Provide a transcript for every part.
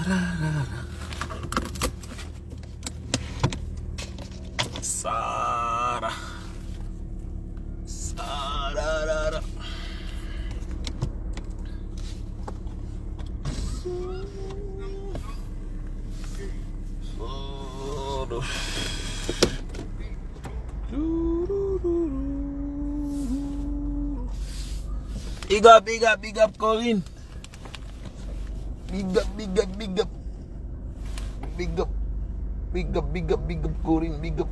Sarah. Sarah. Big up, Corinne. Big up. Big up, Corinne. Big up.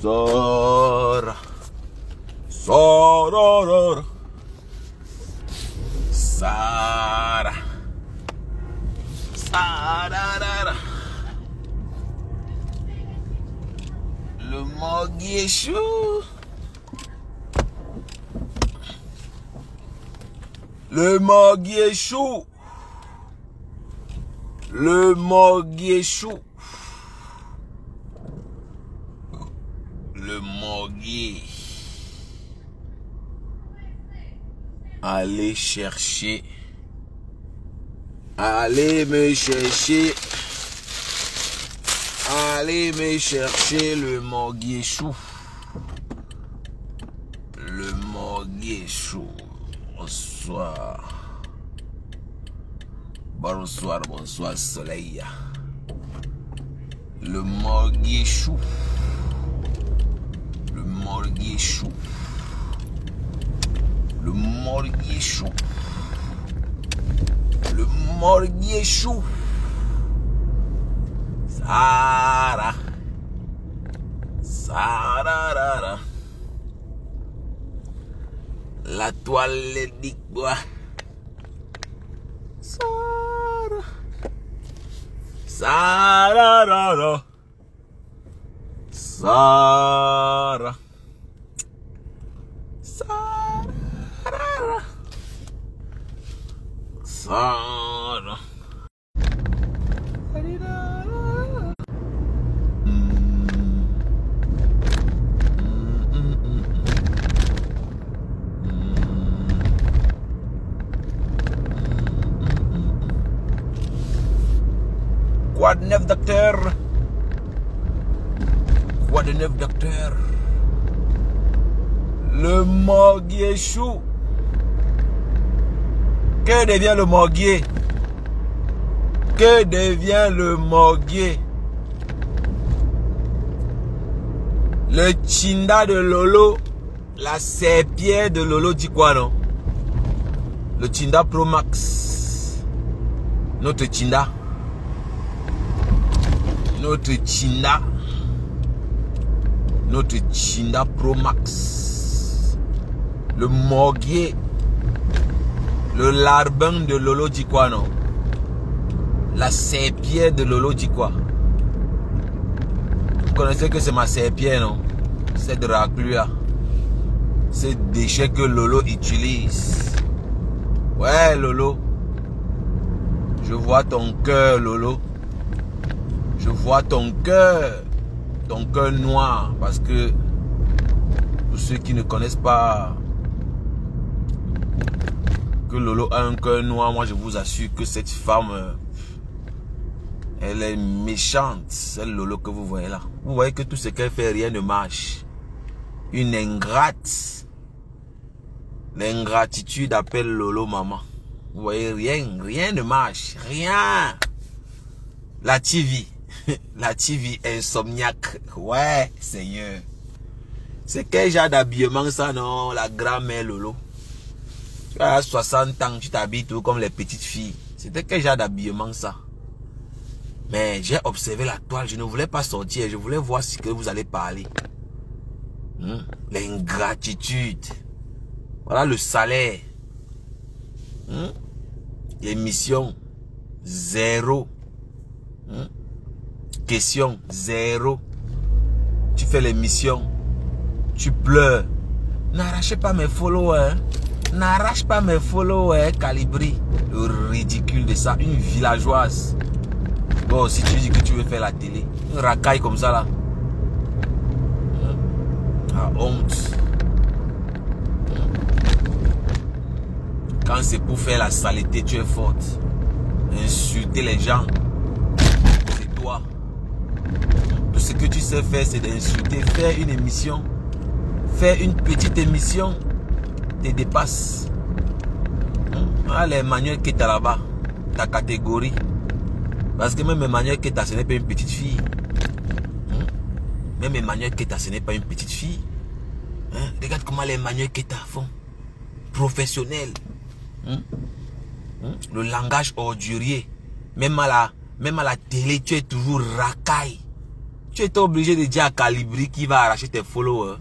Sora. Sarah. Le Moggy est chaud. Le Moggy est chaud. Le Moggy est chaud. Le Moggy. Allez chercher. Allez me chercher. Allez me chercher le Moggy chou. Le Moggy chou. Bonsoir. Bonsoir soleil. Le Moggy chou. Le Moggy chou. Le Moggy chou. Le Moggy chou. Sarah. La toile dit quoi? Sarah. Quoi de neuf, docteur? Quoi de neuf, docteur? Le Moggy est chou. Que devient le Moggy? Que devient le Moggy? Le Chinda de Lolo, la serpillère de Lolo dit quoi, non? Le Chinda Pro Max. Notre Chinda. Notre Chinda Pro Max. Le Moggy. Le larbin de Lolo dit quoi, non? La serpillère de Lolo dit quoi? Vous connaissez que c'est ma serpillère, non? C'est de raclure. C'est déchets que Lolo utilise. Ouais, Lolo. Je vois ton cœur, Lolo. Je vois ton cœur noir, parce que pour ceux qui ne connaissent pas que Lolo a un cœur noir, moi je vous assure que cette femme, elle est méchante, celle Lolo que vous voyez là. Vous voyez que tout ce qu'elle fait, rien ne marche. Une ingrate. L'ingratitude appelle Lolo maman. Vous voyez, rien ne marche, rien. La TV. La TV insomniaque. Ouais, Seigneur. C'est quel genre d'habillement ça, non? La grand-mère Lolo. Tu as 60 ans, tu t'habilles tout comme les petites filles. C'était quel genre d'habillement ça? Mais j'ai observé la toile, je ne voulais pas sortir. Je voulais voir ce que vous allez parler. L'ingratitude. Voilà le salaire. Émission 0. Question 0. Tu fais l'émission. Tu pleures. N'arrachez pas mes followers. N'arrache pas mes followers, Calibri. Le ridicule de ça. Une villageoise. Bon, si tu dis que tu veux faire la télé, une racaille comme ça là. Ah, honte. Quand c'est pour faire la saleté, tu es forte. Insulter les gens, c'est toi. Tout ce que tu sais faire, c'est d'insulter. Faire une émission, faire une petite émission, te dépasse. Ah, les Emmanuel Keta là-bas, ta catégorie. Parce que même Emmanuel Keta, ce n'est pas une petite fille. Même Emmanuel Keta, ce n'est pas une petite fille. Regarde comment les Emmanuel Keta font. Professionnels. Le langage ordurier. Même à la télé, tu es toujours racaille. Tu étais obligé de dire à Calibri qui va arracher tes followers.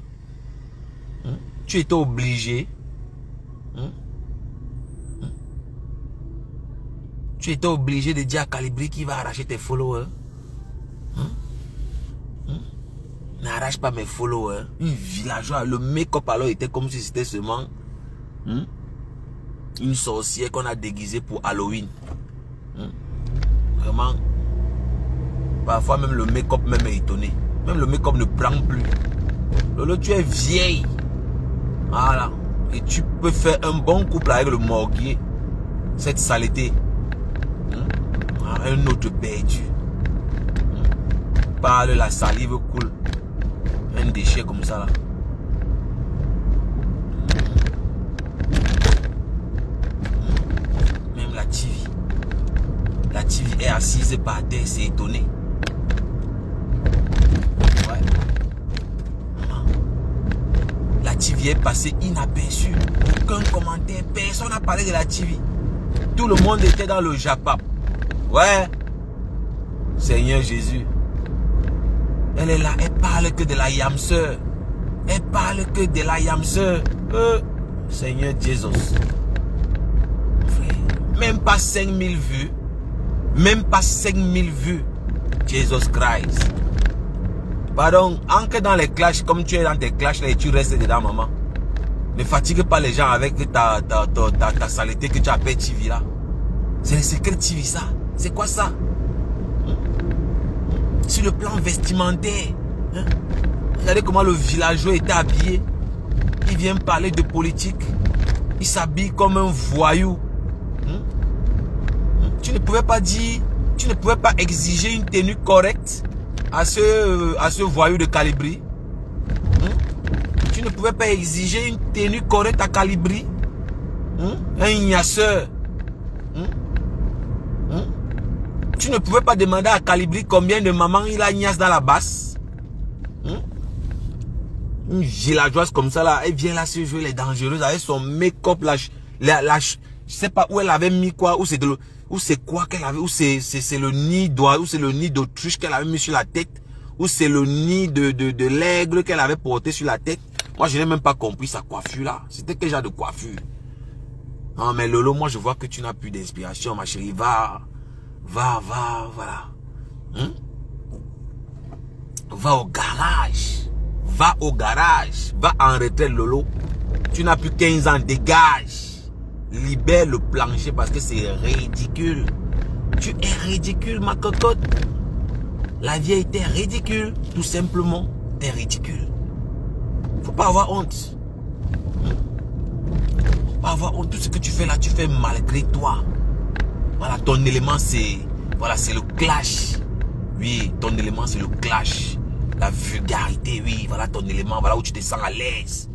Tu étais obligé. Tu étais obligé de dire à Calibri qui va arracher tes followers. N'arrache pas mes followers. Une villageoise. Le make-up alors était comme si c'était seulement une sorcière qu'on a déguisée pour Halloween. Vraiment. Parfois même le make-up même est étonné. Même le make-up ne prend plus. Lolo, tu es vieille. Voilà. Et tu peux faire un bon couple avec le morguier. Cette saleté. Un autre perdu. Parle, la salive coule. Un déchet comme ça là. Même la TV. La TV est assise par terre, c'est étonné. Ouais. La TV est passée inaperçue. Aucun commentaire, personne n'a parlé de la TV. Tout le monde était dans le Japap. Ouais. Seigneur Jésus. Elle est là, elle parle que de la yamseur. Elle parle que de la yamseur. Seigneur Jésus. Même pas 5000 vues. Même pas 5000 vues. Jesus Christ. Pardon, entre dans les clashs, comme tu es dans tes clashs là et tu restes dedans, maman. Ne fatigue pas les gens avec ta saleté que tu appelles TV là. C'est le secret TV ça. C'est quoi ça? Sur le plan vestimentaire. Regardez comment le villageois était habillé. Il vient parler de politique. Il s'habille comme un voyou. Tu ne pouvais pas dire, tu ne pouvais pas exiger une tenue correcte à ce voyou de Calibri. Tu ne pouvais pas exiger une tenue correcte à Calibri. Un ignasseur. Tu ne pouvais pas demander à Calibri combien de mamans il a ignace dans la basse. Une villageoise comme ça là, elle vient là se jouer les dangereuses avec son make-up là. Je sais pas où elle avait mis quoi, ou c'est quoi qu'elle avait, ou c'est le nid d'oie, ou c'est le nid d'autruche qu'elle avait mis sur la tête, ou c'est le nid de l'aigle qu'elle avait porté sur la tête. Moi je n'ai même pas compris sa coiffure là. C'était quel genre de coiffure? Non mais Lolo, moi je vois que tu n'as plus d'inspiration ma chérie. Va, voilà. Va au garage. Va au garage. Va en retraite Lolo. Tu n'as plus 15 ans, dégage. Libère le plancher parce que c'est ridicule. Tu es ridicule ma cocotte. La vieille était ridicule. Tout simplement, t'es ridicule. Faut pas avoir honte. Faut pas avoir honte. Tout ce que tu fais là, tu fais malgré toi. Voilà, ton élément c'est... Voilà, c'est le clash. Oui, ton élément c'est le clash. La vulgarité, oui, voilà ton élément. Voilà où tu te sens à l'aise.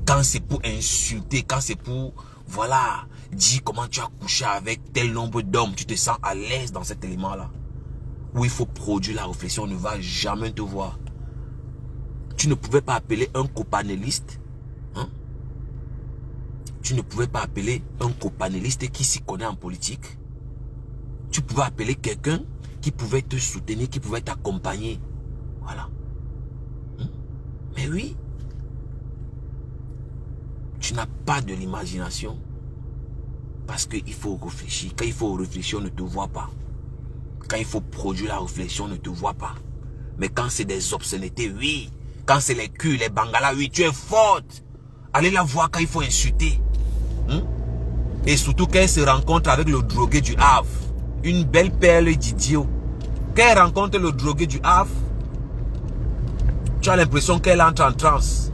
Quand c'est pour insulter, quand c'est pour... Voilà, dis comment tu as couché avec tel nombre d'hommes. Tu te sens à l'aise dans cet élément-là. Où il faut produire la réflexion, on ne va jamais te voir. Tu ne pouvais pas appeler un copanéliste. Tu ne pouvais pas appeler un copanéliste qui s'y connaît en politique. Tu pouvais appeler quelqu'un qui pouvait te soutenir, qui pouvait t'accompagner. Voilà. Mais oui. Tu n'as pas de l'imagination. Parce qu'il faut réfléchir. Quand il faut réfléchir, on ne te voit pas. Quand il faut produire la réflexion, on ne te voit pas. Mais quand c'est des obscénités, oui. Quand c'est les culs, les bangalas, oui, tu es forte. Allez la voir quand il faut insulter. Et surtout qu'elle se rencontre avec le drogué du Havre. Une belle perle d'idiot. Quand elle rencontre le drogué du Havre, tu as l'impression qu'elle entre en transe.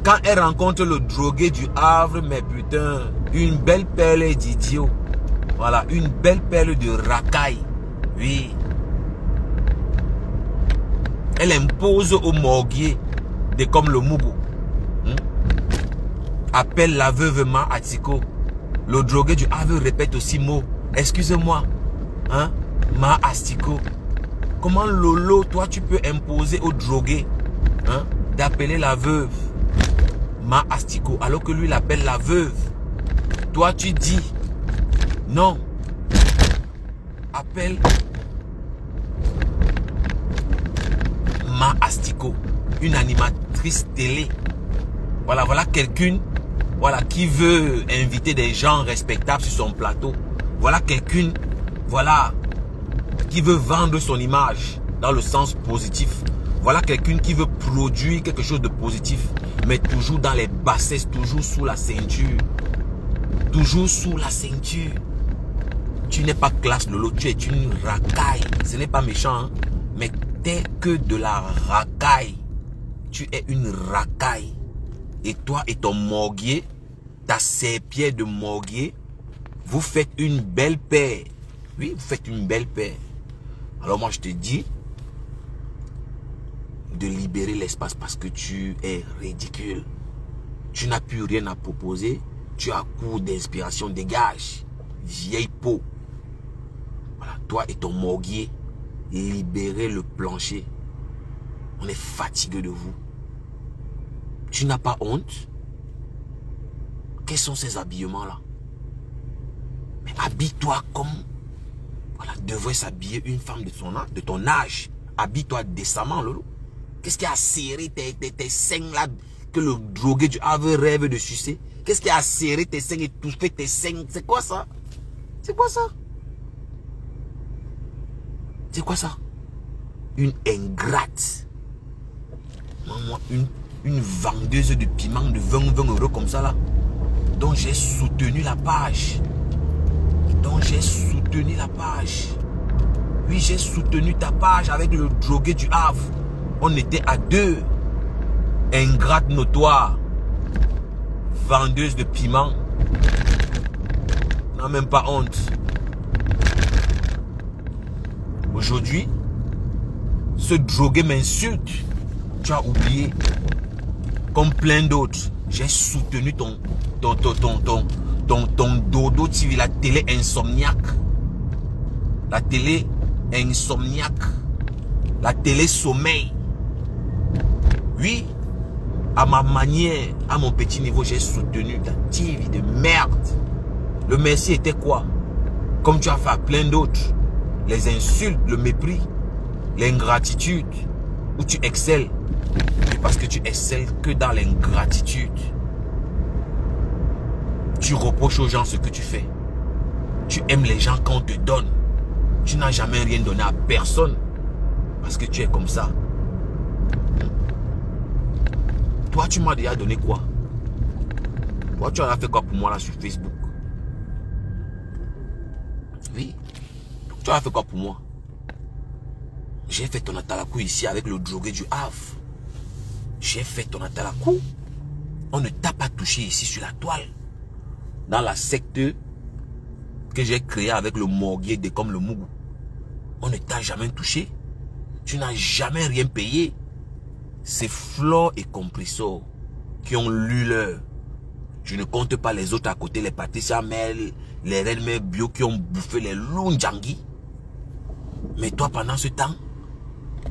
Quand elle rencontre le drogué du Havre, mais putain, une belle perle d'idiot. Voilà, une belle perle de racaille. Oui. Elle impose au morguier de comme le Mougou. Appelle la veuve Ma Atiko. Le drogué du Havre répète aussi mot. Excusez-moi. Hein? Ma Astiko. Comment Lolo, toi tu peux imposer au drogué d'appeler la veuve Ma Astiko alors que lui il appelle la veuve. Toi tu dis non. Appelle Ma Astiko, une animatrice télé. Voilà, voilà quelqu'un qui veut inviter des gens respectables sur son plateau. Voilà quelqu'un, qui veut vendre son image dans le sens positif. Voilà quelqu'un qui veut produire quelque chose de positif, mais toujours dans les bassesses, toujours sous la ceinture. Toujours sous la ceinture. Tu n'es pas classe Lolo, tu es une racaille. Ce n'est pas méchant, hein? Mais t'es que de la racaille. Tu es une racaille. Et toi et ton morguier, ta serpillère de morguier, vous faites une belle paire. Oui, vous faites une belle paire. Alors moi je te dis de libérer l'espace parce que tu es ridicule. Tu n'as plus rien à proposer. Tu as court d'inspiration. Dégage. Vieille peau. Voilà, toi et ton morguier, libérez le plancher. On est fatigué de vous. Tu n'as pas honte? Quels sont ces habillements-là? Mais habille-toi comme devrait s'habiller une femme de ton âge. Habille-toi décemment, Lolo. Qu'est-ce qui a serré tes seins là que le drogué du Havre rêve de sucer? Qu'est-ce qui a serré tes seins et touché tes seins? C'est quoi ça? C'est quoi ça? C'est quoi ça? Une ingrate. Moi, une vendeuse de piment de 20 € comme ça là. Donc j'ai soutenu la page. Oui, j'ai soutenu ta page avec le drogué du Havre. On était à deux. Ingrate notoire. Vendeuse de piment. N'a même pas honte. Aujourd'hui, ce drogué m'insulte. Tu as oublié. Comme plein d'autres. J'ai soutenu ton dodo TV, la télé insomniaque. La télé insomniaque. La télé sommeil. Oui, à ma manière, à mon petit niveau, j'ai soutenu ta TV de merde. Le merci était quoi? Comme tu as fait à plein d'autres. Les insultes, le mépris, l'ingratitude, où tu excelles. Mais parce que tu excelles que dans l'ingratitude. Tu reproches aux gens ce que tu fais. Tu aimes les gens quand on te donne. Tu n'as jamais rien donné à personne. Parce que tu es comme ça. Toi, tu m'as déjà donné quoi? Toi, tu en as fait quoi pour moi là sur Facebook? Oui. Tu en as fait quoi pour moi? J'ai fait ton atalakou ici avec le drogué du Havre. J'ai fait ton atalakou. On ne t'a pas touché ici sur la toile. Dans la secte que j'ai créée avec le morguier de comme le Mougou. On ne t'a jamais touché. Tu n'as jamais rien payé. C'est Flore et Compressor qui ont lu l'heure. Je ne compte pas les autres à côté, les Patricia Mel, les Reines Mères Bio qui ont bouffé les Lunjangi. Mais toi, pendant ce temps,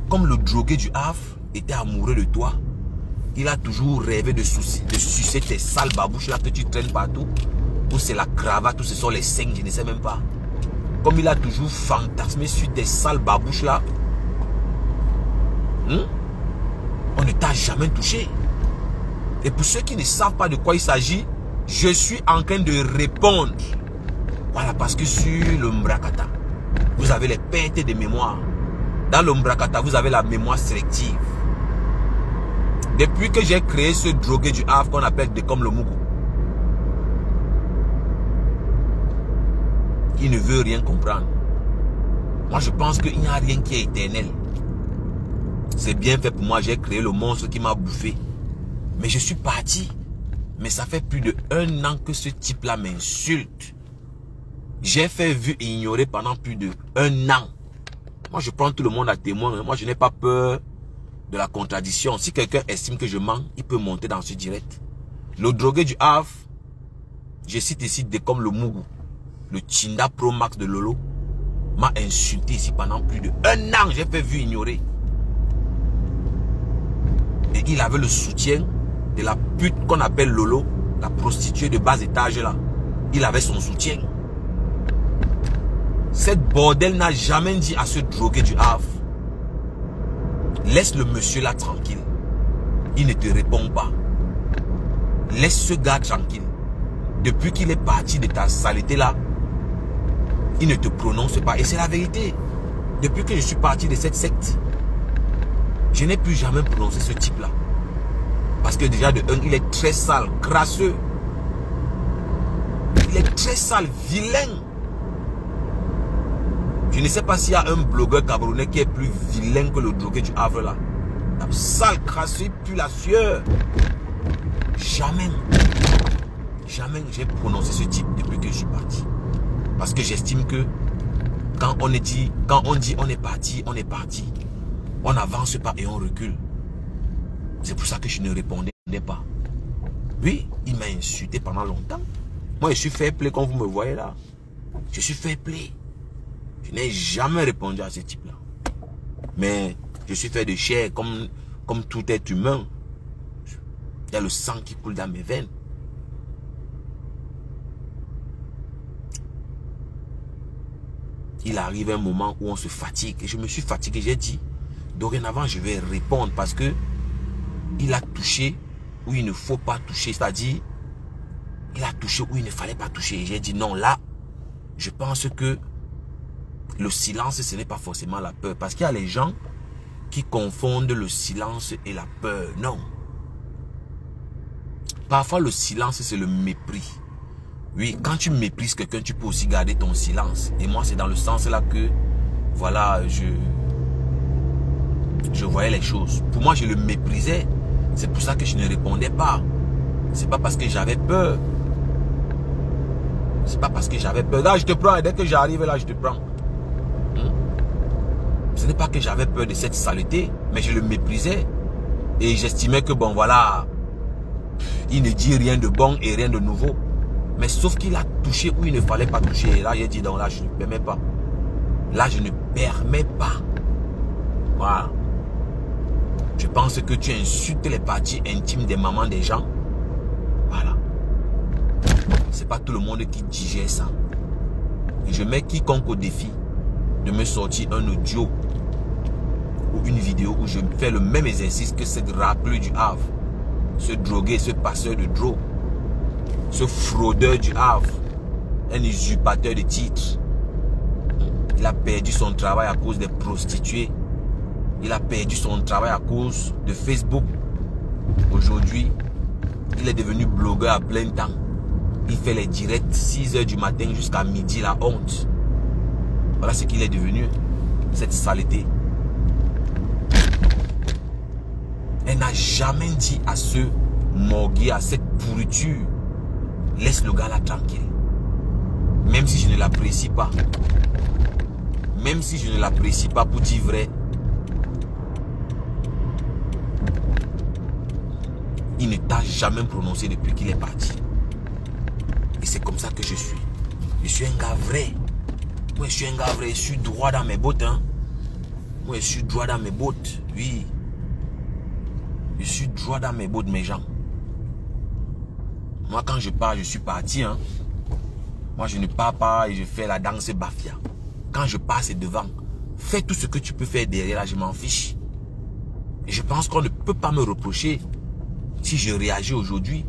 comme le drogué du Havre était amoureux de toi, il a toujours rêvé de sucer tes sales babouches là que tu traînes partout. Ou c'est la cravate, ou ce sont les seins, je ne sais même pas. Comme il a toujours fantasmé sur tes sales babouches là, on ne t'a jamais touché. Et pour ceux qui ne savent pas de quoi il s'agit, je suis en train de répondre. Voilà, parce que sur le Mbrakata, vous avez les pertes de mémoire. Dans le Mbrakata, vous avez la mémoire sélective. Depuis que j'ai créé ce drogué du Havre qu'on appelle de comme le Mougou, il ne veut rien comprendre. Moi, je pense qu'il n'y a rien qui est éternel. C'est bien fait pour moi, j'ai créé le monstre qui m'a bouffé. Mais je suis parti. Mais ça fait plus de 1 an que ce type-là m'insulte. J'ai fait vu et ignorer pendant plus de 1 an. Moi, je prends tout le monde à témoin. Moi, je n'ai pas peur de la contradiction. Si quelqu'un estime que je mens, il peut monter dans ce direct. Le drogué du Havre, je cite ici des comme le Mougou, le Chinda Pro Max de Lolo, m'a insulté ici pendant plus de 1 an. J'ai fait vu ignorer. Et il avait le soutien de la pute qu'on appelle Lolo, la prostituée de bas étage là. Il avait son soutien. Cette bordel n'a jamais dit à ce drogué du Havre, laisse le monsieur là tranquille. Il ne te répond pas. Laisse ce gars tranquille. Depuis qu'il est parti de ta saleté là, il ne te prononce pas. Et c'est la vérité. Depuis que je suis parti de cette secte, je n'ai plus jamais prononcé ce type là. Parce que déjà de un, il est très sale, crasseux. Il est très sale, vilain. Je ne sais pas s'il y a un blogueur camerounais qui est plus vilain que le drogué du Havre là. Sale, crasseux, il pue la sueur. Jamais j'ai prononcé ce type depuis que je suis parti. Parce que j'estime que quand on dit on est parti, on est parti. On n'avance pas et on recule. C'est pour ça que je ne répondais pas. Oui, il m'a insulté pendant longtemps. Moi, je suis fair play comme vous me voyez là. Je suis fair play. Je n'ai jamais répondu à ce type-là. Mais je suis fait de chair comme tout être humain. Il y a le sang qui coule dans mes veines. Il arrive un moment où on se fatigue. Et je me suis fatigué. J'ai dit, dorénavant, je vais répondre parce que il a touché où il ne faut pas toucher. C'est-à-dire, il a touché où il ne fallait pas toucher. Et j'ai dit, non, là, je pense que le silence, ce n'est pas forcément la peur. Parce qu'il y a les gens qui confondent le silence et la peur. Non. Parfois, le silence, c'est le mépris. Oui, quand tu méprises quelqu'un, tu peux aussi garder ton silence. Et moi, c'est dans le sens là que, voilà, je voyais les choses. Pour moi, je le méprisais. C'est pour ça que je ne répondais pas. C'est pas parce que j'avais peur. C'est pas parce que j'avais peur. Là, je te prends. Et dès que j'arrive là, je te prends. Ce n'est pas que j'avais peur de cette saleté, mais je le méprisais. Et j'estimais que, bon, voilà, il ne dit rien de bon et rien de nouveau. Mais sauf qu'il a touché où il ne fallait pas toucher. Et là, j'ai dit, donc là, je ne permets pas. Là, je ne permets pas. Voilà. Je pense que tu insultes les parties intimes des mamans des gens. Voilà. C'est pas tout le monde qui digère ça. Et je mets quiconque au défi de me sortir un audio ou une vidéo où je fais le même exercice que cette raclure du Havre. Ce drogué, ce passeur de drogue. Ce fraudeur du Havre. Un usurpateur de titres. Il a perdu son travail à cause des prostituées. Il a perdu son travail à cause de Facebook. Aujourd'hui, il est devenu blogueur à plein temps. Il fait les directs 6 h du matin jusqu'à midi, la honte. Voilà ce qu'il est devenu. Cette saleté. Elle n'a jamais dit à ce morguier, à cette pourriture, laisse le gars là tranquille. Même si je ne l'apprécie pas. Même si je ne l'apprécie pas, pour dire vrai. Il ne t'a jamais prononcé depuis qu'il est parti. Et c'est comme ça que je suis. Je suis un gars vrai. Moi, je suis un gars vrai. Je suis droit dans mes bottes. Hein. Moi, je suis droit dans mes bottes. Oui. Je suis droit dans mes bottes, mes gens. Moi, quand je pars, je suis parti. Hein. Moi, je ne pars pas et je fais la danse bafia. Quand je pars, c'est devant. Fais tout ce que tu peux faire derrière, là, je m'en fiche. Et je pense qu'on ne peut pas me reprocher si je réagis aujourd'hui.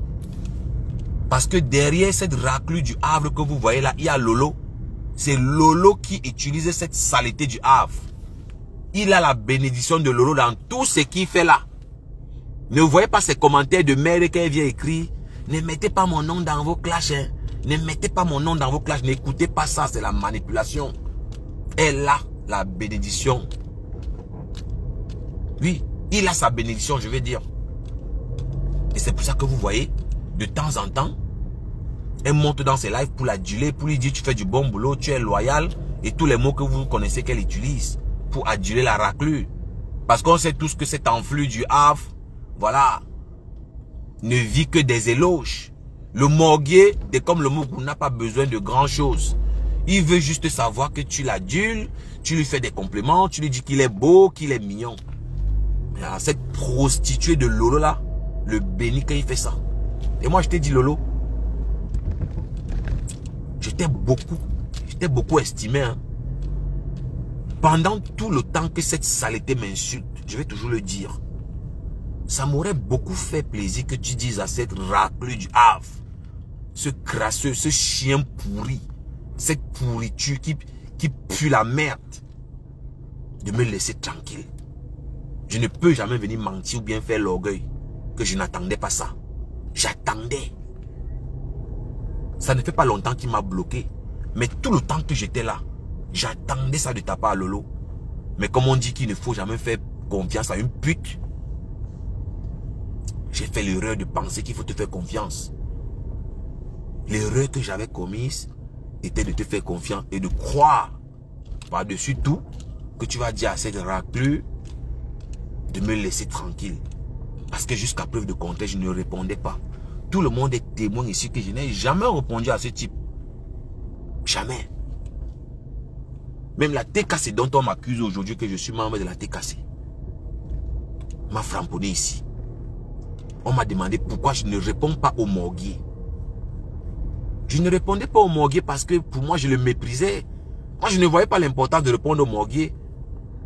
Parce que derrière cette raclure du Havre que vous voyez là, il y a Lolo. C'est Lolo qui utilise cette saleté du Havre. Il a la bénédiction de Lolo dans tout ce qu'il fait là. Ne voyez pas ces commentaires de merde qu'elle vient écrire. Ne mettez pas mon nom dans vos clashs. Hein. Ne mettez pas mon nom dans vos clashs. N'écoutez pas ça. C'est la manipulation. Elle a la bénédiction. Oui, il a sa bénédiction, je vais dire. Et c'est pour ça que vous voyez, de temps en temps, elle monte dans ses lives pour l'aduler, pour lui dire tu fais du bon boulot, tu es loyal. Et tous les mots que vous connaissez qu'elle utilise pour aduler la raclure. Parce qu'on sait tous que cet enflux du Havre, voilà, ne vit que des éloges. Le morguier, comme le Mougou, n'a pas besoin de grand chose. Il veut juste savoir que tu l'adules, tu lui fais des compliments, tu lui dis qu'il est beau, qu'il est mignon. Mais alors, cette prostituée de Lolo là, le bénit quand il fait ça. Et moi je t'ai dit Lolo, je t'ai beaucoup estimé. Hein. Pendant tout le temps que cette saleté m'insulte, je vais toujours le dire. Ça m'aurait beaucoup fait plaisir que tu dises à cette raclure du Havre, ce crasseux, ce chien pourri, cette pourriture qui pue la merde, de me laisser tranquille. Je ne peux jamais venir mentir ou bien faire l'orgueil que je n'attendais pas ça. J'attendais. Ça ne fait pas longtemps qu'il m'a bloqué. Mais tout le temps que j'étais là, j'attendais ça de ta part, Lolo. Mais comme on dit qu'il ne faut jamais faire confiance à une pute, j'ai fait l'erreur de penser qu'il faut te faire confiance. L'erreur que j'avais commise était de te faire confiance et de croire par-dessus tout que tu vas dire à cette raclure de me laisser tranquille. Parce que jusqu'à preuve de contraire, je ne répondais pas. Tout le monde est témoin ici que je n'ai jamais répondu à ce type. Jamais. Même la TKC dont on m'accuse aujourd'hui que je suis membre de la TKC m'a framponné ici. On m'a demandé pourquoi je ne réponds pas au morguier. Je ne répondais pas au morguier parce que pour moi je le méprisais. Moi je ne voyais pas l'importance de répondre au morguier.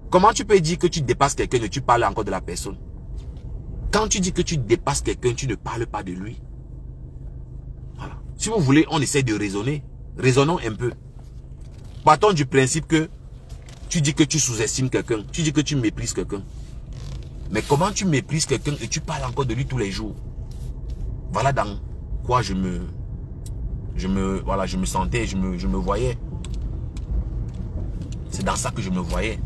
Comment tu peux dire que tu dépasses quelqu'un et tu parles encore de la personne? Quand tu dis que tu dépasses quelqu'un, tu ne parles pas de lui. Voilà. Si vous voulez, on essaie de raisonner. Raisonnons un peu. Partons du principe que tu dis que tu sous-estimes quelqu'un. Tu dis que tu méprises quelqu'un. Mais comment tu méprises quelqu'un et tu parles encore de lui tous les jours? Voilà dans quoi je me sentais, je me voyais. C'est dans ça que je me voyais.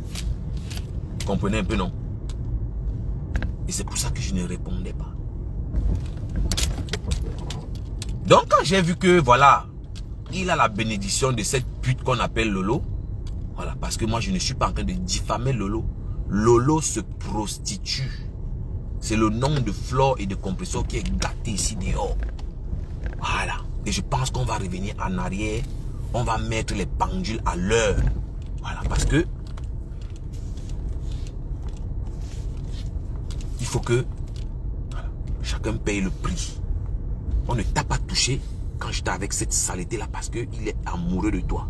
Vous comprenez un peu, non? Et c'est pour ça que je ne répondais pas. Donc quand j'ai vu que, voilà, il a la bénédiction de cette pute qu'on appelle Lolo. Voilà, parce que moi je ne suis pas en train de diffamer Lolo. Lolo se prostitue. C'est le nom de Flore et de Compressor qui est gâté ici dehors. Voilà. Et je pense qu'on va revenir en arrière. On va mettre les pendules à l'heure. Voilà, parce que il faut que voilà, chacun paye le prix. On ne t'a pas touché quand j'étais avec cette saleté là parce qu'il est amoureux de toi.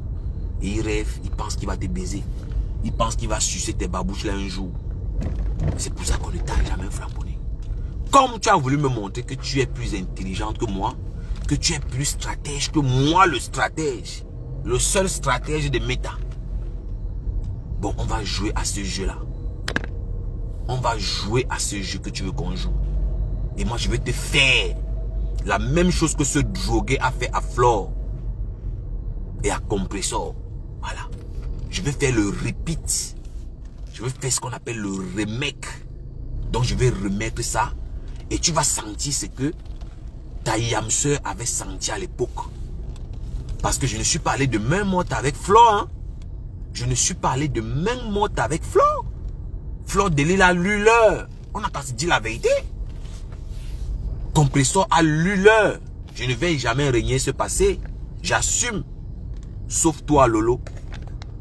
Et il rêve, il pense qu'il va te baiser. Il pense qu'il va sucer tes babouches là un jour. C'est pour ça qu'on ne t'a jamais flamboné. Comme tu as voulu me montrer que tu es plus intelligente que moi, que tu es plus stratège que moi le stratège. Le seul stratège de méta. Bon, on va jouer à ce jeu là. On va jouer à ce jeu que tu veux qu'on joue. Et moi je vais te faire la même chose que ce drogué a fait à Flore et à Compressor. Voilà. Je vais faire le repeat. Je vais faire ce qu'on appelle le remake. Donc je vais remettre ça. Et tu vas sentir ce que ta yamseur avait senti à l'époque. Parce que je ne suis pas allé de main morte avec Flore. Hein. Je ne suis pas allé de main morte avec Flore. Flore de l'île a lu l'heure. On n'a pas dit la vérité. Compressor a lu l'heure. Je ne vais jamais régner ce passé. J'assume. Sauf toi, Lolo.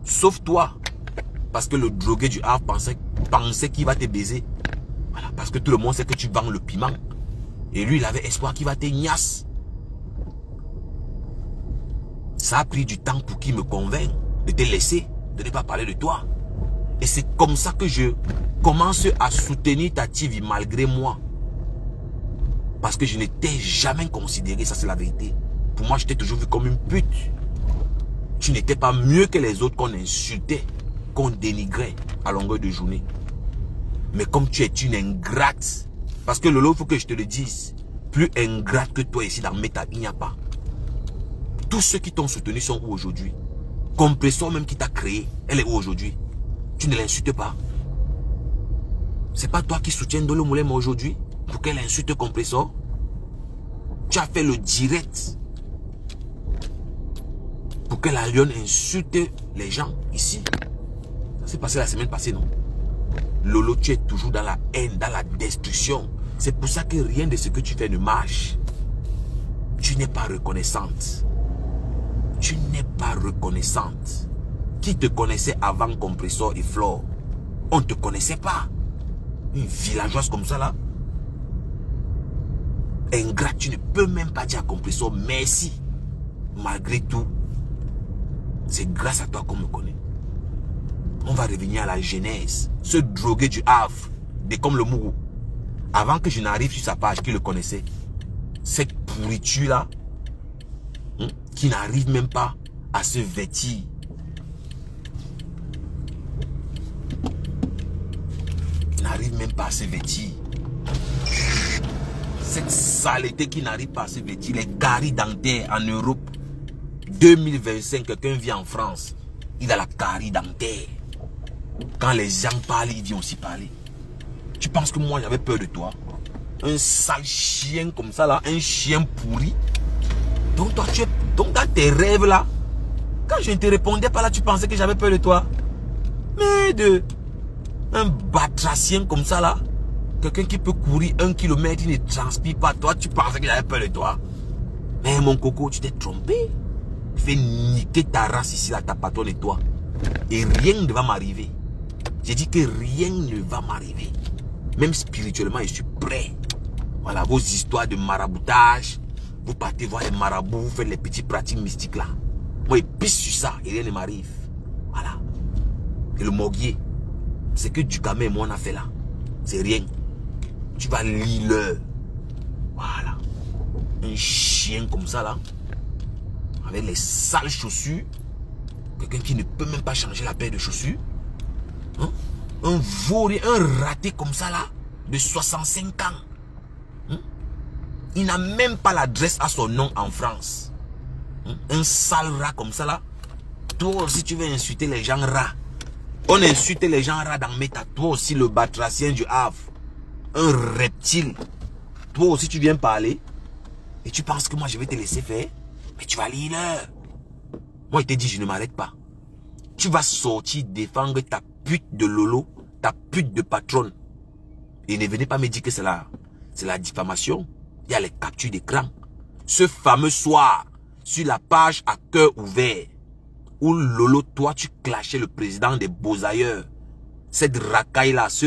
Sauf toi. Parce que le drogué du Havre pensait qu'il va te baiser. Voilà. Parce que tout le monde sait que tu vends le piment. Et lui, il avait espoir qu'il va te gnasse. Ça a pris du temps pour qu'il me convainque de te laisser, de ne pas parler de toi. Et c'est comme ça que je commence à soutenir ta TV malgré moi. Parce que je n'étais jamais considéré, ça c'est la vérité. Pour moi, je t'ai toujours vu comme une pute. Tu n'étais pas mieux que les autres qu'on insultait, qu'on dénigrait à longueur de journée. Mais comme tu es une ingrate, parce que Lolo, il faut que je te le dise, plus ingrate que toi ici dans Meta, il n'y a pas. Tous ceux qui t'ont soutenu sont où aujourd'hui? Compressor même qui t'a créé, elle est où aujourd'hui? Tu ne l'insultes pas. C'est pas toi qui soutiens Dolo Moulema aujourd'hui pour qu'elle insulte Compressor. Tu as fait le direct pour que la lionne insulte les gens ici. Ça s'est passé la semaine passée, non? Lolo, tu es toujours dans la haine, dans la destruction. C'est pour ça que rien de ce que tu fais ne marche. Tu n'es pas reconnaissante. Tu n'es pas reconnaissante. Qui te connaissait avant Compressor et Flore? On ne te connaissait pas. Une villageoise comme ça là. Ingrat, tu ne peux même pas dire à Compressor merci. Malgré tout, c'est grâce à toi qu'on me connaît. On va revenir à la genèse. Ce drogué du Havre, de comme le Mourou. Avant que je n'arrive sur sa page, qui le connaissait. Cette pourriture là, qui n'arrive même pas à se vêtir. N'arrive même pas à se vêtir. Cette saleté qui n'arrive pas à se vêtir. Les caries dentaires en Europe. 2025, quelqu'un vit en France. Il a la carie dentaire. Quand les gens parlent, il vient aussi parler. Tu penses que moi j'avais peur de toi? Un sale chien comme ça là, un chien pourri. Donc toi tu es... Donc dans tes rêves là, quand je ne te répondais pas là, tu pensais que j'avais peur de toi? Mais de... Un batracien comme ça là, quelqu'un qui peut courir 1 kilomètre, il ne transpire pas. Toi, tu pensais que j'avais peur de toi? Mais mon coco, tu t'es trompé. Tu fais niquer ta race ici là, ta patronne et toi. Et rien ne va m'arriver. J'ai dit que rien ne va m'arriver. Même spirituellement, je suis prêt. Voilà, vos histoires de maraboutage. Vous partez voir les marabouts, vous faites les petites pratiques mystiques là. Moi, je pisse sur ça et rien ne m'arrive. Voilà. Et le morguier, c'est que Ducamé et moi on a fait là. C'est rien. Tu vas lire l'heure. Voilà. Un chien comme ça là. Avec les sales chaussures. Quelqu'un qui ne peut même pas changer la paire de chaussures. Hein? Un vaurien, un raté comme ça là. De 65 ans. Hein? Il n'a même pas l'adresse à son nom en France. Hein? Un sale rat comme ça là. Toi aussi tu veux insulter les gens rats. On insulte les gens rats dans Méta. Toi aussi le batracien du Havre. Un reptile. Toi aussi tu viens parler. Et tu penses que moi je vais te laisser faire. Mais tu vas lire l'heure. Moi je t'ai dit je ne m'arrête pas. Tu vas sortir défendre ta pute de Lolo. Ta pute de patronne. Et ne venez pas me dire que c'est la diffamation. Il y a les captures d'écran. Ce fameux soir. Sur la page à cœur ouvert. Où Lolo, toi, tu clashais le président des Beaux-Ailleurs. Cette racaille-là, ce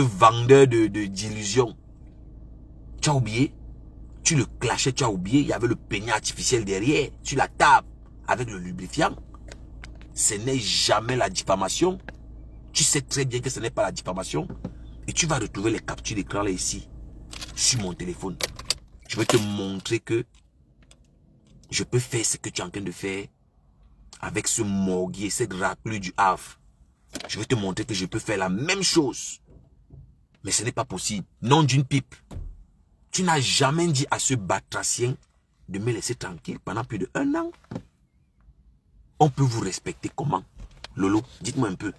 vendeur d'illusions. Tu as oublié? Tu le clashais, tu as oublié. Il y avait le peignet artificiel derrière. Tu la tapes avec le lubrifiant. Ce n'est jamais la diffamation. Tu sais très bien que ce n'est pas la diffamation. Et tu vas retrouver les captures d'écran là ici. Sur mon téléphone. Je vais te montrer que je peux faire ce que tu es en train de faire avec ce morguier, cette raclure du Havre. Je vais te montrer que je peux faire la même chose. Mais ce n'est pas possible. Non d'une pipe. Tu n'as jamais dit à ce batracien de me laisser tranquille pendant plus de 1 an. On peut vous respecter comment? Lolo, dites-moi un peu.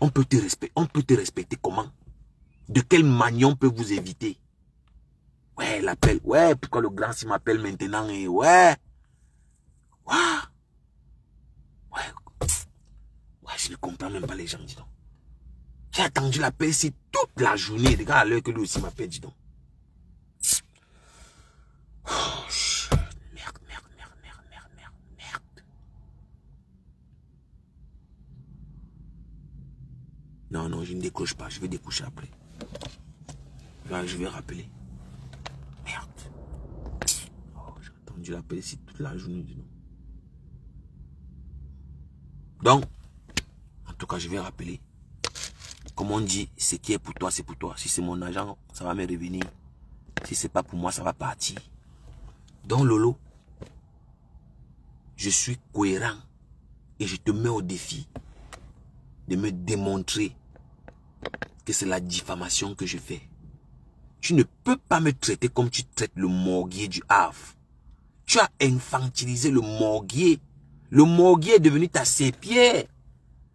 On peut te respecter comment? De quelle manière on peut vous éviter? Ouais, l'appel. Ouais, pourquoi le grand s'il m'appelle maintenant? Et ouais. Ouais, je ne comprends même pas les gens, dis donc. J'ai attendu l'appel ici toute la journée. Regarde à l'heure que lui aussi m'appelle, dis donc. Oh, shit. Merde. Non, je ne décroche pas. Je vais décrocher après. Là, je vais rappeler. Merde. Oh, j'ai attendu l'appel ici toute la journée, dis donc. Donc, en tout cas, je vais rappeler. Comme on dit, ce qui est pour toi, c'est pour toi. Si c'est mon argent, ça va me revenir. Si c'est pas pour moi, ça va partir. Donc, Lolo, je suis cohérent. Et je te mets au défi de me démontrer que c'est la diffamation que je fais. Tu ne peux pas me traiter comme tu traites le morguier du Havre. Tu as infantilisé le morguier. Le morguier est devenu ta serpillère.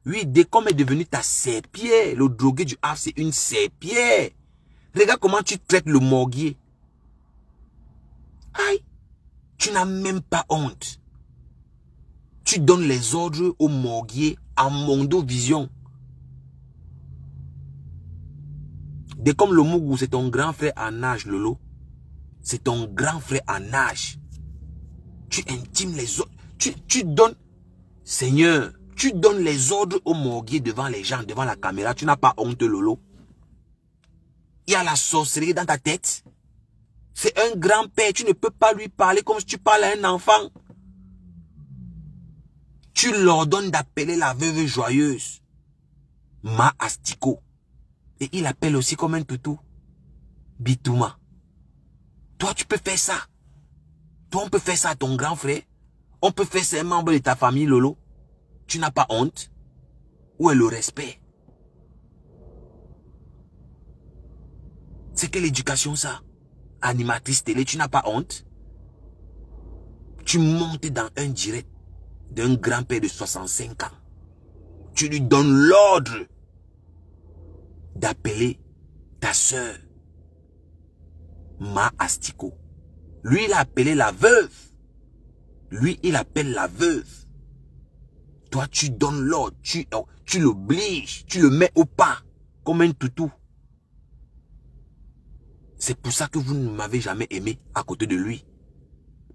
Oui, Décom est devenu ta serpillère. Le drogué du Havre, c'est une serpillère. Regarde comment tu traites le morguier. Aïe, tu n'as même pas honte. Tu donnes les ordres au morguier en mondovision. Décom le Mougou, c'est ton grand frère en âge, Lolo. C'est ton grand frère en âge. Tu intimes les autres. Tu donnes, Seigneur, tu donnes les ordres au morguier devant les gens, devant la caméra. Tu n'as pas honte, Lolo. Il y a la sorcellerie dans ta tête. C'est un grand-père. Tu ne peux pas lui parler comme si tu parles à un enfant. Tu leur donnes d'appeler la veuve joyeuse. Ma Astico. Et il appelle aussi comme un toutou. Bitouma. Toi, tu peux faire ça. Toi, on peut faire ça à ton grand frère. On peut faire ça à un membre de ta famille, Lolo. Tu n'as pas honte? Où est le respect? C'est quelle éducation ça? Animatrice télé, tu n'as pas honte? Tu montes dans un direct d'un grand-père de 65 ans. Tu lui donnes l'ordre d'appeler ta soeur Ma Astico. Lui, il a appelé la veuve. Lui, il appelle la veuve. Toi, tu donnes l'ordre, tu l'obliges, tu le mets au pas, comme un toutou. C'est pour ça que vous ne m'avez jamais aimé à côté de lui.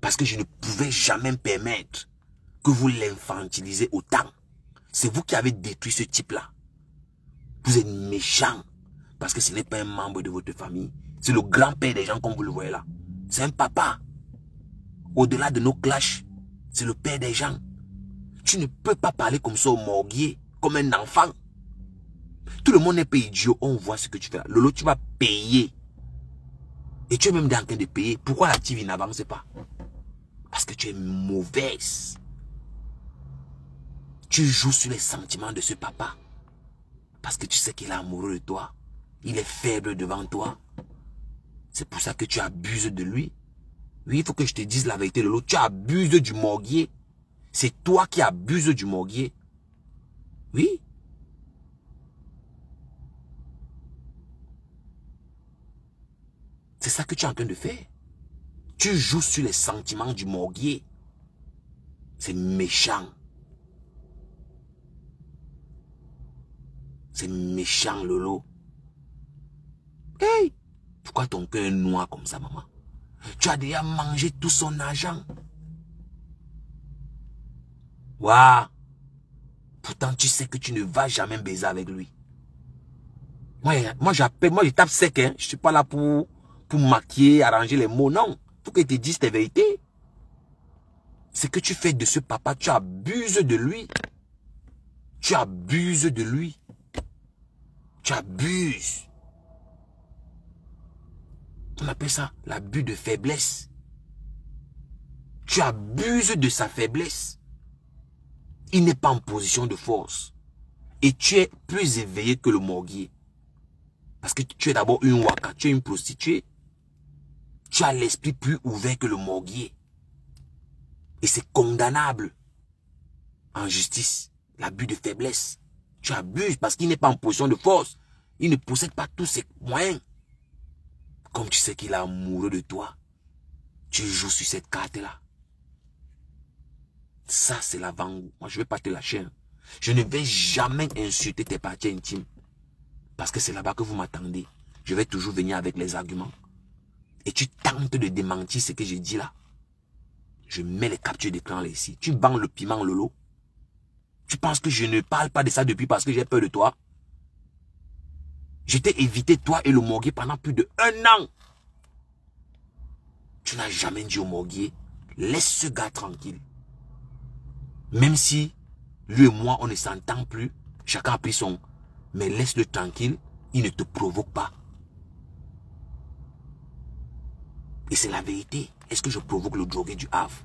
Parce que je ne pouvais jamais me permettre que vous l'infantilisez autant. C'est vous qui avez détruit ce type-là. Vous êtes méchant. Parce que ce n'est pas un membre de votre famille. C'est le grand-père des gens comme vous le voyez là. C'est un papa. Au-delà de nos clashs, c'est le père des gens. Tu ne peux pas parler comme ça au morguier, comme un enfant. Tout le monde n'est pas idiot. On voit ce que tu fais là. Lolo, tu vas payer. Et tu es même en train de payer. Pourquoi la TV n'avance pas? Parce que tu es mauvaise. Tu joues sur les sentiments de ce papa. Parce que tu sais qu'il est amoureux de toi. Il est faible devant toi. C'est pour ça que tu abuses de lui. Oui, il faut que je te dise la vérité, Lolo. Tu abuses du morguier. C'est toi qui abuses du morguier. Oui. C'est ça que tu es en train de faire. Tu joues sur les sentiments du morguier. C'est méchant. C'est méchant, Lolo. Hey! Pourquoi ton cœur est noir comme ça, maman? Tu as déjà mangé tout son argent. Waouh! Pourtant, tu sais que tu ne vas jamais baiser avec lui. Moi je tape sec, hein. Je suis pas là pour maquiller, arranger les mots, non. Faut que tu te dises tes vérités. Ce que tu fais de ce papa, tu abuses de lui. Tu abuses de lui. Tu abuses. On appelle ça l'abus de faiblesse. Tu abuses de sa faiblesse. Il n'est pas en position de force. Et tu es plus éveillé que le morguier. Parce que tu es d'abord une waka, tu es une prostituée. Tu as l'esprit plus ouvert que le morguier. Et c'est condamnable en justice. L'abus de faiblesse. Tu abuses parce qu'il n'est pas en position de force. Il ne possède pas tous ses moyens. Comme tu sais qu'il est amoureux de toi, tu joues sur cette carte-là. Ça, c'est l'avant-goût. Moi, je ne vais pas te lâcher. Hein. Je ne vais jamais insulter tes parties intimes. Parce que c'est là-bas que vous m'attendez. Je vais toujours venir avec les arguments. Et tu tentes de démentir ce que j'ai dit là. Je mets les captures d'écran là ici. Tu bandes le piment, Lolo. Tu penses que je ne parle pas de ça depuis parce que j'ai peur de toi? Je t'ai évité, toi et le morguier, pendant plus de 1 an. Tu n'as jamais dit au morguier, laisse ce gars tranquille. Même si lui et moi, on ne s'entend plus, chacun a pris son... Mais laisse-le tranquille, il ne te provoque pas. Et c'est la vérité. Est-ce que je provoque le drogué du Havre?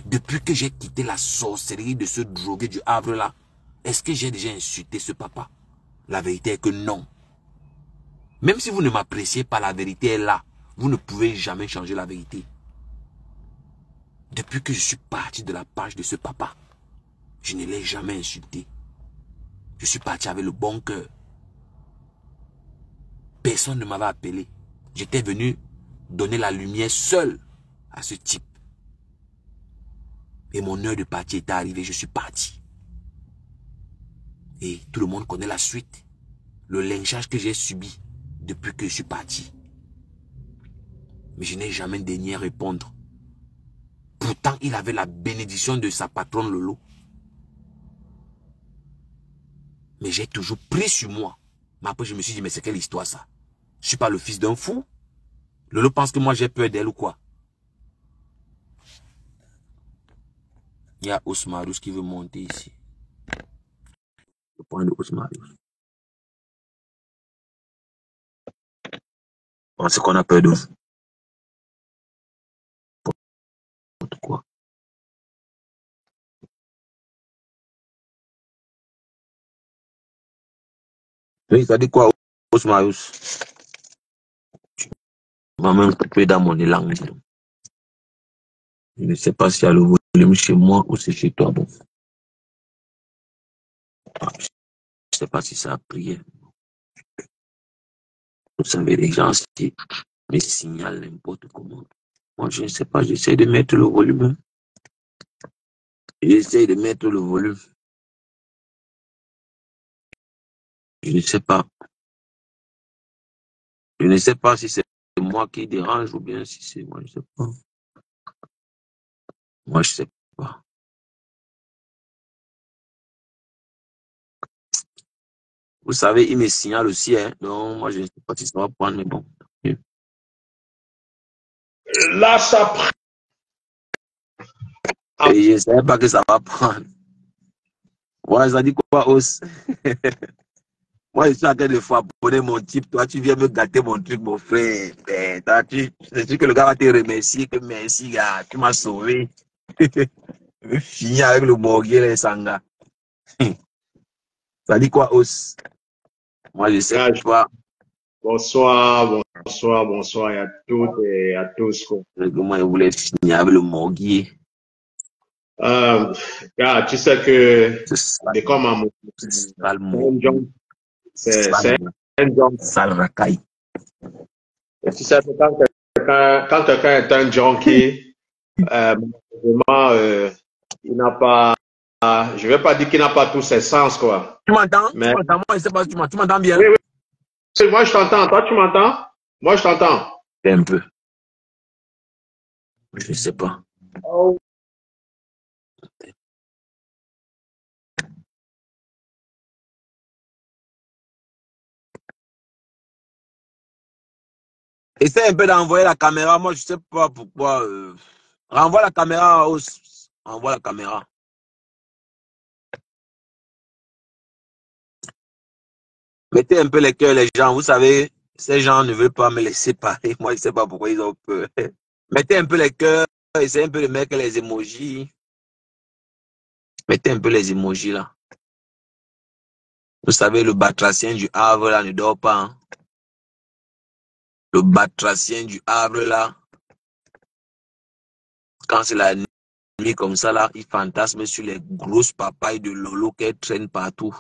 Depuis que j'ai quitté la sorcellerie de ce drogué du Havre là, est-ce que j'ai déjà insulté ce papa? La vérité est que non. Même si vous ne m'appréciez pas, la vérité est là. Vous ne pouvez jamais changer la vérité. Depuis que je suis parti de la page de ce papa, je ne l'ai jamais insulté. Je suis parti avec le bon cœur. Personne ne m'avait appelé. J'étais venu donner la lumière seul à ce type. Et mon heure de partir était arrivée, je suis parti. Et tout le monde connaît la suite. Le lynchage que j'ai subi depuis que je suis parti. Mais je n'ai jamais daigné répondre. Pourtant, il avait la bénédiction de sa patronne Lolo. Mais j'ai toujours pris sur moi. Mais après, je me suis dit, mais c'est quelle histoire ça? Je ne suis pas le fils d'un fou. Lolo pense que moi j'ai peur d'elle ou quoi? Il y a Osmarus qui veut monter ici. Le point de Osmarus. On sait qu'on a peur de vous. Quoi? Oui, ça dit quoi, Osmarus? On va même couper dans mon élan. Je ne sais pas s'il y a le volume chez moi ou c'est chez toi. Bon. Je ne sais pas si ça a prié. Vous savez, les gens qui me signalent n'importe comment. Moi, je ne sais pas, j'essaie de mettre le volume. J'essaie de mettre le volume. Je ne sais pas. Je ne sais pas si c'est moi qui dérange ou bien si c'est moi, je ne sais pas. Moi, je ne sais pas. Vous savez, il me signale aussi, hein. Donc, moi, je ne sais pas si ça va prendre, mais bon. Là, ça prend. Et je ne savais pas que ça va prendre. Ouais, ça dit quoi, Os? Moi, je suis en train de abonner mon type. Toi, tu viens me gâter mon truc, mon frère. C'est sûr que le gars va te remercier. Que merci, gars. Tu m'as sauvé. Je vais finir avec le morgue et Sanga. Ça dit quoi, Os? Moi, je sais pas. Bonsoir à toutes et à tous. Moi, je voulais finir avec le morgue. Tu sais que c'est comme un c'est un junkie. Sale racaille. Tu sais que quand quelqu'un est un junkie, malheureusement, il n'a pas, je vais pas dire qu'il n'a pas tous ses sens, quoi. Tu m'entends? Mais... Tu m'entends? Moi, je sais pas si tu m'entends bien. Oui, oui. Moi, je t'entends. Toi, tu m'entends? Moi, je t'entends. Un peu. Je ne sais pas. Oh. Essaye un peu d'envoyer la caméra. Moi, je ne sais pas pourquoi. Renvoie la caméra. Envoie la caméra. Mettez un peu les cœurs, les gens. Vous savez, ces gens ne veulent pas me laisser parler. Moi, je ne sais pas pourquoi ils ont peur. Mettez un peu les cœurs. Essayez un peu de mettre les emojis. Mettez un peu les emojis là. Vous savez, le batracien du Havre là ne dort pas. Hein? Le batracien du Havre là. Quand c'est la nuit comme ça là, il fantasme sur les grosses papayes de Lolo qu'elle traîne partout.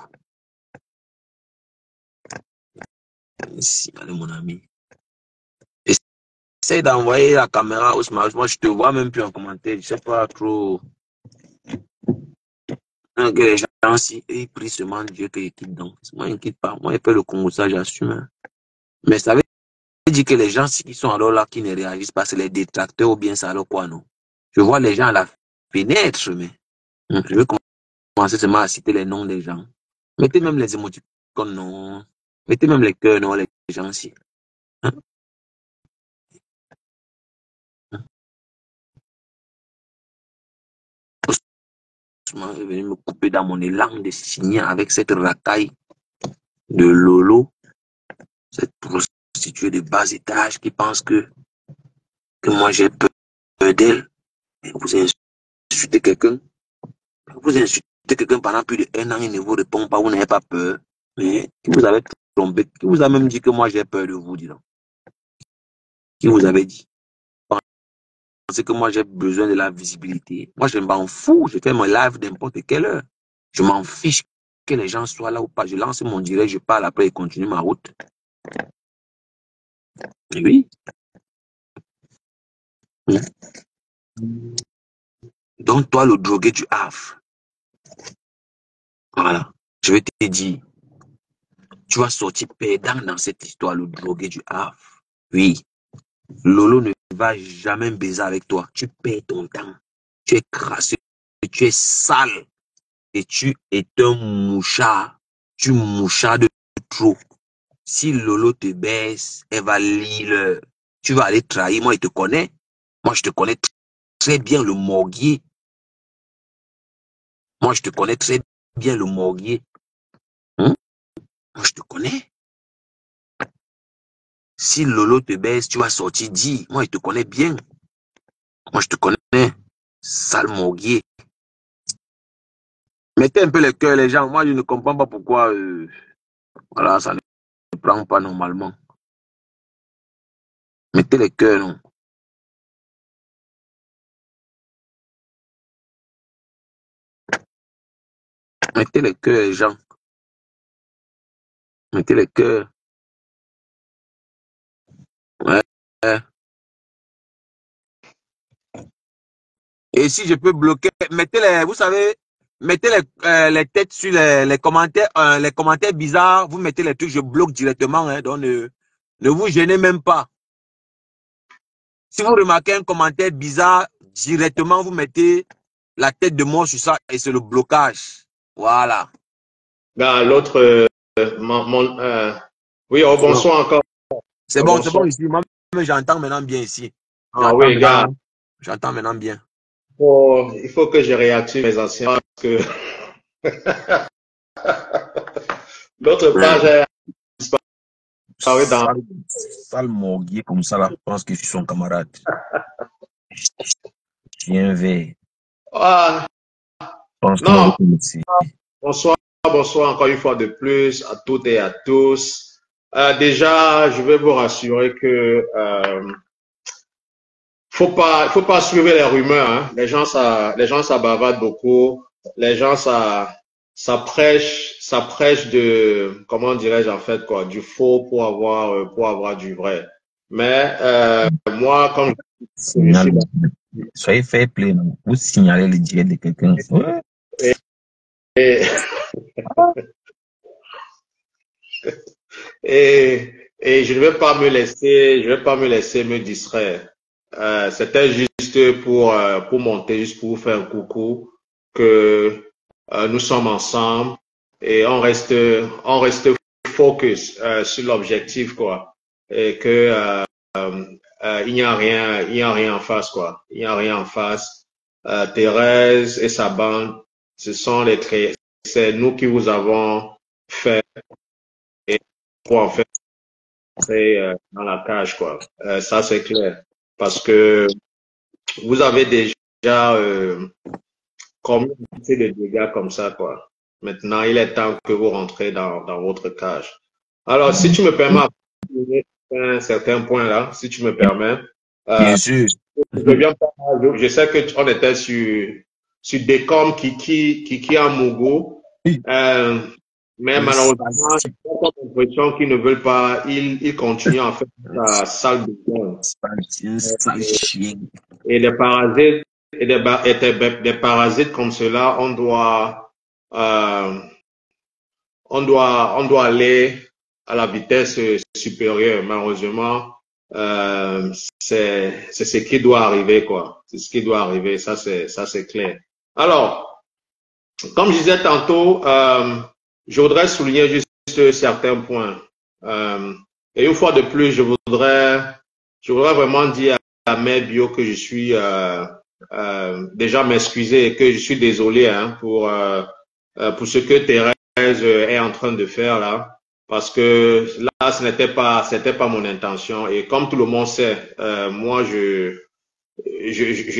Ici, allez mon ami. Essaye d'envoyer la caméra au smartphone. Moi, je te vois même plus en commentaire. Je sais pas trop. Que les gens, si ils prient seulement Dieu qu'ils quittent donc. Moi, ils ne quittent pas. Moi, je fais le Congo, ça, j'assume. Hein. Mais ça veut dire que les gens qui sont alors là, qui ne réagissent pas, c'est les détracteurs ou bien ça alors quoi, non? Je vois les gens à la fenêtre, mais je vais commencer seulement à citer les noms des gens. Mettez même les émoticônes, non. Mettez même les cœurs, non, les gens ici. Hein? Je vais venir me couper dans mon élan de signer avec cette racaille de Lolo, cette prostituée de bas étage qui pense que moi j'ai peur d'elle. Vous insultez quelqu'un. Vous insultez quelqu'un pendant plus d'1 an, il ne vous répond pas, vous n'avez pas peur. Mais qui vous avez trompé, qui vous a même dit que moi j'ai peur de vous, dis donc. Qui vous avait dit? pensez que moi j'ai besoin de la visibilité. Moi, je m'en fous. Je fais mon live n'importe quelle heure. Je m'en fiche que les gens soient là ou pas. Je lance mon direct, je parle après et continue ma route. Et oui. Donc, toi, le drogué du Havre. Voilà. Je vais te dire, tu vas sortir perdant dans cette histoire, le drogué du Havre. Oui. Lolo ne va jamais baiser avec toi. Tu perds ton temps. Tu es crasseux. Tu es sale. Et tu es un mouchard. Tu mouchard de trop. Si Lolo te baisse, elle va lire. Tu vas aller trahir. Moi, il te connaît. Moi, je te connais très bien le morguier. Moi, je te connais très bien le morguier. Moi, je te connais. Si Lolo te baisse, tu vas sortir dire. Moi, je te connais bien. Moi, je te connais. Sale morguier. Mettez un peu les cœurs, les gens. Moi, je ne comprends pas pourquoi. Voilà, ça ne prend pas normalement. Mettez les cœurs, non. Mettez les cœurs, les gens. Mettez les cœurs. Ouais. Et si je peux bloquer, mettez les, vous savez, mettez les têtes sur les commentaires bizarres. Vous mettez les trucs, je bloque directement. Hein, donc ne vous gênez même pas. Si vous remarquez un commentaire bizarre, directement vous mettez la tête de mort sur ça et c'est le blocage. Voilà. L'autre, oui, oh, bonsoir encore. C'est Oh, bon, c'est bon bonsoir. ici. Moi, j'entends maintenant bien ici. Ah oui, gars. J'entends maintenant bien. Il faut que je réactive mes anciens parce que l'autre page est disparue dans. Sale morguier comme ça là, je pense que je suis son camarade. Chien vert. Ah, non. Bonsoir, bonsoir encore une fois de plus à toutes et à tous. Déjà, je vais vous rassurer que faut pas suivre les rumeurs. Hein. Les gens ça bavade beaucoup. Les gens ça prêche de, comment dirais-je en fait quoi, du faux pour avoir du vrai. Mais moi, comme je suis soyez fair play, non? Vous signalez le direct de quelqu'un. Ouais. Et je ne vais pas me laisser me distraire. C'était juste pour monter, juste pour vous faire un coucou que nous sommes ensemble et on reste focus sur l'objectif quoi et que il n'y a rien en face quoi. Il n'y a rien en face. Thérèse et sa bande, c'est nous qui vous avons fait et pour en fait dans la cage quoi. Ça c'est clair parce que vous avez déjà commis assez de dégâts comme ça quoi. Maintenant il est temps que vous rentrez dans votre cage. Alors si tu me permets un certain point là, si tu me permets. Bien sûr. Je sais que on était sur Decom Kiki en Mogo. Mais malheureusement, j'ai l'impression qu'ils ne veulent pas, ils continuent en fait la salle de bain. Et des parasites, des parasites comme cela, on doit aller à la vitesse supérieure. Malheureusement, c'est ce qui doit arriver, quoi. C'est ce qui doit arriver. Ça, c'est clair. Alors, comme je disais tantôt, je voudrais souligner juste certains points. Et une fois de plus, je voudrais vraiment dire à mes bio que je suis déjà m'excuser et que je suis désolé hein, pour ce que Thérèse est en train de faire là, parce que là, c'était pas mon intention. Et comme tout le monde sait, moi, je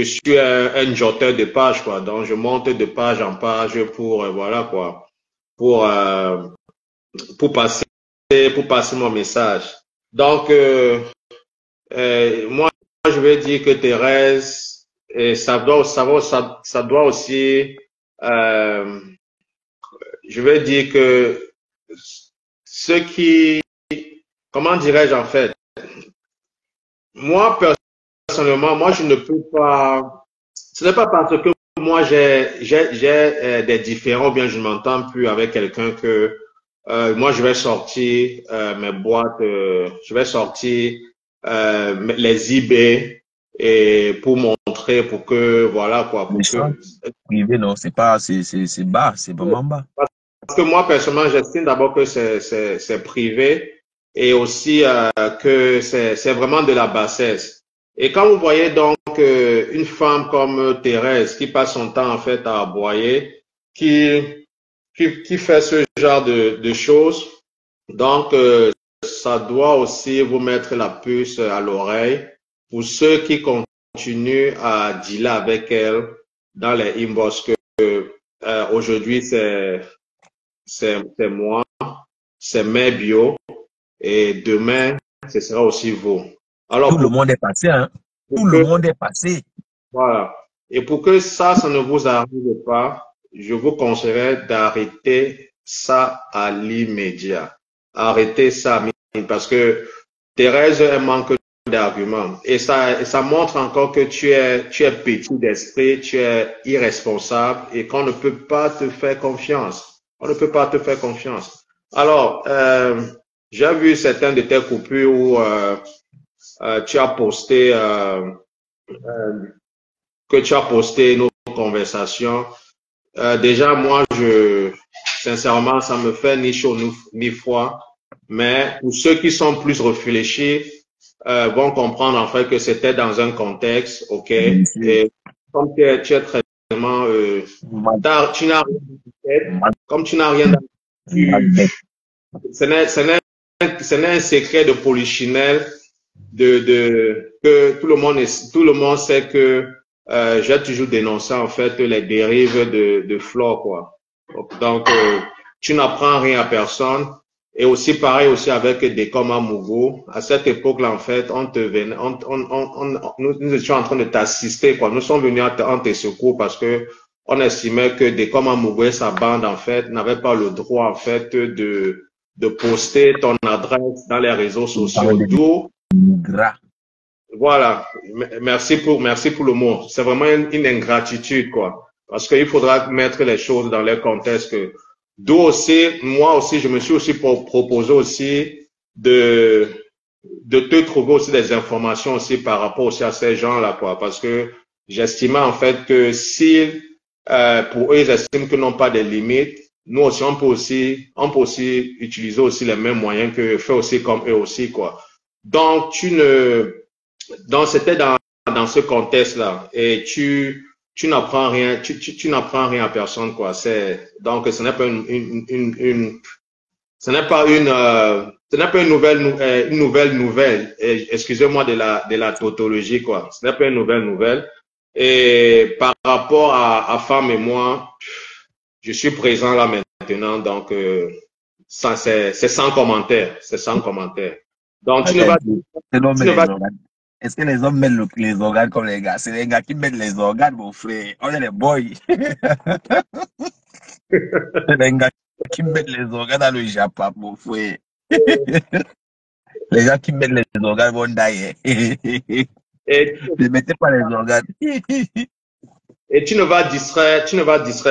suis un joteur de page quoi, donc je monte de page en page pour voilà quoi, pour passer mon message. Donc moi je vais dire que Thérèse, et ça doit aussi, je vais dire que ce qui, comment dirais-je en fait, moi personnellement, moi je ne peux pas, ce n'est pas parce que moi j'ai des différends ou bien je ne m'entends plus avec quelqu'un que moi je vais sortir mes boîtes, je vais sortir les eBay et pour montrer, pour que voilà quoi, pour que Méchant. Privé, non, c'est pas, c'est bas, c'est vraiment bas. parce que moi personnellement j'estime d'abord que c'est privé et aussi que c'est vraiment de la bassesse. Et quand vous voyez donc une femme comme Thérèse qui passe son temps en fait à aboyer, qui fait ce genre de choses, donc ça doit aussi vous mettre la puce à l'oreille pour ceux qui continuent à dealer avec elle dans les inbox que aujourd'hui c'est moi, c'est mes bio et demain ce sera aussi vous. Alors Tout le monde est passé, hein. Tout pour le que monde est passé. voilà, et pour que ça ne vous arrive pas, je vous conseillerais d'arrêter ça à l'immédiat. Arrêtez ça parce que Thérèse, elle manque d'arguments. Et ça montre encore que tu es petit d'esprit, tu es irresponsable et qu'on ne peut pas te faire confiance. On ne peut pas te faire confiance. Alors, j'ai vu certains de tes coupures où tu as posté, que tu as posté nos conversations. Déjà, moi, sincèrement, ça me fait ni chaud ni froid. Mais pour ceux qui sont plus réfléchis, vont comprendre en fait que c'était dans un contexte, ok. Bien sûr. Et comme tu es très vraiment, tu n'as rien dans ta tête, comme tu n'as rien dans Macbeth. ce n'est, ce n'est, ce n'est un secret de polichinelle que tout le monde sait que j'ai toujours dénoncé en fait les dérives de Flore, quoi. Donc, tu n'apprends rien à personne. Et aussi pareil aussi avec des comme à Mugo. À cette époque-là, en fait, nous étions en train de t'assister, quoi. Nous sommes venus en tes secours parce que on estimait que des comme à Mugo et sa bande, en fait, n'avaient pas le droit, en fait, de poster ton adresse dans les réseaux On parle sociaux. de D'où, gras. voilà, merci pour le mot. C'est vraiment une ingratitude, quoi. Parce qu'il faudra mettre les choses dans leur contexte. D'où aussi, moi aussi, je me suis aussi proposé aussi de, de te trouver aussi des informations aussi par rapport aussi à ces gens-là, quoi. Parce que j'estimais en fait que si, pour eux, ils estiment qu'ils n'ont pas de limites, nous aussi, on peut aussi utiliser aussi les mêmes moyens que faire aussi comme eux aussi, quoi. Donc, donc, c'était dans ce contexte-là. Et tu n'apprends rien, tu n'apprends rien à personne, quoi. Donc, ce n'est pas ce n'est pas une nouvelle nouvelle. Excusez-moi de la tautologie, quoi. Ce n'est pas une nouvelle nouvelle. Et par rapport à Femme et moi, je suis présent là maintenant, donc, ça, c'est sans commentaire. C'est sans commentaire. Donc, Attends, c'est l'homme tu et ne les vas organes. Est-ce que les hommes mettent les organes comme les gars? C'est les gars qui mettent les organes, mon frère. On est les boys. C'est les gars qui mettent les organes dans le Japon, mon frère. Les gens qui mettent les organes vont die. et, Ne mettez pas les organes. et tu ne vas distraire On veut les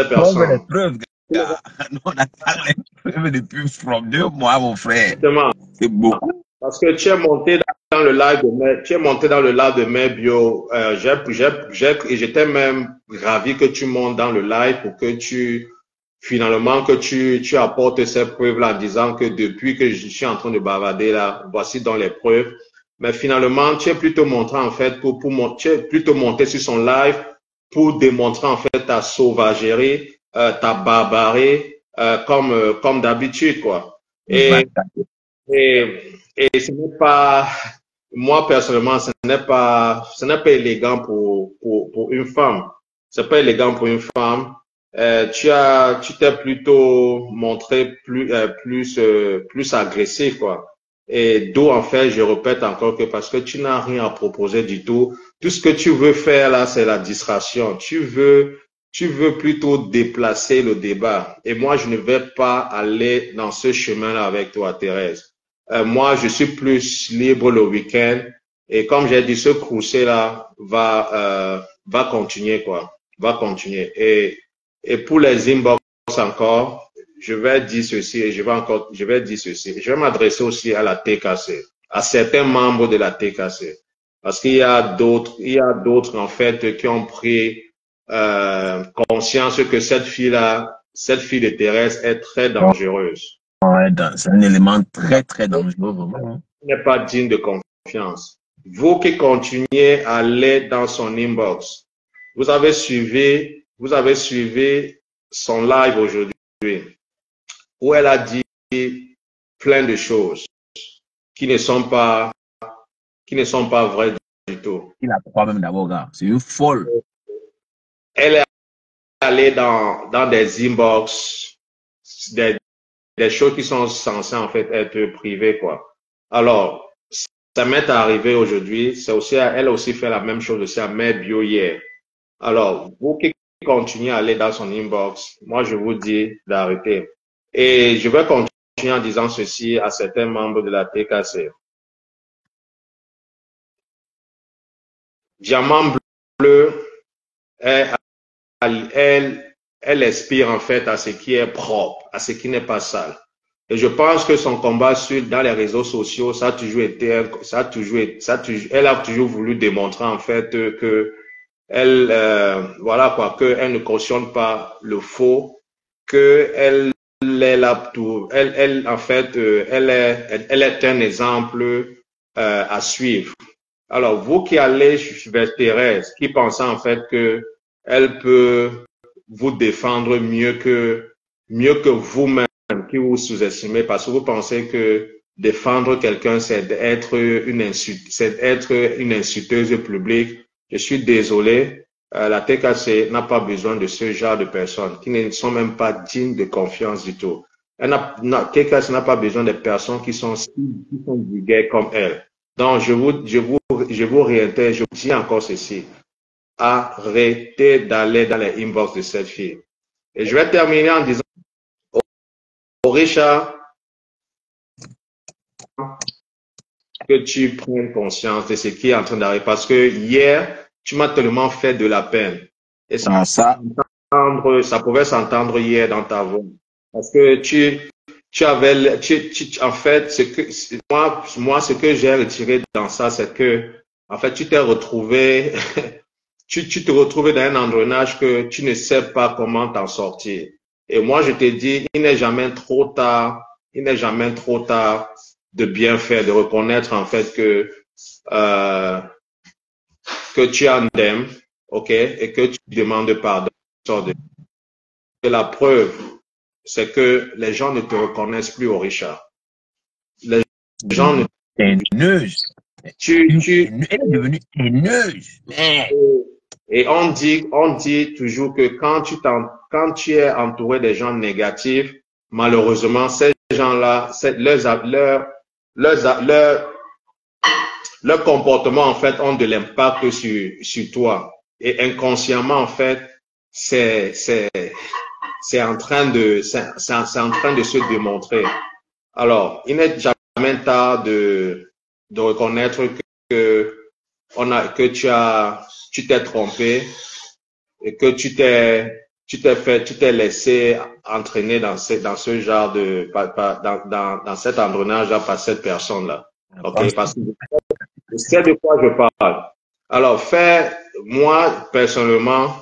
personne. preuves, gars. Nous, on attend les preuves depuis from 2 mois, mon frère. Justement, C'est beaucoup. parce que tu es monté dans le live tu es monté dans le live de mes bio. J'étais même ravi que tu montes dans le live pour que finalement, que tu apportes ces preuves-là en disant que depuis que je suis en train de bavarder là, voici dans les preuves. Mais finalement, tu es plutôt montré en fait tu es plutôt monté sur son live pour démontrer en fait ta sauvagerie, ta barbarie, comme d'habitude, quoi. Et, et, et ce n'est pas, moi personnellement, ce n'est pas élégant pour une femme. C'est pas élégant pour une femme. Tu t'es plutôt montré plus agressif, quoi. Et d'où, en fait, je répète encore que parce que tu n'as rien à proposer du tout, tout ce que tu veux faire là, c'est la distraction. Tu veux plutôt déplacer le débat. Et moi, je ne vais pas aller dans ce chemin-là avec toi, Thérèse. Moi, je suis plus libre le week-end. Et comme j'ai dit, ce crusade-là va continuer, quoi. Va continuer. Et pour les inbox encore, je vais dire ceci et je vais dire ceci. Je vais m'adresser aussi à la TKC, à certains membres de la TKC. Parce il y a d'autres, en fait, qui ont pris conscience que cette fille-là, cette fille de Thérèse est très dangereuse. Ouais, c'est un élément très, très dangereux, vraiment. Elle n'est pas digne de confiance. Vous qui continuez à aller dans son inbox, vous avez suivi son live aujourd'hui, où elle a dit plein de choses qui ne sont pas vraies du tout. Il a croit même d'abord, gars. C'est une folle. Elle est allée dans des inbox, des choses qui sont censées en fait être privées, quoi. Alors, ça m'est arrivé aujourd'hui, elle a aussi fait la même chose aussi à mes bio hier. Alors, vous qui continuez à aller dans son inbox, moi je vous dis d'arrêter. Et je vais continuer en disant ceci à certains membres de la TKC. Diamant bleu, elle aspire en fait à ce qui est propre, à ce qui n'est pas sale. Et je pense que son combat dans les réseaux sociaux, ça a toujours été, elle a toujours voulu démontrer en fait que voilà quoi, que elle ne cautionne pas le faux, que elle est là pour, elle en fait, elle est un exemple à suivre. Alors, vous qui allez vers Thérèse, qui pensez en fait que elle peut vous défendre mieux que vous-même, qui vous sous-estimez, parce que vous pensez que défendre quelqu'un, c'est être une insulteuse publique. Je suis désolé, la TKC n'a pas besoin de ce genre de personnes qui ne sont même pas dignes de confiance du tout. TKC n'a pas besoin de personnes qui sont vulgaires comme elle. Donc, je vous réitère, je vous dis encore ceci. Arrêtez d'aller dans les inbox de cette fille. Et je vais terminer en disant, Richard, que tu prennes conscience de ce qui est en train d'arriver. Parce que hier, tu m'as tellement fait de la peine. Et ça pouvait s'entendre hier dans ta voix. Parce que en fait, moi, ce que j'ai retiré dans ça, c'est que, en fait, tu t'es retrouvé, tu te retrouves dans un engrenage que tu ne sais pas comment t'en sortir. Et moi, je te dis, il n'est jamais trop tard de bien faire, de reconnaître, en fait, que tu as un thème, ok, et que tu demandes pardon. Et la preuve, c'est que les gens ne te reconnaissent plus au Richard. Les gens ne... Haineuse. Elle est devenue haineuse. Et on dit toujours que quand tu es entouré des gens négatifs, malheureusement, ces gens-là, leur comportement, en fait, ont de l'impact sur toi. Et inconsciemment, en fait, c'est en train de se démontrer. Alors, il n'est jamais tard de reconnaître que tu t'es trompé et que tu t'es laissé entraîner dans ce genre dans cet engrenage-là par cette personne-là. Ok, parce que je sais de quoi je parle. Alors, moi, personnellement,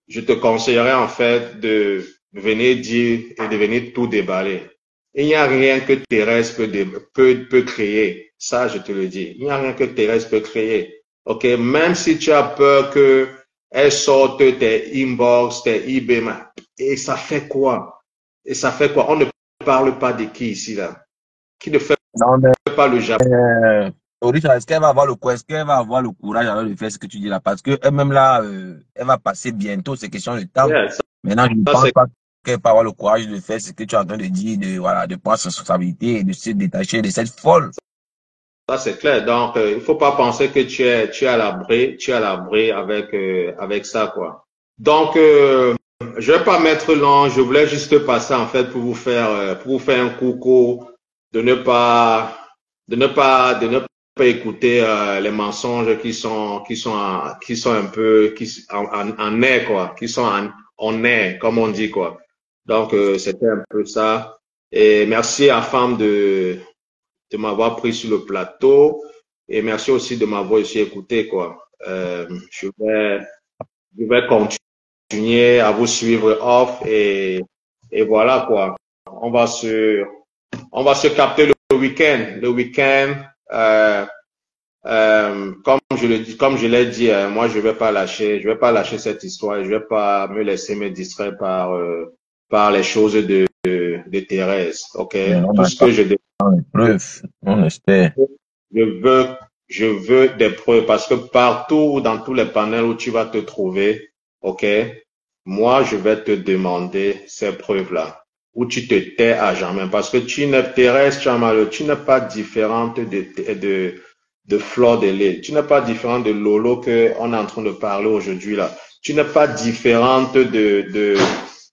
je te conseillerais en fait de venir dire et de venir tout déballer. Il n'y a rien que Thérèse peut créer. Ça, je te le dis. Il n'y a rien que Thérèse peut créer. Ok, même si tu as peur que elle sorte tes inbox, tes eBay, et ça fait quoi? Et ça fait quoi? On ne parle pas de qui ici, là? Qui ne fait pas le Japon? Est-ce qu'elle va avoir le courage alors de faire ce que tu dis là? Parce que elle-même là, elle va passer bientôt, c'est question de temps. Yeah, Maintenant, je ne pense pas qu'elle peut avoir le courage de faire ce que tu es en train de dire, voilà, de prendre ses responsabilités et de se détacher de cette folle. Ça, c'est clair. Donc, il faut pas penser que tu es à l'abri avec ça, quoi. Donc, je vais pas mettre long. Je voulais juste passer, en fait, pour vous faire un coucou, de ne pas, de ne pas écouter, les mensonges qui sont un peu, en air, quoi, qui sont en air, comme on dit, quoi. Donc, c'était un peu ça. Et merci à Femme de m'avoir pris sur le plateau et merci aussi de m'avoir aussi écouté, quoi. Je vais continuer à vous suivre off et voilà, quoi. On va se, on va se capter le week-end. Le week-end, comme je l'ai dit, moi, je vais pas lâcher cette histoire. Je vais pas me laisser me distraire par les choses de Thérèse. OK? Mais on Tout a ce que je les preuves, on espère. Je veux, je veux des preuves parce que partout, dans tous les panels où tu vas te trouver, OK, moi, je vais te demander ces preuves-là, où tu te tais à jamais parce que tu n'es Thérèse Chamalo, tu n'es pas différente de Fleur de Lys, tu n'es pas différente de Lolo que on est en train de parler aujourd'hui là. Tu n'es pas différente de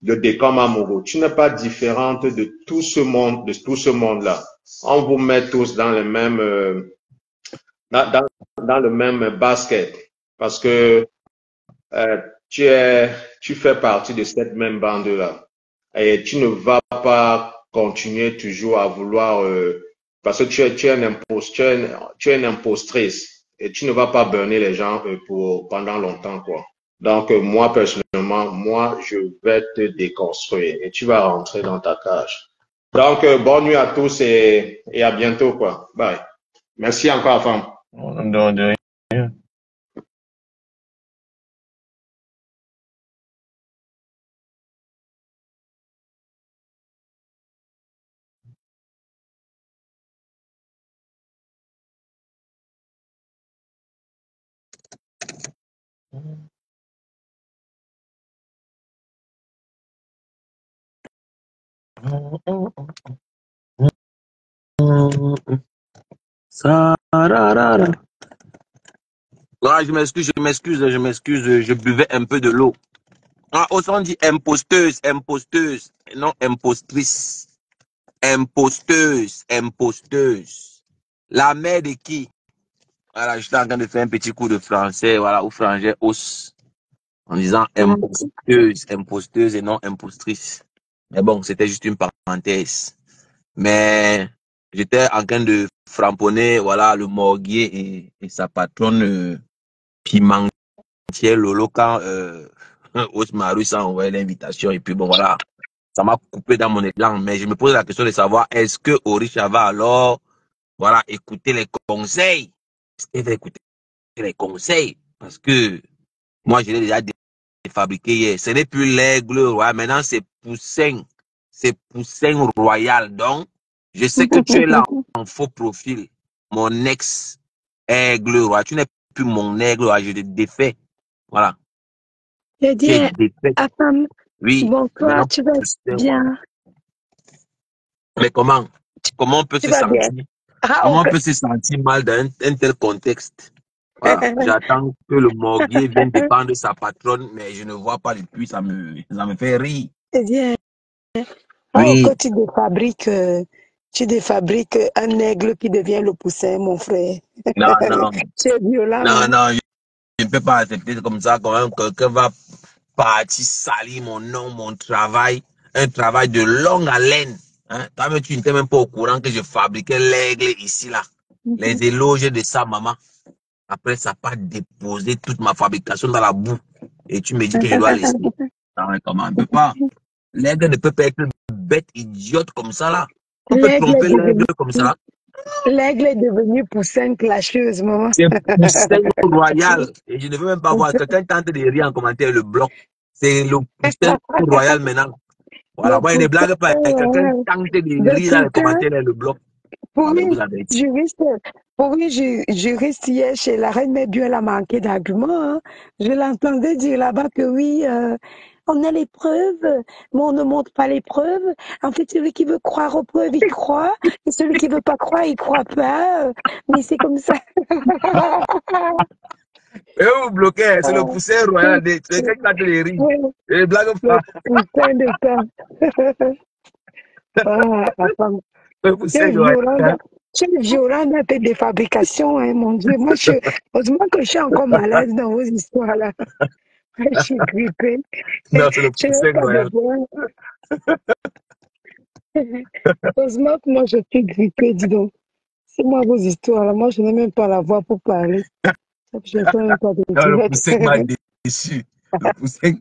Décom Amoureux, tu n'es pas différente de tout ce monde, de tout ce monde-là. On vous met tous dans le même, dans le même basket parce que euh, tu es, tu fais partie de cette même bande-là et tu ne vas pas continuer toujours à vouloir parce que tu es tu es une impostrice et tu ne vas pas burner les gens pendant longtemps, quoi. Donc, moi, personnellement, moi, je vais te déconstruire et tu vas rentrer dans ta cage. Donc, bonne nuit à tous et à bientôt, quoi. Bye. Merci encore, femme. De rien. Sararara. Ah, je m'excuse, je buvais un peu de l'eau. Ah, on dit imposteuse, imposteuse, non impostrice. Imposteuse, imposteuse. La mère de qui? Voilà, j'étais en train de faire un petit cours de français, voilà, ou frangais os, en disant imposteuse, imposteuse et non impostrice. Mais bon, c'était juste une parenthèse. Mais j'étais en train de framponner, voilà, le morguier et sa patronne Pimentier Lolo quand Osmarus a envoyé l'invitation. Et puis bon, voilà, ça m'a coupé dans mon élan. Mais je me pose la question de savoir, est-ce que Orisha va alors, voilà, écouter les conseils? Est-ce qu'elle va écouter les conseils? Parce que moi, je l'ai déjà fabriqué hier. Ce n'est plus l'aigle roi. Maintenant, c'est Poussin. C'est Poussin royal. Donc, je sais que tu es là en faux profil. Mon ex-aigle roi. Tu n'es plus mon aigle roi. Je te défais. Voilà. Je Tu es dis défait. à femme, Oui. bon, toi, Maintenant, tu vas Poussin bien. royal. Mais comment? Comment on peut Tu se vas bien. sentir? Ah, Comment on ok. peut se sentir mal dans un tel contexte? Voilà. J'attends que le morguier vienne dépendre sa patronne, mais je ne vois pas depuis, ça me fait rire. Je dis, oh, Oui. que tu défabriques un aigle qui devient le poussin, mon frère. Non, non. Tu es violent, Non, hein? non, je ne peux pas accepter comme ça, quand même, quelqu'un va partir salir mon nom, mon travail, un travail de longue haleine. Hein? Toi-même, tu n'étais même pas au courant que je fabriquais l'aigle ici, là. Les éloges de sa maman. Après, ça n'a pas déposé toute ma fabrication dans la boue. Et tu me dis que je dois laisser. Non, mais comment on ne peut pas? L'aigle ne peut pas être une bête idiote comme ça, là. On peut tromper l'aigle comme ça. L'aigle est devenu poussin clasheuse, maman. C'est Poussin royal. Et je ne veux même pas voir. Quelqu'un tente de rire en commentaire le bloc. C'est le Poussin royal maintenant. Voilà. Le Moi, il ne blague pas. poussin Quelqu'un royal. tente de De rire dans les Toussaint, commentaires le bloc. Pour Mais lui, vous avez dit. juriste, pour lui, juriste hier chez la reine Mébio, elle a manqué d'arguments. Hein. Je l'entendais dire là-bas que oui, on a les preuves, mais on ne montre pas les preuves. En fait, celui qui veut croire aux preuves, il croit. Et celui qui veut pas croire, il croit pas. Mais c'est comme ça. Et vous bloquez, c'est le poussin royal. C'est quelqu'un qui les rit. Et blague Le pas. poussin de ça. Ah, attends. Le poussin Quel violent, royal. quel violent dans tes défabrications, hein, mon Dieu. Moi, heureusement que je suis encore malade dans vos histoires-là. Je suis grippée. Non, c'est le Je n'ai poussin pas de royal. voix. Heureusement que moi, je suis grippée, dis donc. C'est moi vos histoires-là. Moi, je n'ai même pas la voix pour parler. Je ne fais même pas de Non, le direct. poussin m'a déçu. Le poussin.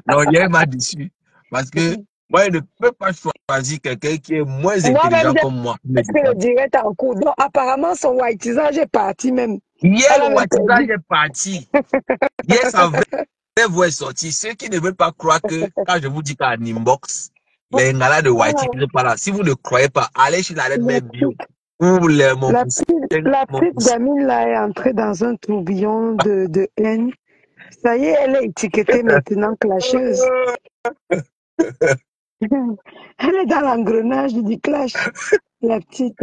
Non, hier m'a déçu. Parce que moi, je ne peux pas choisir quelqu'un qui est moins Moi-même, intelligent j'ai comme moi. presque le direct en cours. Donc, apparemment, son whiteisage est parti même. Hier, Elle le a même wattisage perdu. est parti. Hier, sa vraie voix est sortie. Ceux qui ne veulent pas croire que, quand je vous dis qu'à Nimbox, les ngalas de Ah, Whitey ne sont pas là. Si vous ne croyez pas, allez chez la reine la mère bio. Ou mon La poussin, petite, la mon petite poussin. gamine là est entrée dans un tourbillon de haine. Ça y est, elle est étiquetée maintenant clasheuse. Elle est dans l'engrenage du clash. La petite,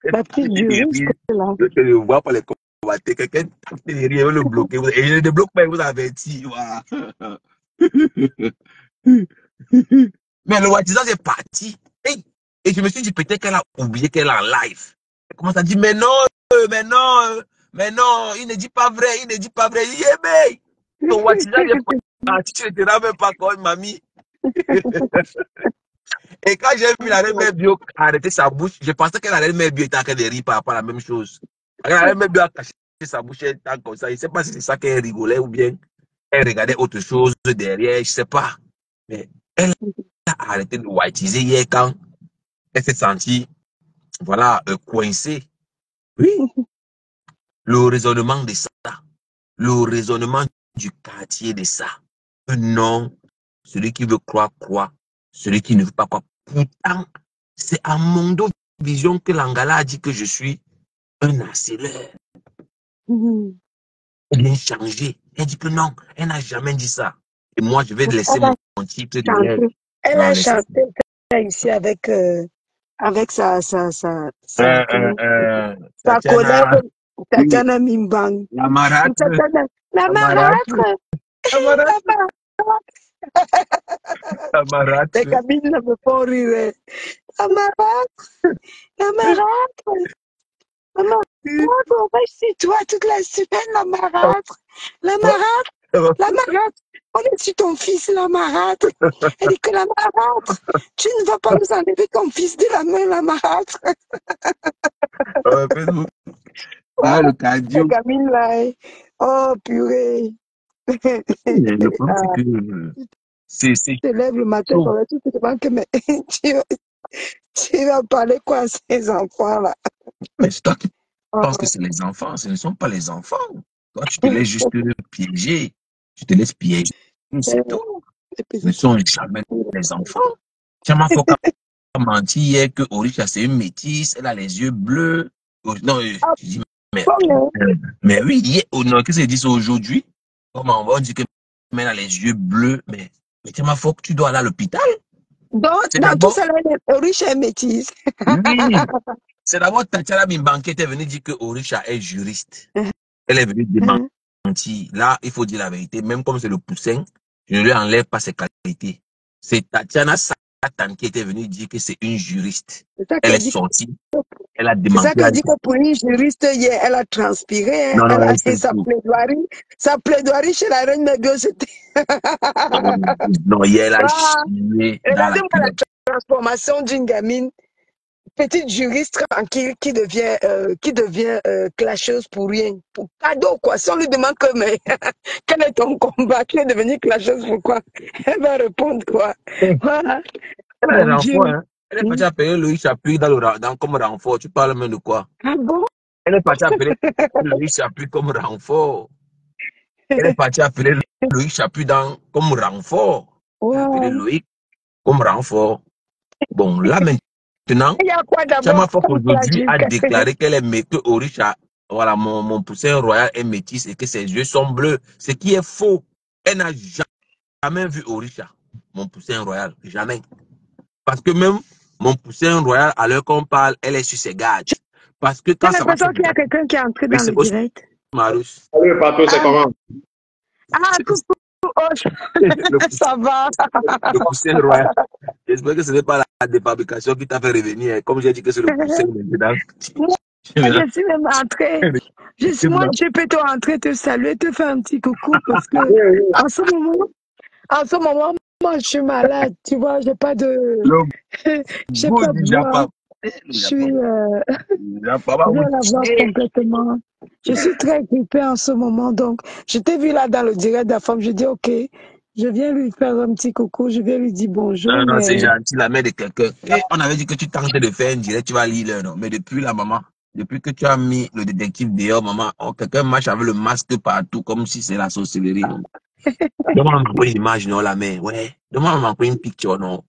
la petite juriste là. Je ne vois pas les combattre. Quelqu'un tape derrière, le bloquer. Et je ne débloque pas, il vous avertit. Voilà. Mais le wattisage est parti. Et je me suis dit, peut-être qu'elle a oublié qu'elle est en live. Elle commence à dire, mais non, mais non, mais non, il ne dit pas vrai, il ne dit pas vrai. Mais ton wattisage est parti, tu ne te rends même pas compte, mamie. Et quand j'ai vu la reine mère bio arrêter sa bouche, je pensais que la reine mère bio était en train de rire par rapport à la même chose. La reine mère bio a caché sa bouche, elle était comme ça. Je ne sais pas si c'est ça qu'elle rigolait ou bien elle regardait autre chose derrière, je ne sais pas. Mais elle a arrêté de whiteiser hier quand elle s'est sentie, voilà, coincée. Oui, le raisonnement de ça, le raisonnement du quartier de ça. Non, celui qui veut croire, croit. Celui qui ne veut pas croire. Pourtant, c'est à Mondo Vision que l'Angala a dit que je suis un harceleur. Elle vient changer. Elle dit que non, elle n'a jamais dit ça. Et moi, je vais laisser Elle a mon titre derrière. chanté. Elle Non, a laissez. chanté ça ici avec sa collègue Tatiana, oui, Tatiana Mimbang. la marâtre, La la marâtre, marâtre. la marâtre, La marâtre. la Les marâtre. cabines ne me font rire. La marâtre. La marâtre. La marâtre. On va chez toi toute la semaine, la marâtre. La marâtre. La marâtre. On est sur ton fils, la marâtre. Elle dit que la marâtre. Tu ne vas pas nous enlever ton fils de la main, la marâtre. Ah, le La cardio. gamine là. Oh, purée. Le problème, c'est Ah, que c'est tu te lèves le matin, chaud. tu te demandes que mais, tu vas parler quoi à ces enfants-là? Mais c'est toi qui penses que Oh, c'est les enfants. Ce ne sont pas les enfants. Toi, tu te laisses juste piéger. Tu te laisses piéger. C'est tout. Ce ne sont jamais les enfants. Tiens, faut pas mentir hier que Orisha, c'est une métisse. Elle a les yeux bleus. Non, je dis, mais, bon, mais oui, hier, oh non, qu'est-ce qu'ils disent aujourd'hui? Comment on dit que elle a les yeux bleus? Mais tiens, faut que tu dois aller à l'hôpital. donc, C'est dans tout d'abord, ça, là, riche et métisse. oui. C'est d'abord Tatiana Mimban qui était venue dire que Orisha est juriste. Elle est venue démentir. Là, il faut dire la vérité. Même comme c'est le poussin, je ne lui enlève pas ses qualités. C'est Tatiana Satan qui était venue dire que c'est une juriste. C'est ça Elle qu'elle est dit. sortie. Elle a C'est ça démenti. qu'elle dit que pour une juriste, hier, elle a transpiré. Hein, Non, non, elle a elle fait fait tout. sa plaidoirie chez la reine Mébio, c'était. Non, hier, elle a Ah, chié dans la regardez-moi la culotte. transformation d'une gamine, petite juriste tranquille qui devient clasheuse pour rien. Pour cadeau, quoi. Si on lui demande que, mais, quel est ton combat? Tu es devenue clasheuse, pourquoi? Elle va répondre quoi? Voilà. Elle a Mon les Dieu. renforts, hein. Elle est partie appeler Loïc Chapuis comme renfort. Tu parles même de quoi? Ah bon? Elle est partie appeler Loïc Chapuis comme renfort. Elle est partie appeler Loïc Chapuis comme renfort. Elle a appelé Wow. Loïc comme renfort. Bon, là maintenant, maintenant, Il y a quoi Chama d'abord Fock contre la aujourd'hui a juge? déclaré qu'elle est que Orisha, voilà, mon poussin royal est métis et que ses yeux sont bleus. Ce qui est faux. Elle n'a jamais vu Orisha, mon poussin royal. Jamais. Parce que même mon poussin royal, à l'heure qu'on parle, elle est sur ses gages. Parce que J'ai quand ça va se l'impression qu'il y a quelqu'un qui est entré oui, dans c'est le aussi direct. Marus. Salut, Pato, c'est Ah, comment? ah C'est coucou. Oh, le, ça va. le poussin royal. J'espère que ce n'est pas la défabrication qui t'a fait revenir. Comme j'ai dit que c'est le poussin maintenant. Moi, je suis même entrée. Moi, je peux te rentrer, te saluer, te faire un petit coucou parce que Oui, oui. en ce moment, moi, je suis malade. Tu vois, j'ai pas de, Le j'ai goût pas du de voix. Japon. Je suis, Le Japon va j'ai vous la voix tuer. complètement. Je suis très grippée en ce moment, donc je t'ai vu là dans le direct de la femme. Je dis ok, je viens lui faire un petit coucou, je viens lui dire bonjour, Non, non, c'est mais gentil, la mère de quelqu'un. Et on avait dit que tu tentais de faire un direct, tu vas lire l'heure, non? Mais depuis la maman, depuis que tu as mis le détective dehors, maman, oh, quelqu'un marche avec le masque partout, comme si c'est la sorcellerie, non? Demande-moi une image, non, la mère, ouais. Demande-moi une picture, non?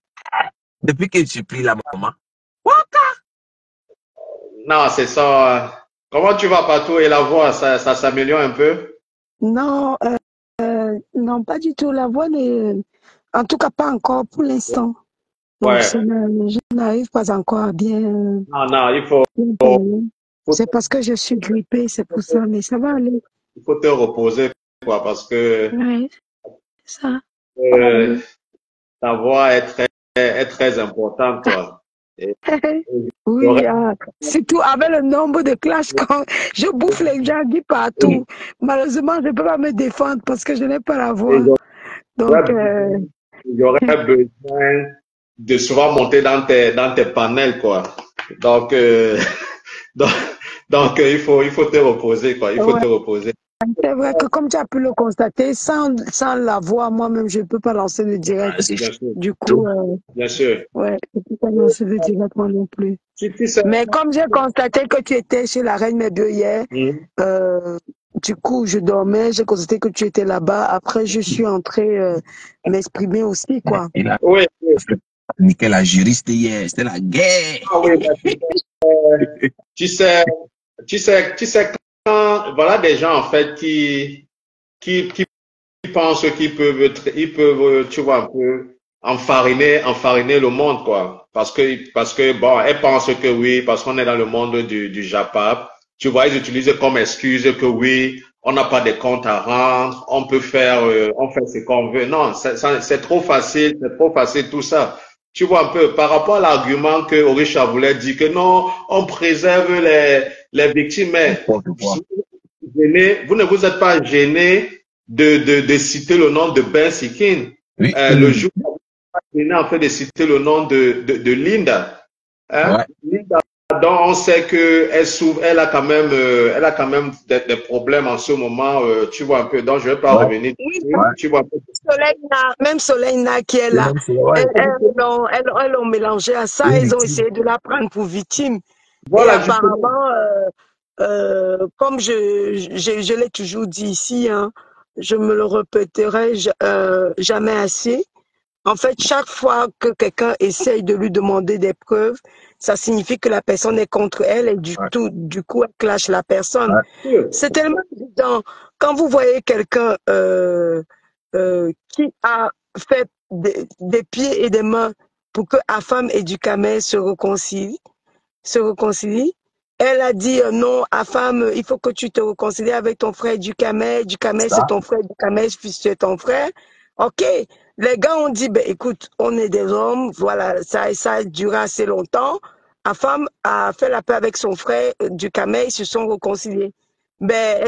Depuis que tu pries la maman. Non, c'est ça. Comment tu vas, Pato? Et la voix, ça s'améliore un peu? non, non, pas du tout. La voix n'est, en tout cas pas encore pour l'instant. Donc Ouais. je n'arrive pas encore à bien, Non, non, bien parler. faut, C'est parce que je suis grippée, c'est pour ça, mais ça va aller. il faut te reposer, quoi, parce que Ouais, c'est ça. Ça va euh, aller. ta voix est très importante, quoi. Et, Oui, j'aurais- surtout avec le nombre de clashs quand je bouffe les gens qui partout. Malheureusement, je ne peux pas me défendre parce que je n'ai pas la et voix. Donc, j'aurais besoin de souvent monter dans tes panels, quoi. Donc, donc, il faut te reposer, quoi. Il faut ouais, te reposer. c'est vrai que comme tu as pu le constater, sans la voix, moi-même, je ne peux pas lancer le Ah, direct. c'est Bien sûr, Du chaud. coup, bien sûr. ouais, je ne peux pas lancer le direct moi non plus. Tu sais, Mais comme j'ai constaté que tu étais chez la Reine Médieu hier, hmm, euh, du coup, je dormais, j'ai constaté que tu étais là-bas. Après, je suis entrée m'exprimer aussi, quoi. Il a oui, oui. niqué la juriste hier, c'était la guerre. Ah oui, tu sais, tu sais, quand, voilà des gens, en fait, qui pensent ils peuvent, tu vois, un peu enfariner le monde, quoi. Parce que, bon, elles pensent que oui, parce qu'on est dans le monde du Japap, tu vois, ils utilisent comme excuse que oui, on n'a pas de compte à rendre, on fait ce qu'on veut. Non, c'est trop facile tout ça. Tu vois un peu, par rapport à l'argument que Orisha voulait dire que non, on préserve les victimes, mais N'importe quoi. vous ne vous êtes pas gêné de citer le nom de Ben Sikin. Oui. Le jour où vous êtes gêné en fait de citer le nom de Linda. Hein? Ouais. Linda, dont on sait que elle souffre, elle a quand même des problèmes en ce moment, tu vois un peu. Donc je ne vais pas Ouais. revenir Oui, dessus, Ouais. tu vois un peu. Même Soleil qui est C'est là, même ça, ouais. elles l'ont mélangé à ça, Une ils ont victime. essayé de la prendre pour victime. Et Voilà, justement. apparemment, comme je l'ai toujours dit ici, hein, je me le répéterai jamais assez. En fait, chaque fois que quelqu'un essaye de lui demander des preuves, ça signifie que la personne est contre elle et Ouais. du coup, elle clash la personne. Ouais. C'est tellement évident. Quand vous voyez quelqu'un qui a fait des pieds et des mains pour que Afam et Ducamel se réconcilient, elle a dit non, Afam, il faut que tu te réconcilies avec ton frère Ducamel. Ducamel, c'est Ça, ton frère. Ducamel, c'est ton frère. Ok. Les gars ont dit, ben écoute, on est des hommes, voilà, ça a duré assez longtemps. Afam a fait la paix avec son frère Ducamel, ils se sont réconciliés. Ben,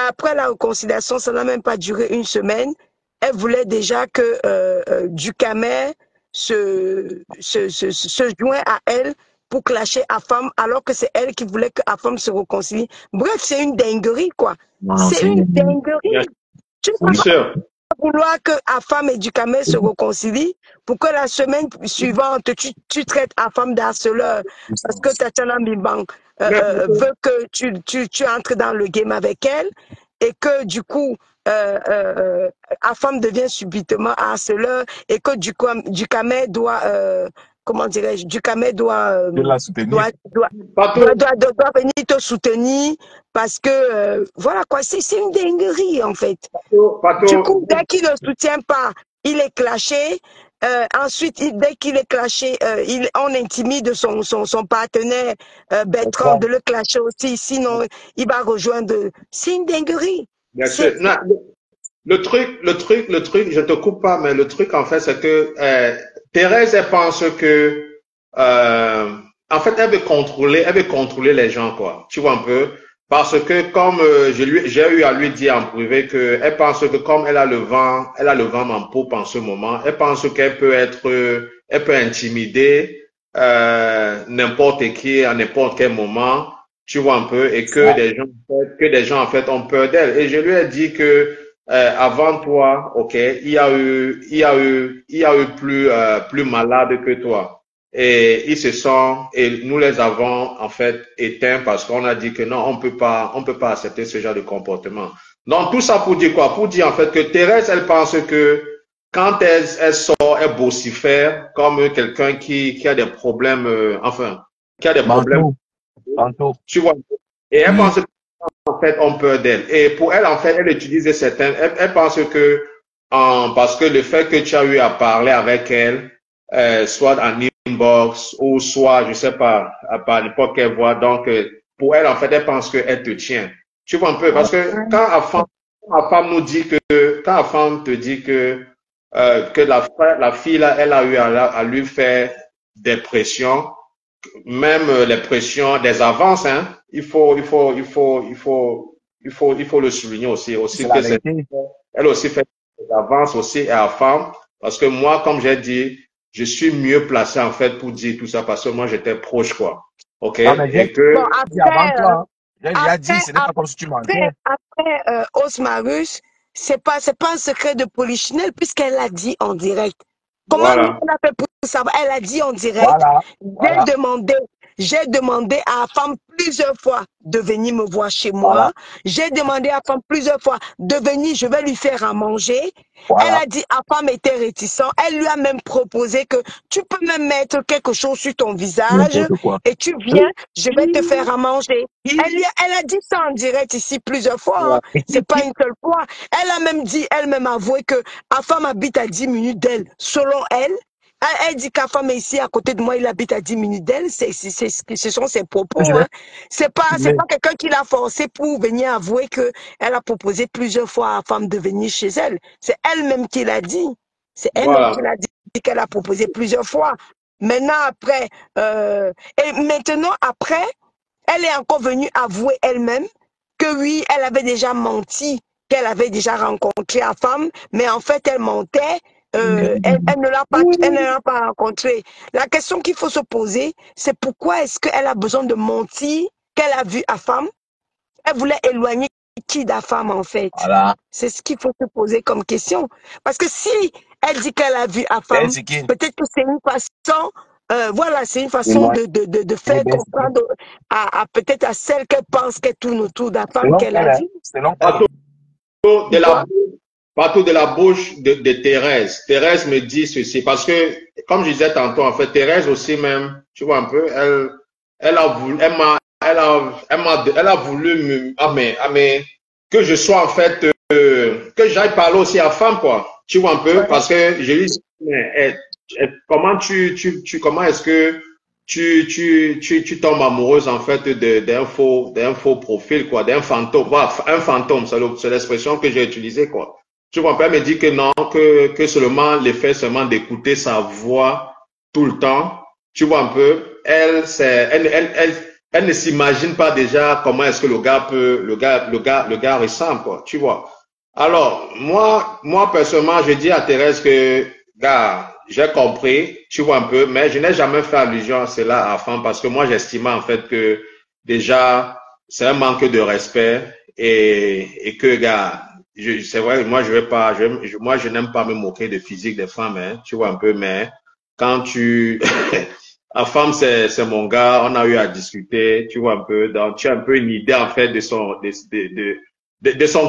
après la réconciliation, ça n'a même pas duré une semaine. Elle voulait déjà que Ducamel se joint à elle pour clasher Afam, alors que c'est elle qui voulait que Afam se réconcilie. Bref, c'est une dinguerie, quoi. non, non, C'est c'est une une Bien, dinguerie. Tu ne bien peux oui. pas sûr. vouloir que Afam et Ducamel se réconcilient pour que la semaine suivante, tu traites Afam d'harceleur parce que Tatiana Mbang Mais, veut que tu entres dans le game avec elle et que du coup, Afam devient subitement harceleur et que Ducamel doit comment dirais-je, Ducamel doit, De la soutenir. doit venir te soutenir parce que, voilà quoi, c'est une dinguerie en fait. Du coup, dès qu'il ne soutient pas, il est clashé. Ensuite, dès qu'il est clashé, on intimide son partenaire Bertrand de le clasher aussi, sinon il va rejoindre. C'est une dinguerie. Bien sûr. Non, le truc, je te coupe pas, mais le truc en fait, c'est que Thérèse, elle pense que, en fait, elle veut contrôler les gens, quoi. Tu vois un peu, parce que comme j'ai eu à lui dire en privé que elle pense que comme elle a le vent en poupe en ce moment, elle pense qu'elle peut elle peut intimider n'importe qui à n'importe quel moment. Tu vois un peu, et que des gens en fait ont peur d'elle. Et je lui ai dit que avant toi, ok, il y a eu plus malade que toi. Et ils se sont, et nous les avons en fait éteints parce qu'on a dit que non, on peut pas accepter ce genre de comportement. Donc tout ça pour dire quoi? Pour dire en fait que Thérèse, elle pense que quand elle sort, elle vocifère comme quelqu'un qui a des problèmes, qui a des problèmes. Tu vois. Et elle pense en fait, on peur d'elle. Et pour elle, en fait, elle utilise elle pense que, parce que le fait que tu as eu à parler avec elle, soit en inbox ou soit, je sais pas, par n'importe quelle voie, donc, pour elle, en fait, elle pense qu'elle te tient. Tu vois un peu, parce que quand la femme nous dit quand la femme te dit que la fille, là, elle a eu à lui faire des pressions, même les pressions des avances, hein, il faut le souligner aussi que elle aussi fait des avances aussi à la femme, parce que moi, comme j'ai dit, je suis mieux placé en fait pour dire tout ça parce que moi j'étais proche, quoi. Ok. Et que bon, après, j'ai déjà dit, ce n'est pas comme si tu mentais. Après, Osmarus, c'est pas un secret de Polichinelle puisqu'elle l'a dit en direct. Comment elle a fait pour savoir? Elle a dit en direct. J'ai demandé à la femme plusieurs fois de venir me voir chez moi. J'ai demandé à la femme plusieurs fois de venir, je vais lui faire à manger. Elle a dit, la femme était réticente. Elle lui a même proposé que tu peux même mettre quelque chose sur ton visage et tu viens, je vais te faire à manger. Elle a dit ça en direct ici plusieurs fois. Hein. C'est pas une seule fois. Elle a même dit, elle-même avoué que la femme habite à 10 minutes d'elle. Selon elle, elle dit qu'à femme est ici à côté de moi, il habite à 10 minutes d'elle. Ce sont ses propos. Hein. C'est pas quelqu'un qui l'a forcé pour venir avouer que elle a proposé plusieurs fois à la femme de venir chez elle. C'est elle-même qui l'a dit. C'est elle-même qui l'a dit qu'elle a proposé plusieurs fois. Maintenant après, elle est encore venue avouer elle-même que oui, elle avait déjà menti, qu'elle avait déjà rencontré la femme, mais en fait elle mentait. Elle ne l'a pas rencontré. La question qu'il faut se poser, c'est pourquoi est-ce qu'elle a besoin de mentir qu'elle a vu la femme? Elle voulait éloigner qui de la femme en fait? C'est ce qu'il faut se poser comme question. Parce que si elle dit qu'elle a vu la femme, peut-être que c'est une façon, c'est une façon de faire comprendre peut-être à celle qu'elle pense qu'elle tourne autour de la femme qu'elle a vue. Partout de la bouche de Thérèse. Thérèse me dit ceci parce que, comme je disais tantôt, en fait, Thérèse aussi même, tu vois un peu, elle a voulu que je sois en fait, que j'aille parler aussi à femme, quoi. Tu vois un peu, parce que je lui dis, comment comment est-ce que tu tombes amoureuse en fait d'un faux profil, quoi, d'un fantôme, voilà, un fantôme, c'est l'expression que j'ai utilisée, quoi. Tu vois, elle me dit que non, que seulement l'effet seulement d'écouter sa voix tout le temps. Tu vois un peu, elle ne s'imagine pas déjà comment est-ce que le gars ressemble, quoi. Tu vois. Alors, moi, personnellement, je dis à Thérèse que, gars, j'ai compris, tu vois un peu, mais je n'ai jamais fait allusion à cela à la femme parce que moi, j'estimais en fait que déjà, c'est un manque de respect et que, gars, c'est vrai, moi, je n'aime pas me moquer de physique des femmes, hein, tu vois un peu, mais quand la femme, c'est mon gars, on a eu à discuter, tu vois un peu, donc tu as un peu une idée, en fait, de son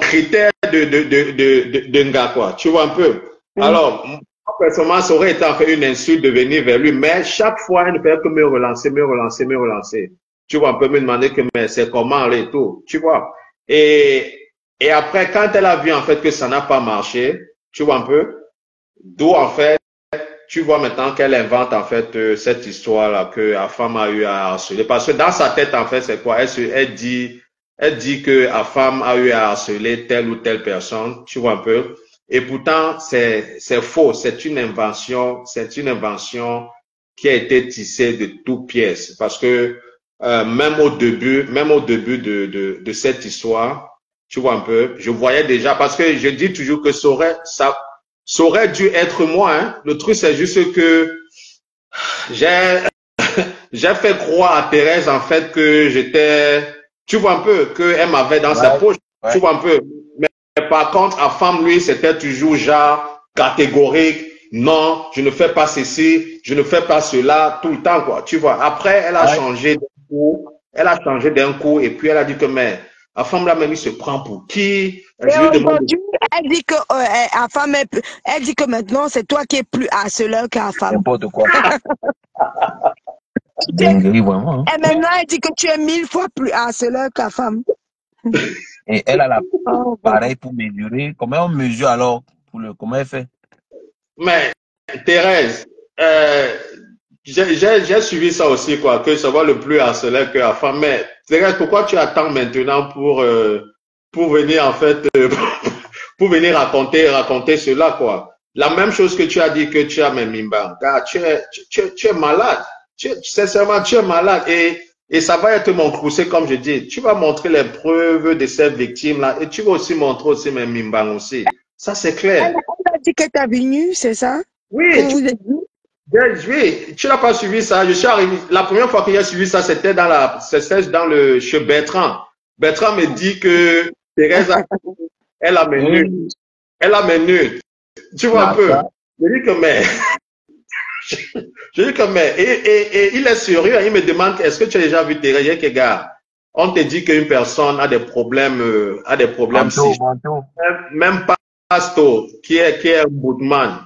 critère d'un gars, quoi, tu vois un peu. Alors, personnellement, ça aurait été en fait une insulte de venir vers lui, mais chaque fois, elle ne fait que me relancer, me relancer, me relancer. Tu vois, un peu me demander que, mais c'est comment et tout, tu vois. Et après, quand elle a vu en fait que ça n'a pas marché, tu vois un peu, d'où en fait, tu vois maintenant qu'elle invente en fait cette histoire-là que la femme a eu à harceler. Parce que dans sa tête, en fait, c'est quoi? Elle dit que la femme a eu à harceler telle ou telle personne, tu vois un peu. Et pourtant, c'est faux. C'est une invention qui a été tissée de toutes pièces. Parce que même au début de cette histoire, tu vois un peu, je voyais déjà, parce que je dis toujours que ça aurait dû être moi, hein. Le truc, c'est juste que j'ai, j'ai fait croire à Thérèse, en fait, que j'étais, tu vois un peu, qu'elle m'avait dans sa poche, tu vois un peu. Mais par contre, la femme, lui, c'était toujours genre catégorique. Non, je ne fais pas ceci, je ne fais pas cela, tout le temps, quoi. Tu vois. Après, elle a changé d'un coup. Elle a changé d'un coup et puis elle a dit que, mais, la femme là, même, il se prend pour qui? Et Je lui demande. aujourd'hui, elle dit que la femme elle dit que maintenant c'est toi qui es plus harceleur que la femme. N'importe quoi. Dinguerie, vraiment. Et maintenant, elle dit que tu es 1000 fois plus harceleur que la femme. Et elle a l'appareil pour mesurer. Comment on mesure alors comment elle fait? Mais Thérèse, j'ai suivi ça aussi, quoi, que ça va le plus harceler que la femme. Mais Thérèse, pourquoi tu attends maintenant pour venir, en fait, pour venir raconter cela, quoi? La même chose que tu as dit que tu as même Mimba. Gars, tu es malade. Sincèrement, tu es malade. Et ça va être mon procès, comme je dis. Tu vas montrer les preuves de cette victime-là. Et tu vas aussi montrer aussi même Mimba aussi. Ça, c'est clair. Elle a dit que tu es venu, c'est ça? Oui, oui, tu n'as pas suivi ça. Je suis arrivé. La première fois que j'ai suivi ça, c'était chez Bertrand. Bertrand me dit que Thérèse, elle a mené. Elle a mené. Tu vois un peu. Je dis que mais. Je dis que mais. Et il est sérieux. Il me demande est-ce que tu as déjà vu Thérèse? Que gars, on te dit qu'une personne a des problèmes, même pas Pasto, qui est un bootman,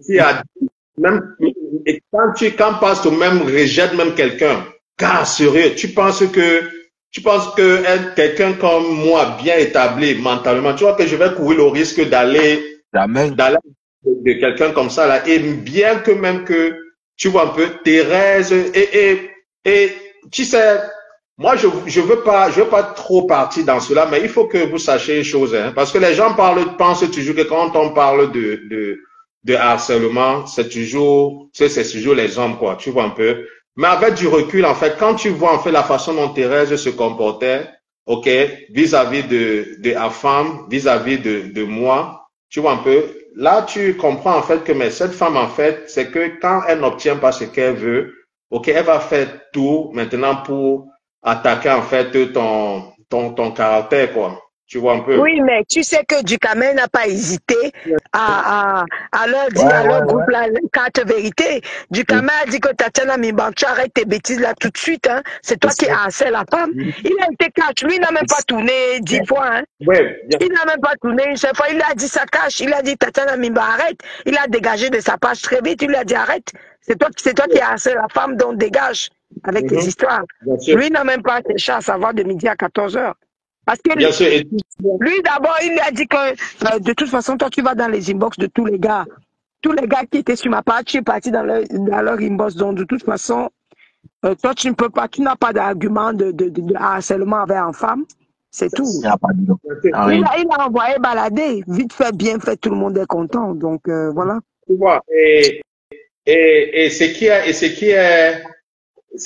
qui a même et quand Pasto même rejette même quelqu'un, car sérieux, tu penses que quelqu'un comme moi bien établi mentalement, tu vois que je vais courir le risque d'aller de quelqu'un comme ça là, et bien que même que tu vois un peu Thérèse et tu sais. Moi, je veux pas trop partir dans cela, mais il faut que vous sachiez une chose, hein, parce que les gens pensent toujours que quand on parle de harcèlement, c'est toujours les hommes, quoi, tu vois un peu. Mais avec du recul, en fait, quand tu vois, en fait, la façon dont Thérèse se comportait, ok, vis-à-vis de la femme, vis-à-vis de moi, tu vois un peu, là, tu comprends, en fait, que, mais cette femme, en fait, c'est que quand elle n'obtient pas ce qu'elle veut, ok, elle va faire tout maintenant pour attaquer en fait ton caractère, quoi. Tu vois un peu. Oui, mais tu sais que Ducamel n'a pas hésité à leur dire à leur groupe la carte vérité. Ducamel a dit que Tatiana Mimban, tu arrêtes tes bêtises là tout de suite. Hein. C'est toi qui harcèles la femme. Il a été cash. Lui, il n'a même pas tourné 10 fois. Hein. Il n'a même pas tourné une seule fois. Il a dit ça cache. Il a dit Tatiana Mimban, arrête. Il a dégagé de sa page très vite. Il lui a dit arrête. C'est toi qui harcèles la femme, donc dégage avec tes histoires. Lui, il n'a même pas cherché à savoir de midi à 14h. Parce que lui, d'abord, il lui a dit que de toute façon, toi, tu vas dans les inbox de tous les gars. Tous les gars qui étaient sur ma page, tu es parti dans leur inbox. Donc, de toute façon, toi, tu ne peux pas, tu n'as pas d'argument de harcèlement avec une femme. C'est tout. Il a envoyé balader. Vite fait, bien fait, tout le monde est content. Donc, voilà. Tu vois, et ce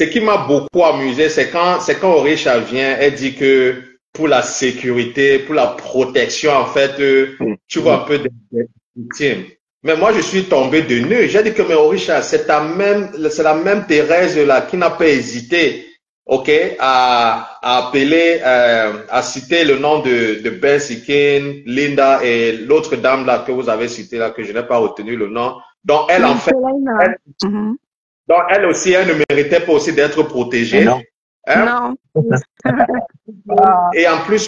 qui m'a beaucoup amusé, c'est quand Orisha vient, elle dit que pour la sécurité, pour la protection, en fait, tu vois un peu des victimes. Mais moi, je suis tombé de nœud. J'ai dit que, mais Orisha, c'est la même Thérèse là qui n'a pas hésité, ok, à appeler, à citer le nom de Ben Sikin, Linda et l'autre dame là que vous avez cité là, que je n'ai pas retenu le nom. Donc, elle, en fait, donc, elle aussi, elle ne méritait pas aussi d'être protégée. Non. Et en plus,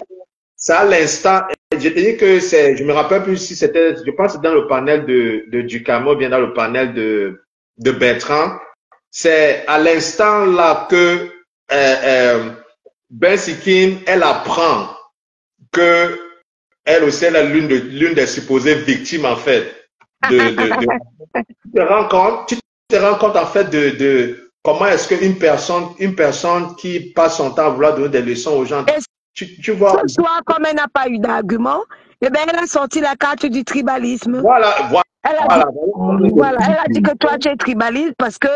c'est à l'instant, je te dis que c'est, je me rappelle plus si c'était, je pense que c'est dans le panel de Ducamo, ou bien dans le panel de Bertrand. C'est à l'instant là que Ben Sikin, elle apprend que elle aussi, elle est l'une des supposées victimes, en fait, tu te rends compte, en fait, de comment est-ce une personne qui passe son temps à vouloir donner des leçons aux gens, tu vois. Ce soir, comme elle n'a pas eu d'argument, eh bien, elle a sorti la carte du tribalisme. Voilà. Elle a dit que toi, tu es tribaliste parce que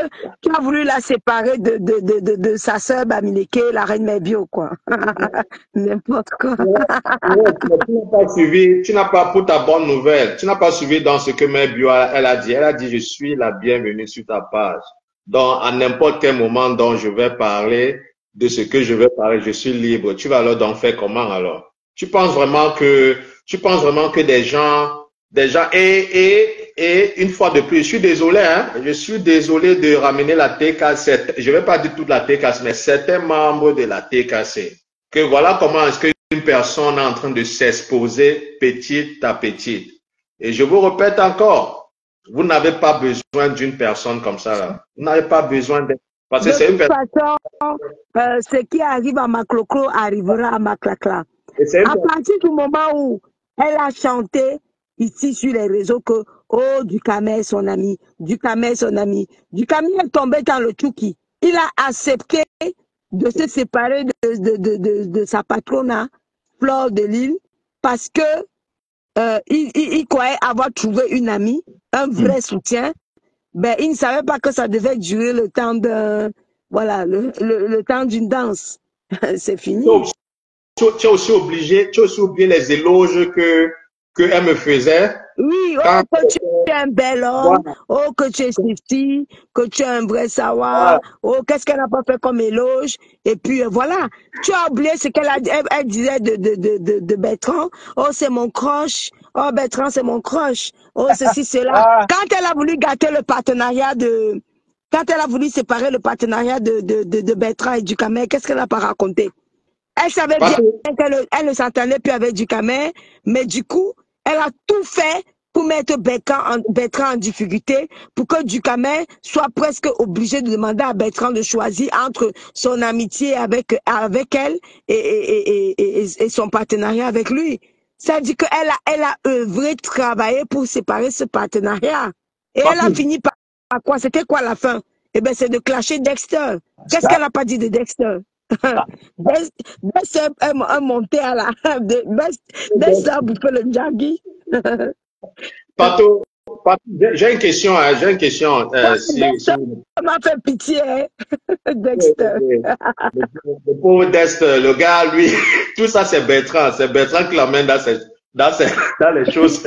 tu as voulu la séparer de sa sœur Bamileke, la reine Mebio, quoi. N'importe quoi. Tu n'as pas, pour ta bonne nouvelle, tu n'as pas suivi dans ce que Mebio, elle a dit. Elle a dit, je suis la bienvenue sur ta page. Donc, à n'importe quel moment dont je vais parler de ce que je vais parler, je suis libre. Tu vas alors donc faire comment alors? Tu penses vraiment que des gens, et une fois de plus, je suis désolé, hein, je suis désolé de ramener la TKC, je vais pas dire toute la TKC, mais certains membres de la TKC, que voilà comment est-ce qu'une personne est en train de s'exposer petite à petite. Et je vous répète encore, vous n'avez pas besoin d'une personne comme ça, là. Vous n'avez pas besoin d'être, parce que c'est une personne. Ce qui arrive à Macloclo arrivera à Maclacla. À partir du moment où elle a chanté ici sur les réseaux que oh, Ducamel est son ami, Ducamel est son ami. Ducamel est tombé dans le Tchouki. Il a accepté de se séparer de sa patronne, Fleur de Lille, parce que il croyait avoir trouvé une amie, un vrai soutien. Ben, il ne savait pas que ça devait durer le temps le temps d'une danse. C'est fini. Tu as aussi oublié les éloges que elle me faisait. Oui, oh, que tu es un bel homme, oh, que tu es sexy, que tu es un vrai savoir, oh, qu'est-ce qu'elle n'a pas fait comme éloge. Et puis, voilà. Tu as oublié ce qu'elle elle disait de Bertrand. Oh, c'est mon crush. Oh, Bertrand, c'est mon crush. Oh, ceci, cela. Quand elle a voulu gâter le partenariat quand elle a voulu séparer le partenariat de Bertrand et Ducamel, qu'est-ce qu'elle n'a pas raconté? Elle savait bien qu'elle ne s'entendait plus avec Ducamel, mais du coup, elle a tout fait pour mettre Bertrand en difficulté, pour que Ducamel soit presque obligé de demander à Bertrand de choisir entre son amitié avec elle et son partenariat avec lui. Ça dit qu'elle a œuvré, travaillé pour séparer ce partenariat. Et elle a fini par quoi? C'était quoi la fin? Eh bien, c'est de clasher Dexter. Qu'est-ce qu'elle n'a pas dit de Dexter? Dexter est monté à la... Dexter a bouffé le jaggi. Pato, j'ai une question. Dexter m'a fait pitié, hein? Dexter. Le pauvre Dexter, le gars, lui, tout ça c'est Bertrand. C'est Bertrand qui l'emmène dans les choses.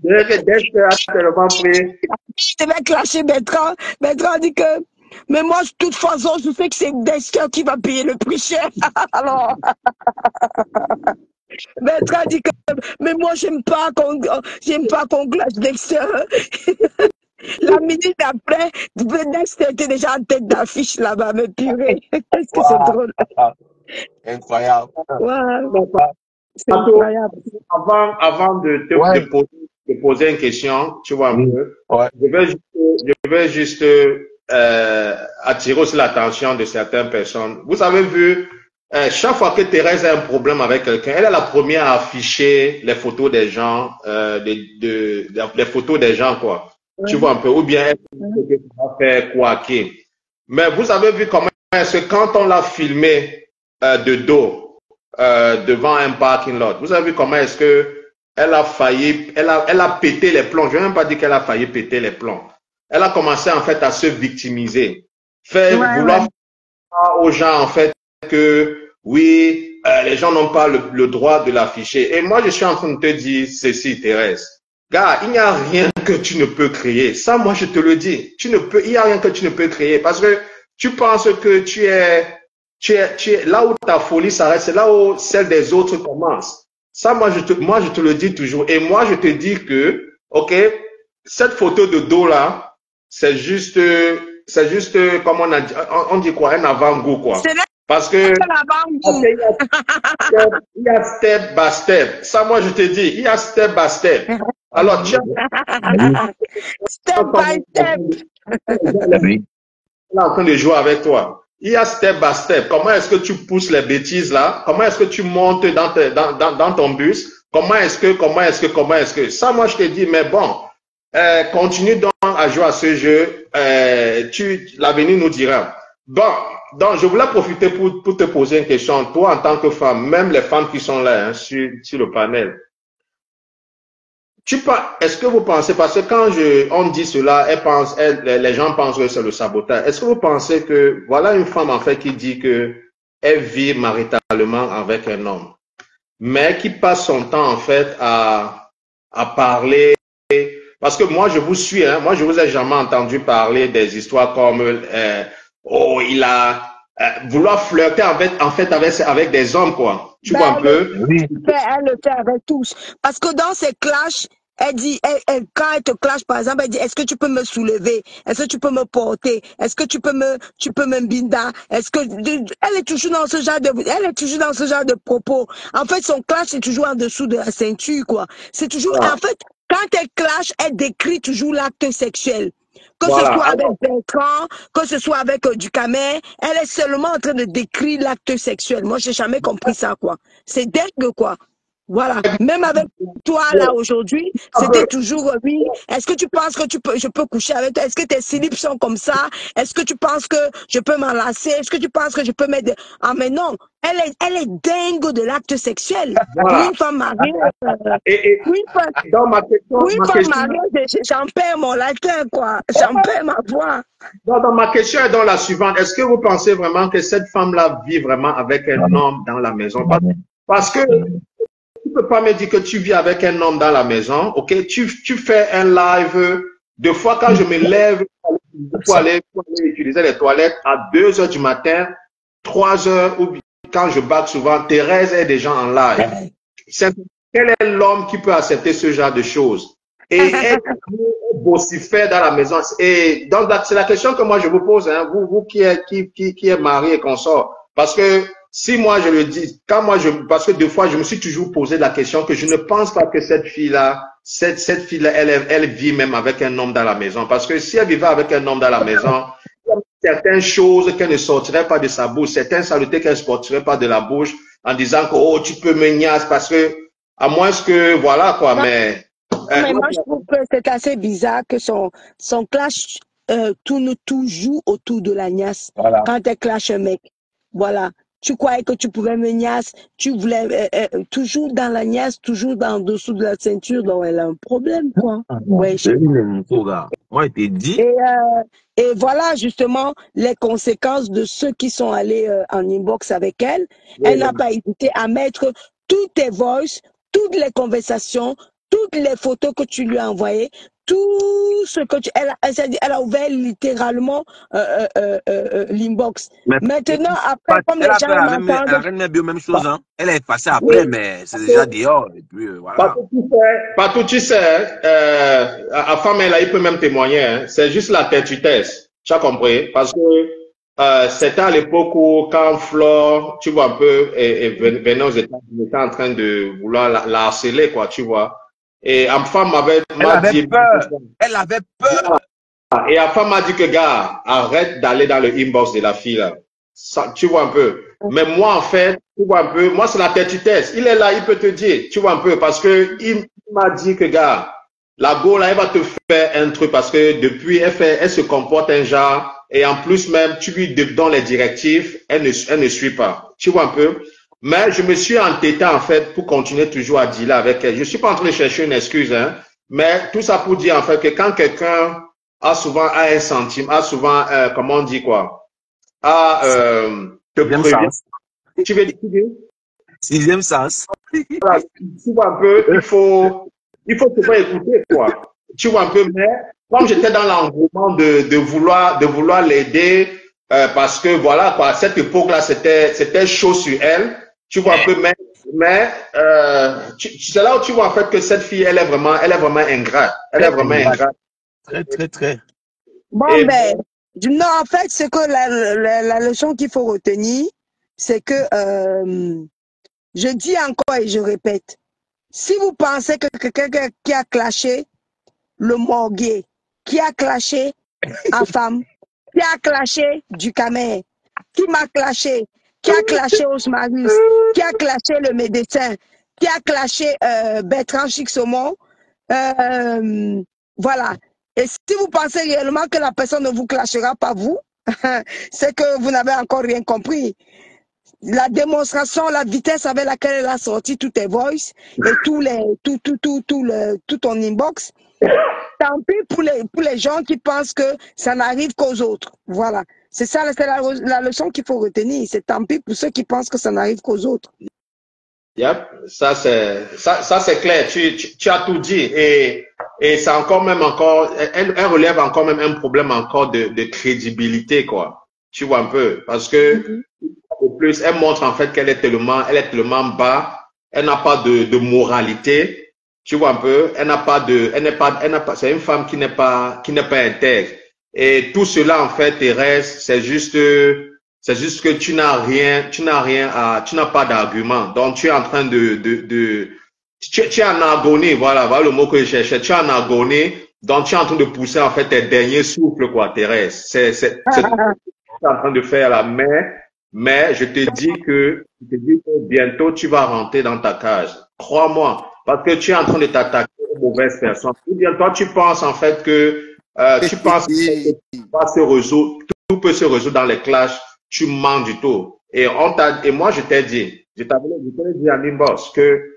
Dexter a tellement pris. Je devais clasher Bertrand. Bertrand dit que, mais moi, de toute façon, je sais que c'est Dexter qui va payer le prix cher. Alors, Bertrand dit que, mais moi, j'aime pas qu'on clash Dexter. La minute après, Dexter était déjà en tête d'affiche là-bas, mais purée. Qu'est-ce que c'est drôle. Incroyable. C'est incroyable. Avant de poser une question, tu vois un peu, je vais juste attirer aussi l'attention de certaines personnes. Vous avez vu, chaque fois que Thérèse a un problème avec quelqu'un, elle est la première à afficher les photos des gens, les photos des gens, quoi. Tu vois un peu, ou bien elle va faire quoi. Mais vous avez vu comment est-ce que quand on l'a filmé de dos, devant un parking lot, vous avez vu comment est-ce que elle a failli, elle a pété les plombs. Je ne vais même pas dire qu'elle a failli péter les plombs. Elle a commencé en fait à se victimiser. Vouloir faire aux gens en fait que oui, les gens n'ont pas le droit de l'afficher. Et moi je suis en train de te dire ceci, Thérèse. Gars, il n'y a rien que tu ne peux créer. Ça, moi je te le dis. Il n'y a rien que tu ne peux créer parce que tu penses que tu es là où ta folie s'arrête, c'est là où celle des autres commence. Ça, moi je te le dis toujours. Et moi, je te dis que, ok, cette photo de dos là, c'est juste, comme on dit quoi, un avant-goût, quoi. C'est Parce que La bambou. il y a step by step. Ça, moi, je te dis, il y a step by step. Alors, tu Step by step. es en train de jouer avec toi. Il y a step by step. Comment est-ce que tu pousses les bêtises là? Comment est-ce que tu montes dans ton bus? Comment est-ce que? Ça, moi, je te dis, mais bon, continue donc à jouer à ce jeu. L'avenir nous dira. Bon, donc, je voulais profiter pour te poser une question. Toi, en tant que femme, même les femmes qui sont là, hein, sur le panel, est-ce que vous pensez, parce que quand on dit cela, les gens pensent que c'est le sabotage. Est-ce que vous pensez que, voilà une femme en fait qui dit que elle vit maritalement avec un homme, mais qui passe son temps en fait à parler, parce que moi je vous suis, hein, moi je vous ai jamais entendu parler des histoires comme, oh il a, vouloir flirter en fait avec des hommes quoi. Tu vois un peu? Oui. Elle le fait avec tous. Parce que dans ces clashs, elle dit, quand elle te clash, par exemple, elle dit, est-ce que tu peux me soulever? Est-ce que tu peux me porter? Est-ce que tu peux me binda? Elle est toujours dans ce genre de propos. En fait, son clash est toujours en dessous de la ceinture, quoi. C'est toujours, Voilà. en fait, quand elle clash, elle décrit toujours l'acte sexuel. Que ce Voilà. soit avec Bertrand, que ce soit avec Ducamel, elle est seulement en train de décrire l'acte sexuel. Moi, j'ai jamais compris ça, quoi. C'est dingue, quoi. Voilà. Même avec toi, là, aujourd'hui, c'était toujours, oui, est-ce que tu penses que je peux coucher avec toi? Est-ce que tes slips sont comme ça? Est-ce que tu penses que je peux m'enlacer? Est-ce que tu penses que je peux mettre... Ah, mais non. Elle est dingue de l'acte sexuel. Pour Voilà. une femme mariée, Et dans ma pour une femme question, mariée, j'en perds mon latin, quoi. J'en perds ma voix. dans ma question est dans la suivante. Est-ce que vous pensez vraiment que cette femme-là vit vraiment avec un homme dans la maison? Parce que tu peux pas me dire que tu vis avec un homme dans la maison, ok? Tu fais un live. Deux fois, quand je me lève pour aller utiliser les toilettes à 2 heures du matin, 3 heures, ou quand je bats souvent, Thérèse est déjà en live. Quel est l'homme qui peut accepter ce genre de choses? Et être vocifère dans la maison. Et donc, c'est la question que moi je vous pose, hein, vous qui êtes marié et consort. Parce que si moi je le dis, parce que deux fois je me suis toujours posé la question que je ne pense pas que cette fille-là, elle vit même avec un homme dans la maison. Parce que si elle vivait avec un homme dans la maison, il y a certaines choses qu'elle ne sortirait pas de sa bouche, certaines saletés qu'elle ne sortirait pas de la bouche en disant que, oh, tu peux me niaise parce que, à moins que, voilà, quoi, mais moi, je trouve que c'est assez bizarre que son clash tourne toujours autour de la niasse. Voilà. Quand elle clash un mec. Voilà. Tu croyais que tu pouvais me niasse. Tu voulais toujours dans la niasse, toujours en dessous de la ceinture. Donc, elle a un problème, quoi. Ouais, C'est une gars. Moi, je t'ai dit. et voilà justement les conséquences de ceux qui sont allés en inbox avec elle. Elle n'a pas hésité à mettre toutes tes voices, toutes les conversations, toutes les photos que tu lui as envoyées, tout ce que elle a ouvert littéralement l'inbox. Maintenant, après, comme les gens m'entendent... Elle a rien bien même chose, hein. Elle est passée après, mais c'est déjà dehors. Et puis, voilà. Partout, tu sais, à femme, il peut même témoigner, hein. C'est juste la têtutesse. Tu as compris? Parce que c'était à l'époque où, quand Flore, tu vois un peu, et venait aux États-Unis, était en train de vouloir la harceler, quoi, tu vois. Et une femme m'a dit... peur. Elle avait peur. Et la femme m'a dit que, gars, arrête d'aller dans le inbox de la fille, là. Ça, tu vois un peu. Mais moi, en fait, tu vois un peu, moi, c'est la têtutesse. Il est là, il peut te dire, tu vois un peu, parce que il m'a dit que, gars, la go, là, elle va te faire un truc parce que depuis, elle se comporte un genre, et en plus même, tu lui donnes les directives, elle ne suit pas. Tu vois un peu. Mais je me suis entêté, en fait, pour continuer toujours à dealer avec elle. Je suis pas en train de chercher une excuse, hein. Mais tout ça pour dire, en fait, que quand quelqu'un a souvent un sentiment, a souvent, comment on dit quoi? Te prévient. Tu veux dire? Sixième sens. Voilà, tu vois un peu, il faut souvent écouter, quoi. Tu vois un peu, mais comme j'étais dans l'engouement de vouloir l'aider, parce que voilà, quoi, à cette époque-là, c'était chaud sur elle. Tu vois un peu, mais c'est là où tu vois en fait que cette fille, elle est vraiment ingrate. Elle est vraiment ingrate. Très, très, très. Bon, ben, non, en fait, c'est que la leçon qu'il faut retenir, c'est que, je dis encore et je répète, si vous pensez que quelqu'un qui a clashé le morguier, qui a clashé en femme, qui a clashé du Camer, qui m'a clashé, qui a clashé Osmarus, qui a clashé le médecin, qui a clashé Bertrand Chixomon, voilà. Et si vous pensez réellement que la personne ne vous clashera pas vous, c'est que vous n'avez encore rien compris. La démonstration, la vitesse avec laquelle elle a sorti tous tes voices et tout ton inbox, tant pis pour les gens qui pensent que ça n'arrive qu'aux autres. Voilà. C'est ça, c'est la leçon qu'il faut retenir. C'est tant pis pour ceux qui pensent que ça n'arrive qu'aux autres. Yep, ça c'est clair. Tu as tout dit et c'est encore même encore, elle relève encore même un problème encore de crédibilité quoi. Tu vois un peu parce que au plus elle montre en fait qu'elle est tellement bas, elle n'a pas de moralité. Tu vois un peu, elle n'a pas, c'est une femme qui n'est pas intègre. Et tout cela en fait, Thérèse, c'est juste que tu n'as pas d'argument. Donc, tu es en train tu es en agonie, voilà le mot que je cherchais. Tu es en agonie, donc tu es en train de pousser, en fait, tes derniers souffles, quoi, Thérèse. C'est ce que tu es en train de faire là. Mais je te dis que bientôt, tu vas rentrer dans ta cage. Crois-moi. Parce que tu es en train de t'attaquer aux mauvaises personnes. Ou bien toi, tu penses, en fait, que, tout peut se résoudre dans les clashs. Tu mens du tout. Et moi, je t'ai dit, je t'avais dit à Nimbos que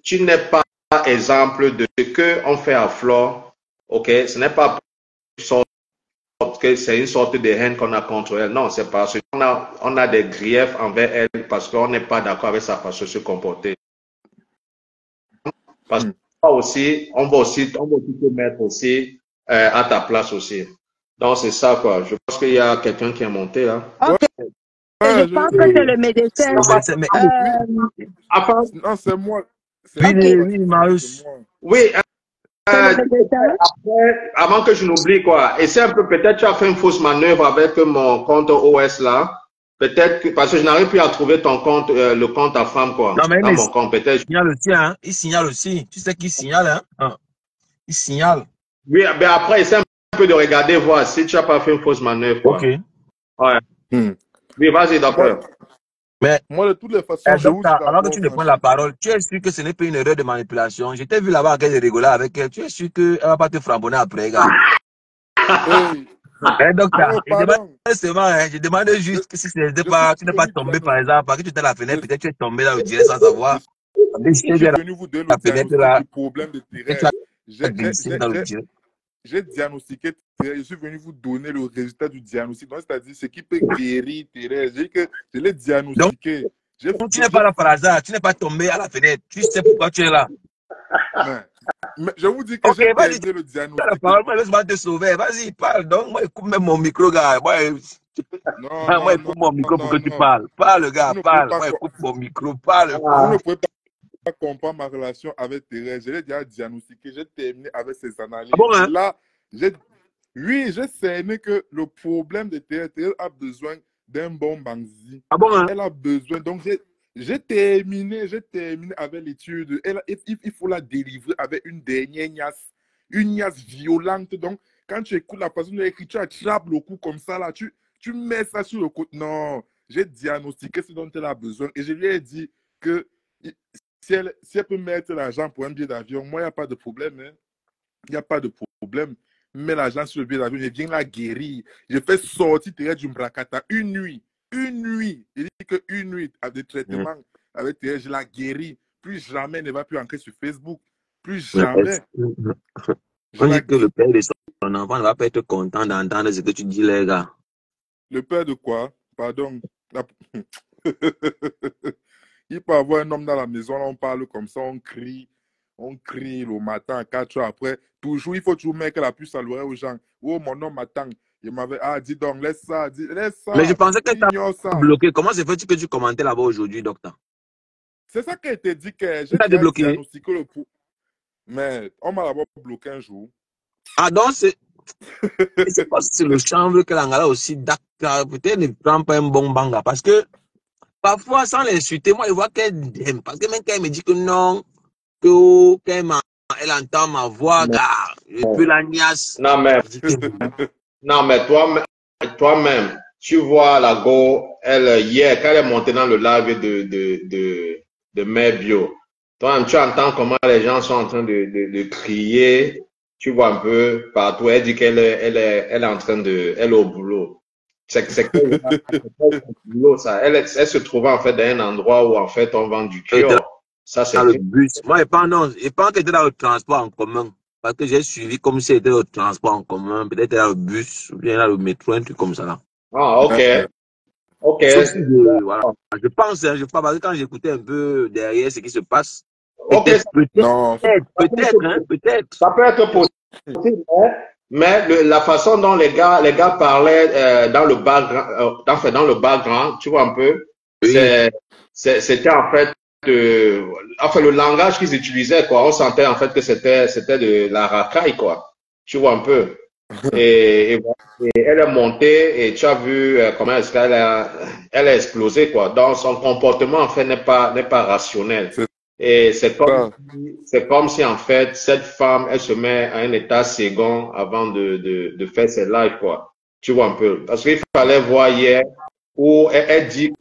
tu n'es pas exemple de ce qu'on fait à Flore. OK? Ce n'est pas que c'est une sorte de haine qu'on a contre elle. Non, c'est parce qu'on a des griefs envers elle parce qu'on n'est pas d'accord avec sa façon de se comporter. Parce qu'on on va aussi te mettre aussi à ta place aussi. Donc, c'est ça, quoi. Je pense qu'il y a quelqu'un qui est monté, là. Ok. Je pense que c'est le médecin. Non, c'est moi. Oui, Marius. Oui. Après, avant que je n'oublie, quoi. Et c'est un peu, peut-être tu as fait une fausse manœuvre avec mon compte OS, là. Peut-être que, parce que je n'arrive plus à trouver ton compte, le compte à femme, quoi. Non, mais dans mon compte, peut-être. Il signale aussi, hein. Il signale aussi. Tu sais qu'il signale, hein. Il signale. Oui, mais après, essaie un peu de regarder, voir si tu n'as pas fait une fausse manœuvre, quoi. Ok. Ouais. Oui, vas-y, docteur. Mais moi, de toutes les façons, docteur, alors que tu me prends la parole, tu es sûr que ce n'est pas une erreur de manipulation? Je t'ai vu là-bas qu'elle rigolait avec elle. Tu es sûr qu'elle ne va pas te frambonner après, gars? Docteur, je demande juste que si tu n'es pas tombé, par exemple, parce que tu étais à la fenêtre, peut-être tu es tombé là, je dirais, sans savoir. Je suis venu vous donner le diagnostic du problème de Thérèse. J'ai diagnostiqué Thérèse. Je suis venu vous donner le résultat du diagnostic. C'est-à-dire ce qui peut guérir Thérèse. Je l'ai diagnostiqué. Donc, tu n'es pas là par hasard. Tu n'es pas tombé à la fenêtre. Tu sais pourquoi tu es là. Mais je vous dis que j'ai terminé le diagnostic. Laisse-moi te sauver. Vas-y, parle. Donc, moi, écoute même mon micro, gars. Moi, écoute mon micro pour que tu parles. Parle, gars, parle. Moi, écoute mon micro, parle. Vous ne pouvez pas comprendre ma relation avec Thérèse. Je l'ai déjà diagnostiqué. J'ai terminé avec ses analyses. Bon, hein? Là, j'ai cerné que le problème de Thérèse a besoin d'un bon banzi. Bon, hein? Elle a besoin. Donc, j'ai terminé avec l'étude. Il faut la délivrer avec une dernière niasse violente. Donc, quand tu écoutes la façon de l'écriture, tu attrapes le coup comme ça, là, tu mets ça sur le côté. Non, j'ai diagnostiqué ce dont elle a besoin et je lui ai dit que si elle peut mettre l'argent pour un billet d'avion, moi, il n'y a pas de problème. Hein. Il n'y a pas de problème. Mets l'argent sur le billet d'avion, je viens la guérir. Je fais sortir Thérèse du Mbrakata une nuit. Je dis qu'une nuit de traitement avec Thérèse, je la guéris. Plus jamais elle ne va plus entrer sur Facebook. Plus jamais. On dit que le père de son enfant ne va pas être content d'entendre ce que tu dis, les gars. Le père de quoi? Pardon. Il peut avoir un homme dans la maison, là, on parle comme ça, on crie le matin à 4 heures après. Toujours, il faut toujours mettre la puce à l'oreille aux gens. Oh, mon homme m'attend. Il m'avait dit donc, laisse ça. Mais je pensais que tu as bloqué. Comment se fait-il que tu commentais là-bas aujourd'hui, docteur? C'est ça qu'elle t'a dit que j'ai diagnostiqué le pouls. Mais on m'a d'abord bloqué un jour. Ah, donc c'est pas si c'est le chanvre que l'angala aussi, peut-être ne prend pas un bon banga. Parce que parfois, sans l'insulter, moi, je vois qu'elle aime. Parce que même quand elle me dit que non, elle entend ma voix, Non, car je peux la niasse. non, mais, Je dis que non, mais toi-même, tu vois la go, elle, hier, quand elle est montée dans le live de Mère Bio, toi-même, tu entends comment les gens sont en train de crier, tu vois un peu partout. Elle dit elle est en train elle est au boulot. C'est quel boulot, ça? Elle se trouvait en fait dans un endroit où en fait on vend du elle était cure. Ça, dans c'est le bus. Moi, je pense qu'elle était dans le transport en commun. Parce que j'ai suivi comme si elle était dans le transport en commun. Peut-être dans le bus, ou bien dans le métro, un truc comme ça là. Ah, ok. Ok. Sauf si voilà. Je pense, hein, je pense, parce que quand j'écoutais un peu derrière ce qui se passe, Ok, peut-être, Non, peut-être. ça peut être possible, hein, mais la façon dont les gars parlaient dans le background, dans le background, tu vois un peu, Oui. c'était en fait, enfin le langage qu'ils utilisaient, quoi. On sentait en fait que c'était de la racaille, quoi. Tu vois un peu. Voilà. Et elle est montée et tu as vu comment est-ce elle a explosé, quoi. Donc son comportement en fait n'est pas rationnel. c'est Et ça. c'est comme si en fait cette femme elle se met à un état second avant de faire ses lives, quoi. Tu vois un peu. Parce qu'il fallait voir hier où elle dit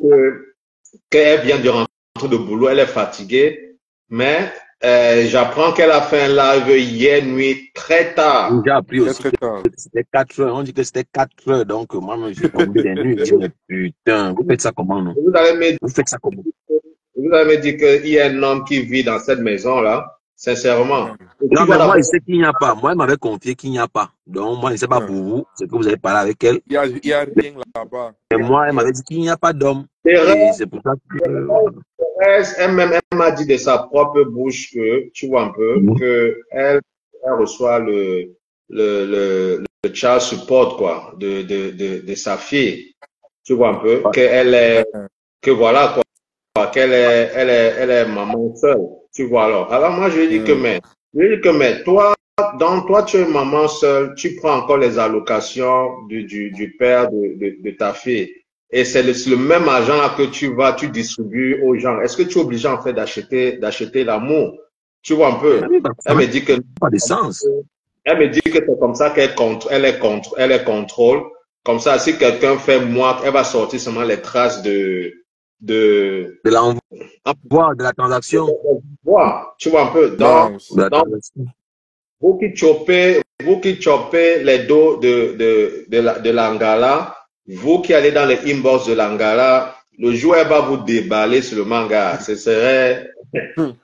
qu'elle vient de rentrer de boulot, elle est fatiguée, mais j'apprends qu'elle a fait un live hier nuit très tard. J'ai appris Très, aussi très que tard. c'était 4 heures. On dit que c'était 4 heures. Donc, moi, j'ai tombé des nuits. Je dis, mais putain, vous faites ça comment, non? Vous allez me Vous faites ça comment? Vous allez me dire qu'il y a un homme qui vit dans cette maison-là, sincèrement. Et tu Non, vas mais moi, d'abord, je sais qu'il n'y a pas. Moi, elle m'avait confié qu'il n'y a pas. Donc, moi, je ne sais pas pour vous. C'est que vous avez parlé avec elle. Il y a rien là-bas. Mais moi, elle m'avait dit qu'il n'y a pas d'homme. Et Thérèse, c'est pour ça que, voilà. elle-même, elle m'a dit de sa propre bouche que, tu vois un peu, que elle reçoit le child support, quoi, de sa fille. Tu vois un peu, que voilà, quoi, elle est maman seule. Tu vois alors. Alors moi, je lui dis que, mais toi, tu es maman seule, tu prends encore les allocations du père de ta fille. Et c'est le même argent là que tu distribues aux gens. Est-ce que tu es obligé en fait d'acheter l'amour? Tu vois un peu. Oui, bah, ça Elle n'a me dit que pas de sens. elle me dit que c'est comme ça elle contrôle. Comme ça, si quelqu'un fait moi, elle va sortir seulement les traces de, De l'envoi de la transaction. voilà, tu vois un peu. Non, De la Donc, transaction. vous qui chopez les dos de l'Angala, vous qui allez dans les inbox de l'Angala, le joueur va vous déballer sur le manga. Ce serait,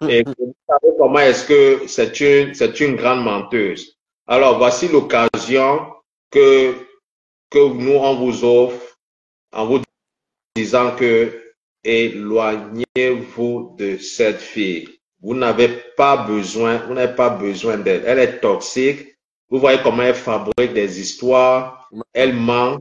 et vous savez comment est-ce que c'est une grande menteuse. Alors, voici l'occasion que, que nous, on vous offre en vous disant que éloignez-vous de cette fille. Vous n'avez pas besoin d'elle. Elle est toxique. Vous voyez comment elle fabrique des histoires. Elle ment.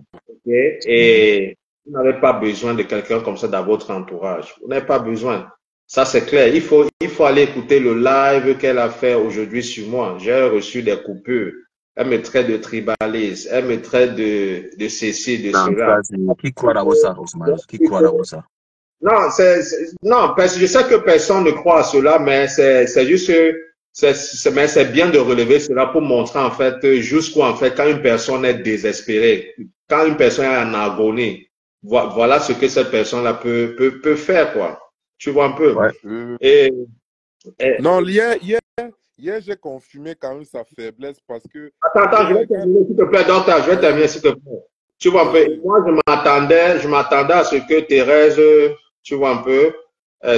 Okay? Et vous n'avez pas besoin de quelqu'un comme ça dans votre entourage. Vous n'avez pas besoin. Ça, c'est clair. Il faut aller écouter le live qu'elle a fait aujourd'hui sur moi. J'ai reçu des coupures. Elle me traite de tribaliste. Elle me traite de ceci, de Non, cela. qui croit d'abord ça, Ousmane? Qui croit d'abord ça? Non, non, parce que je sais que personne ne croit à cela, mais c'est juste que mais c'est bien de relever cela pour montrer en fait jusqu'où en fait quand une personne est désespérée, quand une personne est en agonie, voilà ce que cette personne-là peut faire, quoi. Tu vois un peu. Ouais. Et, et non, hier j'ai confirmé quand même sa faiblesse parce que attends, je vais terminer s'il te plaît, docteur, je vais terminer s'il te plaît. Tu vois un peu, vas-y. moi je m'attendais à ce que Thérèse, tu vois un peu,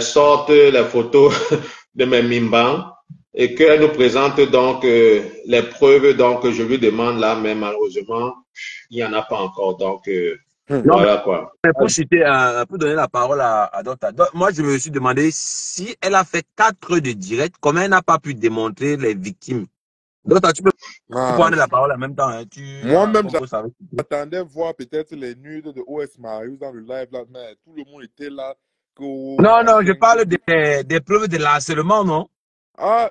sorte les photos de mes mimbans et qu'elle nous présente donc les preuves donc que je lui demande là, mais malheureusement, il n'y en a pas encore. Donc Non, voilà quoi. mais pour citer, pour donner la parole à Docteur, moi, je me suis demandé si elle a fait 4 heures de direct, comment elle n'a pas pu démontrer les victimes. Docteur, tu peux Ah, prendre la parole en même temps. Hein. moi-même, Compose avec. j'attendais voir peut-être les nudes de OS Marius dans le live là, mais tout le monde était là. Non, À non, je 5 parle des preuves de l'harcèlement, non? Ah,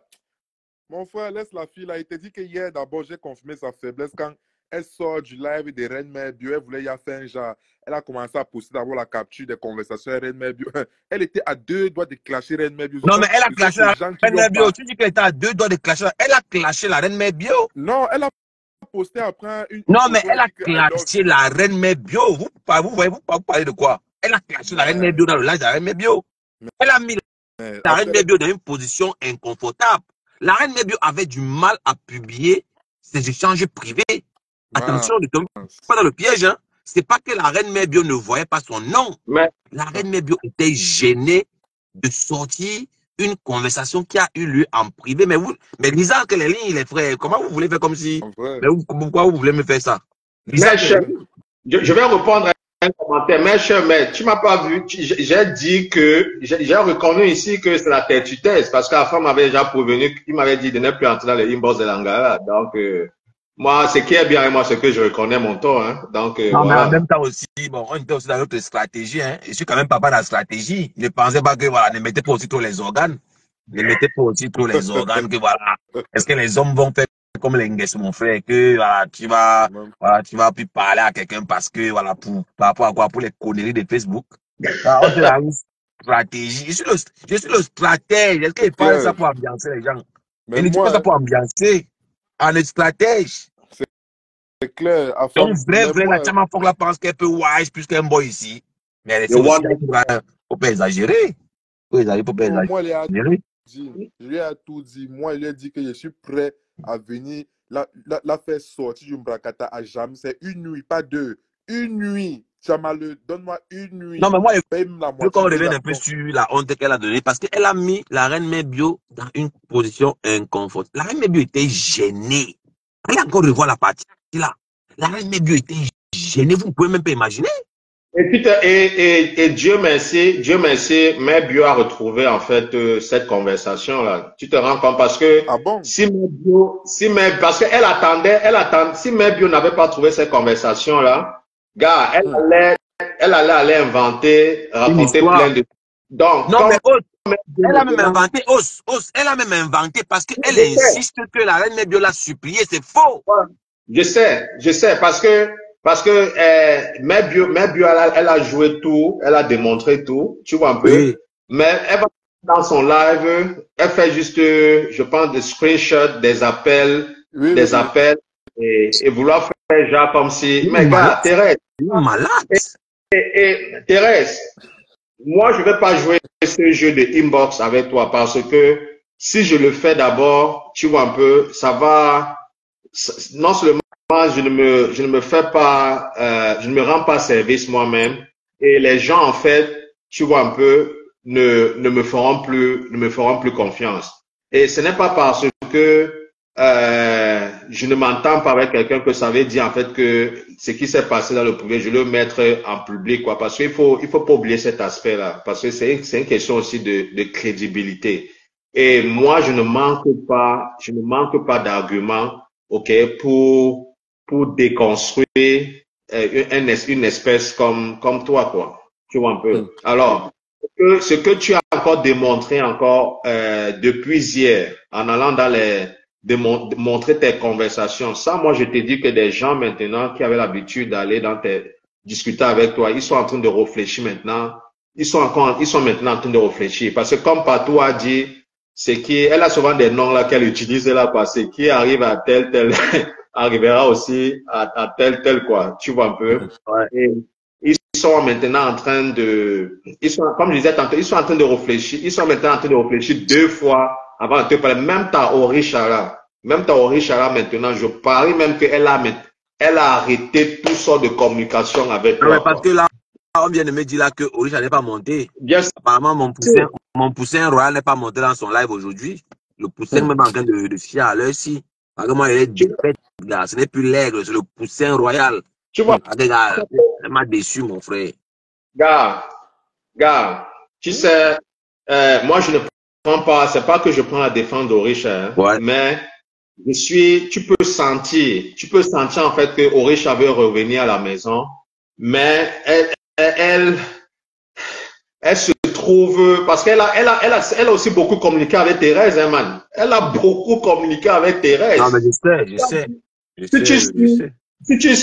mon frère, laisse la fille là. Il t'a dit que hier, d'abord, j'ai confirmé sa faiblesse quand elle sort du live des Reine Mère Bio, elle voulait y faire un genre. Elle a commencé à poster d'abord la capture des conversations Reine Mère Bio. Elle était à 2 doigts de clasher Reine Mère Bio. Non, mais elle a Ce sont clashé ces la gens qui reine lui ont mère bio. pas. Tu dis qu'elle était à 2 doigts de clasher. Elle a clashé la reine mère bio. Non, elle a posté après une Non, mais photo, elle a dit que I love clashé you. la reine mère bio. Vous parlez de quoi? Elle a clashé la reine mère bio dans le live de la reine mère bio. Elle a mis la reine mère bio dans une position inconfortable. La reine mère bio avait du mal à publier ses échanges privés. Attention, ne tombe pas dans le piège. Hein. C'est pas que la reine mère bio ne voyait pas son nom. Mais, La reine mère bio était gênée de sortir une conversation qui a eu lieu en privé. Mais lisant que les lignes, les frères, comment vous voulez faire comme si... Mais pourquoi vous voulez me faire ça? mais cher, je vais répondre à un commentaire. Mais cher, mais tu m'as pas vu. J'ai dit que j'ai reconnu ici que c'est la tête-tête parce que la femme m'avait déjà prévenu, il m'avait dit de ne plus entrer dans les inbox de l'Angara. Donc, moi, ce qui est bien avec moi, c'est que je reconnais mon tort. Hein. Donc, non, voilà. mais en même temps aussi, bon, on était aussi dans notre stratégie. Hein. Je suis quand même papa dans la stratégie. Ne pensez pas que, voilà, ne mettez pas aussi trop les organes. Ne mettez pas aussi trop les organes que, voilà, est-ce que les hommes vont faire comme l'Ingues, mon frère, que, voilà, tu vas plus parler à quelqu'un parce que, voilà, par rapport à quoi, pour les conneries de Facebook. Alors, on est dans une stratégie. Je suis le stratège. Est-ce qu'il parle ça pour ambiancer les gens? Mais Il ne dit pas ça pour ambiancer. On est stratège. C'est clair. Donc, vrai, la chama faut la pense qu'elle peut wise plus qu'un boy ici. Mais elle est aussi, faut pas exagérer. Faut pas exagérer. Moi, je lui ai tout dit. Moi, il lui a dit que je suis prêt à venir la faire sortir du Mbrakata à jamais. C'est une nuit, pas 2. Une nuit. Jamaleux, donne-moi une nuit. Non, mais moi, je veux qu'on revienne un peu sur la honte qu'elle a donnée parce qu'elle a mis la reine mère bio dans une position inconfortable. La reine mère bio était gênée. Allez encore revoir la partie là. La reine mère bio était gênée. Vous ne pouvez même pas imaginer. Et Dieu merci, Mère Bio a retrouvé en fait cette conversation là. Tu te rends compte parce que parce qu'elle attendait, si Mère Bio n'avait pas trouvé cette conversation là, gars, elle allait aller inventer, raconter plein de. Donc, non mais elle a même inventé elle a même inventé parce qu'elle insiste que la reine Mère Bio l'a supplié, c'est faux. Je sais parce que Mère Bio, elle a joué tout, elle a démontré tout, tu vois un peu. Oui. Mais elle va dans son live, elle fait juste, je pense, des screenshots, des appels, et vouloir faire genre comme si. Mais gars, Thérèse. Malade. Et Thérèse, moi je vais pas jouer ce jeu de inbox avec toi parce que si je le fais d'abord, tu vois un peu, ça va. Non seulement je ne me fais pas, je ne me rends pas service moi-même et les gens en fait, tu vois un peu, ne me feront plus confiance. Et ce n'est pas parce que je ne m'entends pas avec quelqu'un que ça veut dire en fait que ce qui s'est passé dans le privé, je le mettre en public quoi. Parce qu'il faut pas oublier cet aspect-là parce que c'est une question aussi de crédibilité. Et moi, je ne manque pas d'arguments. OK, pour déconstruire une espèce comme toi, quoi. Tu vois un peu. Alors, ce que tu as encore démontré depuis hier, en allant montrer tes conversations, ça, moi, je te dis que des gens maintenant qui avaient l'habitude d'aller discuter avec toi, ils sont en train de réfléchir maintenant. Ils sont maintenant en train de réfléchir. Parce que comme Patou a dit, elle a souvent des noms là qu'elle utilise là parce que qui arrive à tel arrivera aussi à tel quoi, tu vois un peu. Ouais. Et ils sont maintenant en train comme je disais tantôt, ils sont en train de réfléchir, ils sont maintenant en train de réfléchir 2 fois avant de te parler. Même ta Orichara maintenant, je parie même qu'elle a arrêté toutes sortes de communication avec toi. Parce que là, on vient de me dire là que Orichara n'est pas monté. Yes. Apparemment, mon poussin royal n'est pas monté dans son live aujourd'hui. Le poussin même en train de fier à l'heure ci. Parce que moi, il est défait, gars. Ce n'est plus l'aigle, c'est le poussin royal. Tu vois? Gars, elle m'a déçu, mon frère. Gars, tu sais, moi, je ne prends pas, c'est pas que je prends la défense d'Orisha, hein, mais tu peux sentir en fait que Orisha veut revenir à la maison, mais elle se trouve, parce qu'elle a aussi beaucoup communiqué avec Thérèse, hein, man. Elle a beaucoup communiqué avec Thérèse. Non, mais je sais. si tu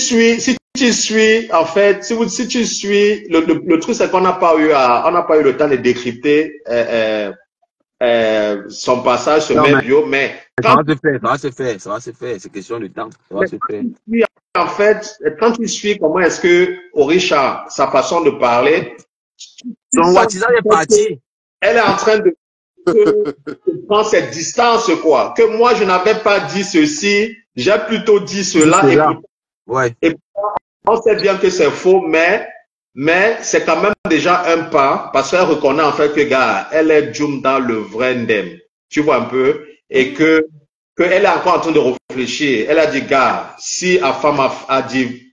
suis, en fait, si tu suis, le truc, c'est qu'on n'a pas eu le temps de décrypter, son passage sur Non, mes mais bio, mais ça va se faire, ça va se faire, ça va se faire. C'est question de temps, ça va se faire. en fait, quand tu suis comment est-ce que Orisha, sa façon de parler, tu Son sens Watisa est parti. elle est en train de prendre cette distance, quoi. Que moi, je n'avais pas dit ceci, j'ai plutôt dit cela. Ouais. Et on sait bien que c'est faux, mais c'est quand même déjà un pas, parce qu'elle reconnaît en fait que, gars, elle est Jum dans le vrai Ndem. Tu vois un peu? Et que elle est encore en train de réfléchir. Elle a dit, gars, si Afam a dit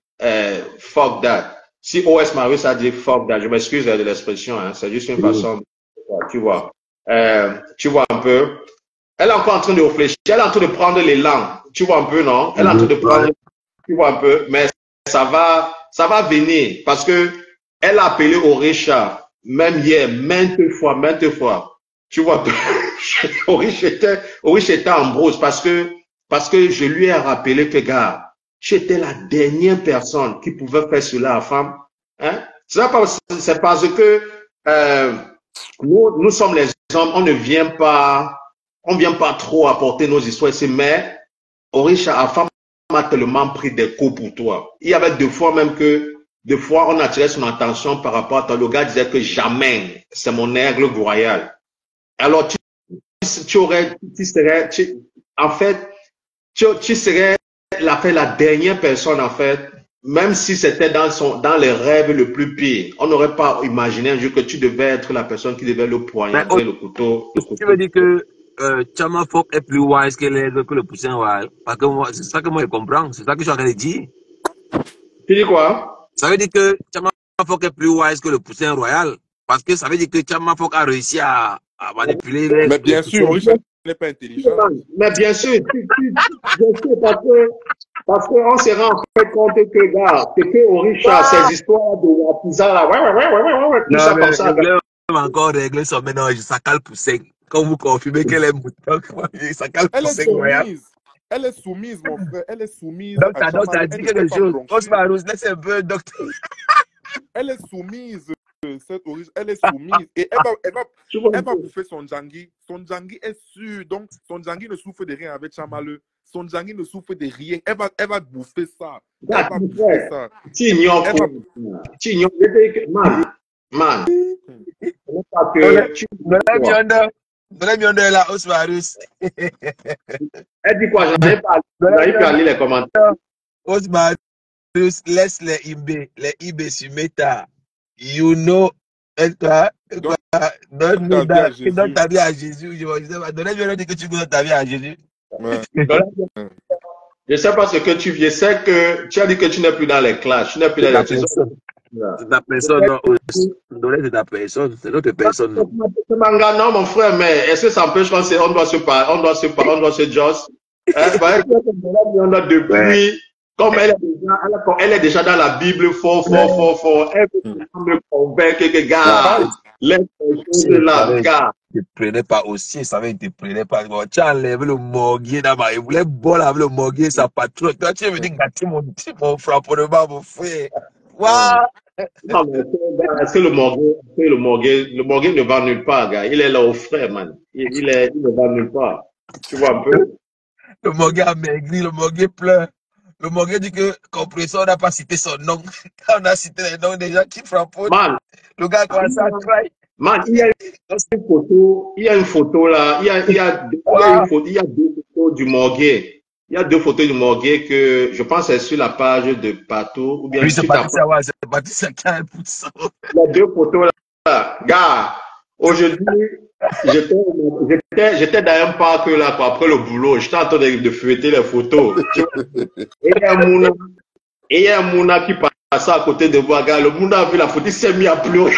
fuck that, si OS Marius a dit fuck that, je m'excuse de l'expression, hein, c'est juste une façon, tu vois. Tu vois un peu? Elle est encore en train de réfléchir, elle est en train de prendre l'élan. Tu vois un peu, non? Elle est en train de prendre, tu vois un peu, mais ça va venir parce que elle a appelé Orisha, même hier, maintes fois. Tu vois, Orisha était en brousse parce que je lui ai rappelé que, gars, j'étais la dernière personne qui pouvait faire cela à femme. Hein? C'est parce que nous sommes les hommes, on vient pas trop apporter nos histoires ici, mais Orisha a femme a tellement pris des coups pour toi. Il y avait deux fois on attirait son attention par rapport à toi. Le gars disait que jamais, c'est mon aigle royal. Alors, tu serais la dernière personne, en fait, même si c'était dans les rêves le plus pire. On n'aurait pas imaginé un jour que tu devais être la personne qui devait le poignarder, le couteau. Tu veux dire que Chama Fok est plus wise que le poussin royal. Parce que moi, c'est ça que moi je comprends. C'est ça que je suis en train de dire. Tu dis quoi? Ça veut dire que Chama Fok est plus wise que le poussin royal. Parce que ça veut dire que Chama Fok a réussi à manipuler les. Mais bien sûr, Orisha n'est pas intelligent. Mais bien sûr, parce qu'on se rend en fait compte que, gars, que Orisha, ces histoires de Wapiza là, ouais, tout ça comme ça. Encore régler son ménage, ça cale poussin. Quand vous confirmez qu'elle est mouton, ça cale poussin. Elle est soumise, mon frère. Elle est soumise. Donc, t'as dit quelque chose. Osmarus, laisse un peu, docteur. Elle est soumise, cette Orisha. Elle est soumise. Et elle va bouffer son Djangui. Son Djangui est sûr. Donc, son Djangui ne souffre de rien avec Chamaleu. Son Djangui ne souffre de rien. Elle va bouffer ça. Elle va bouffer ça. Tu ignores. Man. Donnez-moi là, Osmarus. Elle dit quoi? J'avais pas lire les commentaires. Osmarus, laisse les IB sur Meta. You know, donne ta vie à Jésus. Donnez-moi que tu donnes ta vie à Jésus. Je ne sais pas ce que tu viens. C'est que tu as dit que tu n'es plus dans les classes. Tu n'es plus dans les classes. C'est ta personne, non. C'est ta personne. C'est notre personne. Non, mon frère, mais est-ce que ça empêche qu'on doit se parler, on doit se joss? Depuis, comme elle est déjà dans la Bible, fort. Elle me convainc que, gars, laisse les choses là, gars. Ne te prenais pas aussi, ça ne te prenait pas. Tu as enlevé le morguier d'abord. Il voulait bol avec le morguier, sa patrouille. Toi, tu es venu gâter mon frapponnement, mon frère. Waouh! Non, mais est-ce que le morguier ne va nulle part, gars? Il est là au frais, man. Il ne va nulle part. Tu vois un peu? Le morguier a maigri, le morguier pleure. Le morguier dit que compresseur n'a pas cité son nom. Quand on a cité les noms des gens qui frappent, le gars commence à travailler. Man, il y a une photo là, il y a deux photos du morguier. Il y a deux photos du morguier que je pense c'est sur la page de Pato. Ou bien oui, c'est Patricia qui a un pouce. Il y a deux photos là. Gars, aujourd'hui, j'étais dans un parc là, quoi, après le boulot. J'étais en train de feuilleter les photos. Et il y a un Mouna qui passait à côté de moi, gars. Le Mouna a vu la photo, il s'est mis à pleurer.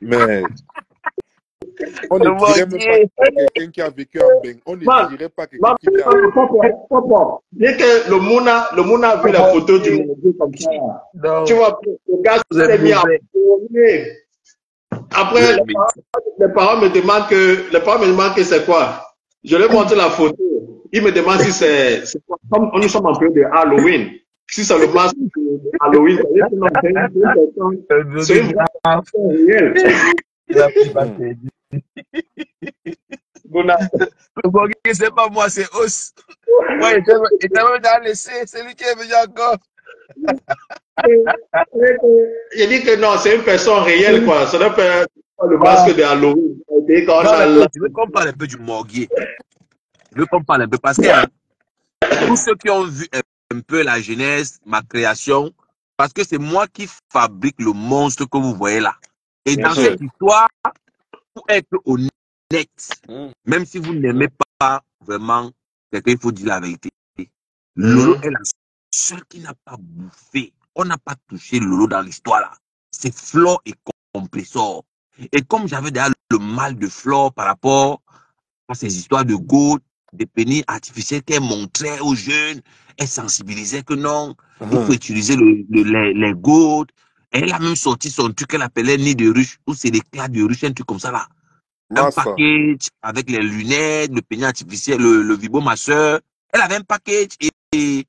Mais on ne dirait même pas quelqu'un qui a vécu en Beng. On ne dirait pas quelqu'un qui vient. Dès que le Mouna a vu la photo du morguier comme ça. Non. Tu vois, le gars s'est mis à pleurer. Après, les parents me demandent que c'est quoi. Je leur montre la photo. il me demande si c'est quoi. Comme nous sommes en période de Halloween. Si c'est le masque de Halloween, ça veut dire que non, c'est une vraie personne réelle. Bon, c'est pas moi, c'est Os. Moi, il était même dans l'essai, c'est lui qui est venu encore. Il dit que non, c'est une personne réelle, quoi. Ça n'est pas le masque de Halloween. Je veux qu'on parle un peu du morguier. Je veux qu'on parle un peu parce que tous ceux qui ont vu un peu la genèse, ma création, parce que c'est moi qui fabrique le monstre que vous voyez là. Et dans cette histoire, pour être honnête, même si vous n'aimez pas vraiment quelqu'un, il faut dire la vérité. Lolo est la seule qui n'a pas bouffé. On n'a pas touché Lolo dans l'histoire là. C'est Flore et Compressor. Et comme j'avais déjà le mal de Flore par rapport à ces histoires de goût, des pénis artificiels qu'elle montrait aux jeunes, elle sensibilisait que non, il faut utiliser les gouttes. Elle a même sorti son truc qu'elle appelait nid de ruche, ou c'est l'éclat de ruche, un truc comme ça là. Un package avec les lunettes, le pénis artificiel, le Vibo ma soeur. Elle avait un package et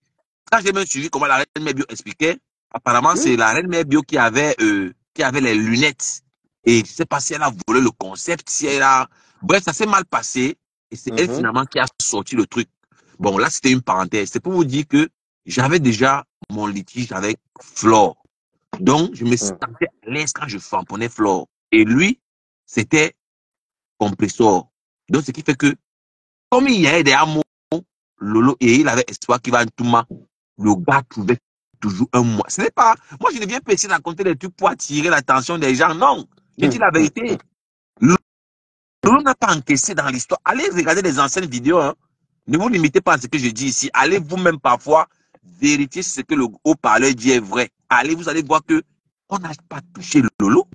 quand j'ai même suivi comment la reine Mère Bio expliquait, apparemment c'est la reine Mère Bio qui avait les lunettes. Et je ne sais pas si elle a volé le concept, si elle a... Bref, ça s'est mal passé. Et c'est elle finalement qui a sorti le truc. Bon, là, c'était une parenthèse. C'est pour vous dire que j'avais déjà mon litige avec Flore. Donc, je me sentais à l'aise quand je frapponnais Flore. Et lui, c'était Compressor. Donc, ce qui fait que, comme il y avait des amours, Lolo, et il avait espoir qu'il va tout mal, le gars trouvait toujours un mois. Ce n'est pas... Moi, je ne viens pas essayer de raconter des trucs pour attirer l'attention des gens. Non. Je dis la vérité. Lolo n'a pas encaissé dans l'histoire. Allez regarder les anciennes vidéos. Hein. Ne vous limitez pas à ce que je dis ici. Allez vous-même parfois vérifier si ce que le haut-parleur dit est vrai. Allez, vous allez voir que on n'a pas touché Lolo.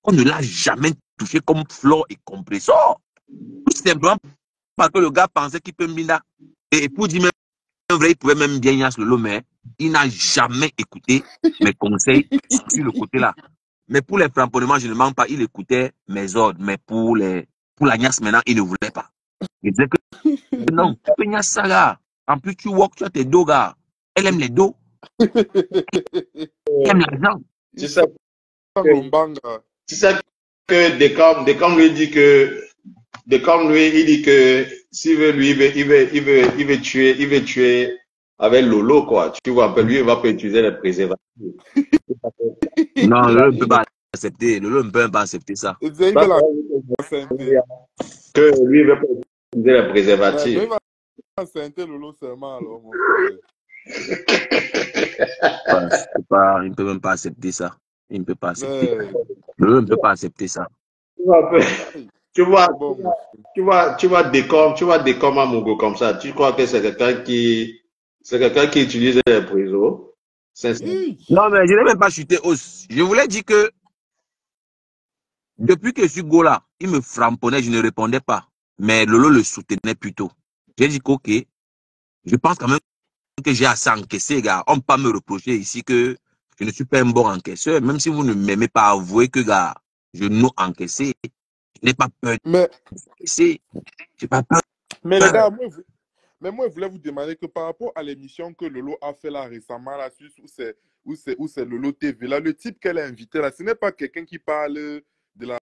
On ne l'a jamais touché comme Flore et Compressor. Tout simplement parce que le gars pensait qu'il peut me là. Et pour dire même vrai, il pouvait même bien y aller Lolo, mais il n'a jamais écouté mes conseils sur le côté là. Mais pour les framponnements, je ne mens pas, il écoutait mes ordres. Mais pour la niasse maintenant, il ne voulait pas. Il disait que non, tu peux niasse ça là. En plus, tu walk, tu as tes dos, gars. Elle aime les dos. Elle aime l'argent. C'est ça. C'est ça que Decam lui dit que il dit que s'il veut lui il veut tuer avec Lolo quoi. Tu vois un peu lui il va pas utiliser les préservatifs. Non, Lolo ne peut pas accepter. Lolo ne peut pas accepter ça. Que lui il veut pas utiliser les préservatifs. Lolo seulement alors mon frère. Il ne peut même pas accepter ça. Il ne peut pas accepter. Lolo ne peut pas accepter ça. Tu vois Decom à Mogo comme ça. Tu crois que c'est quelqu'un qui utilise les prisons? Non, mais je n'ai même pas chuté os. Je voulais dire que depuis que je suis go là, il me frapponnait, je ne répondais pas. Mais Lolo le soutenait plutôt. J'ai dit qu'ok, je pense quand même que j'ai assez encaissé, gars. On ne peut pas me reprocher ici que je ne suis pas un bon encaisseur. Même si vous ne m'aimez pas, avouer que, gars, je n'ai encaissé. Je n'ai pas peur d'encaisser. Je n'ai pas peur. Mais les gars, moi, je voulais vous demander que par rapport à l'émission que Lolo a fait là récemment, là, où c'est Lolo TV, là, le type qu'elle a invité là, ce n'est pas quelqu'un qui parle de la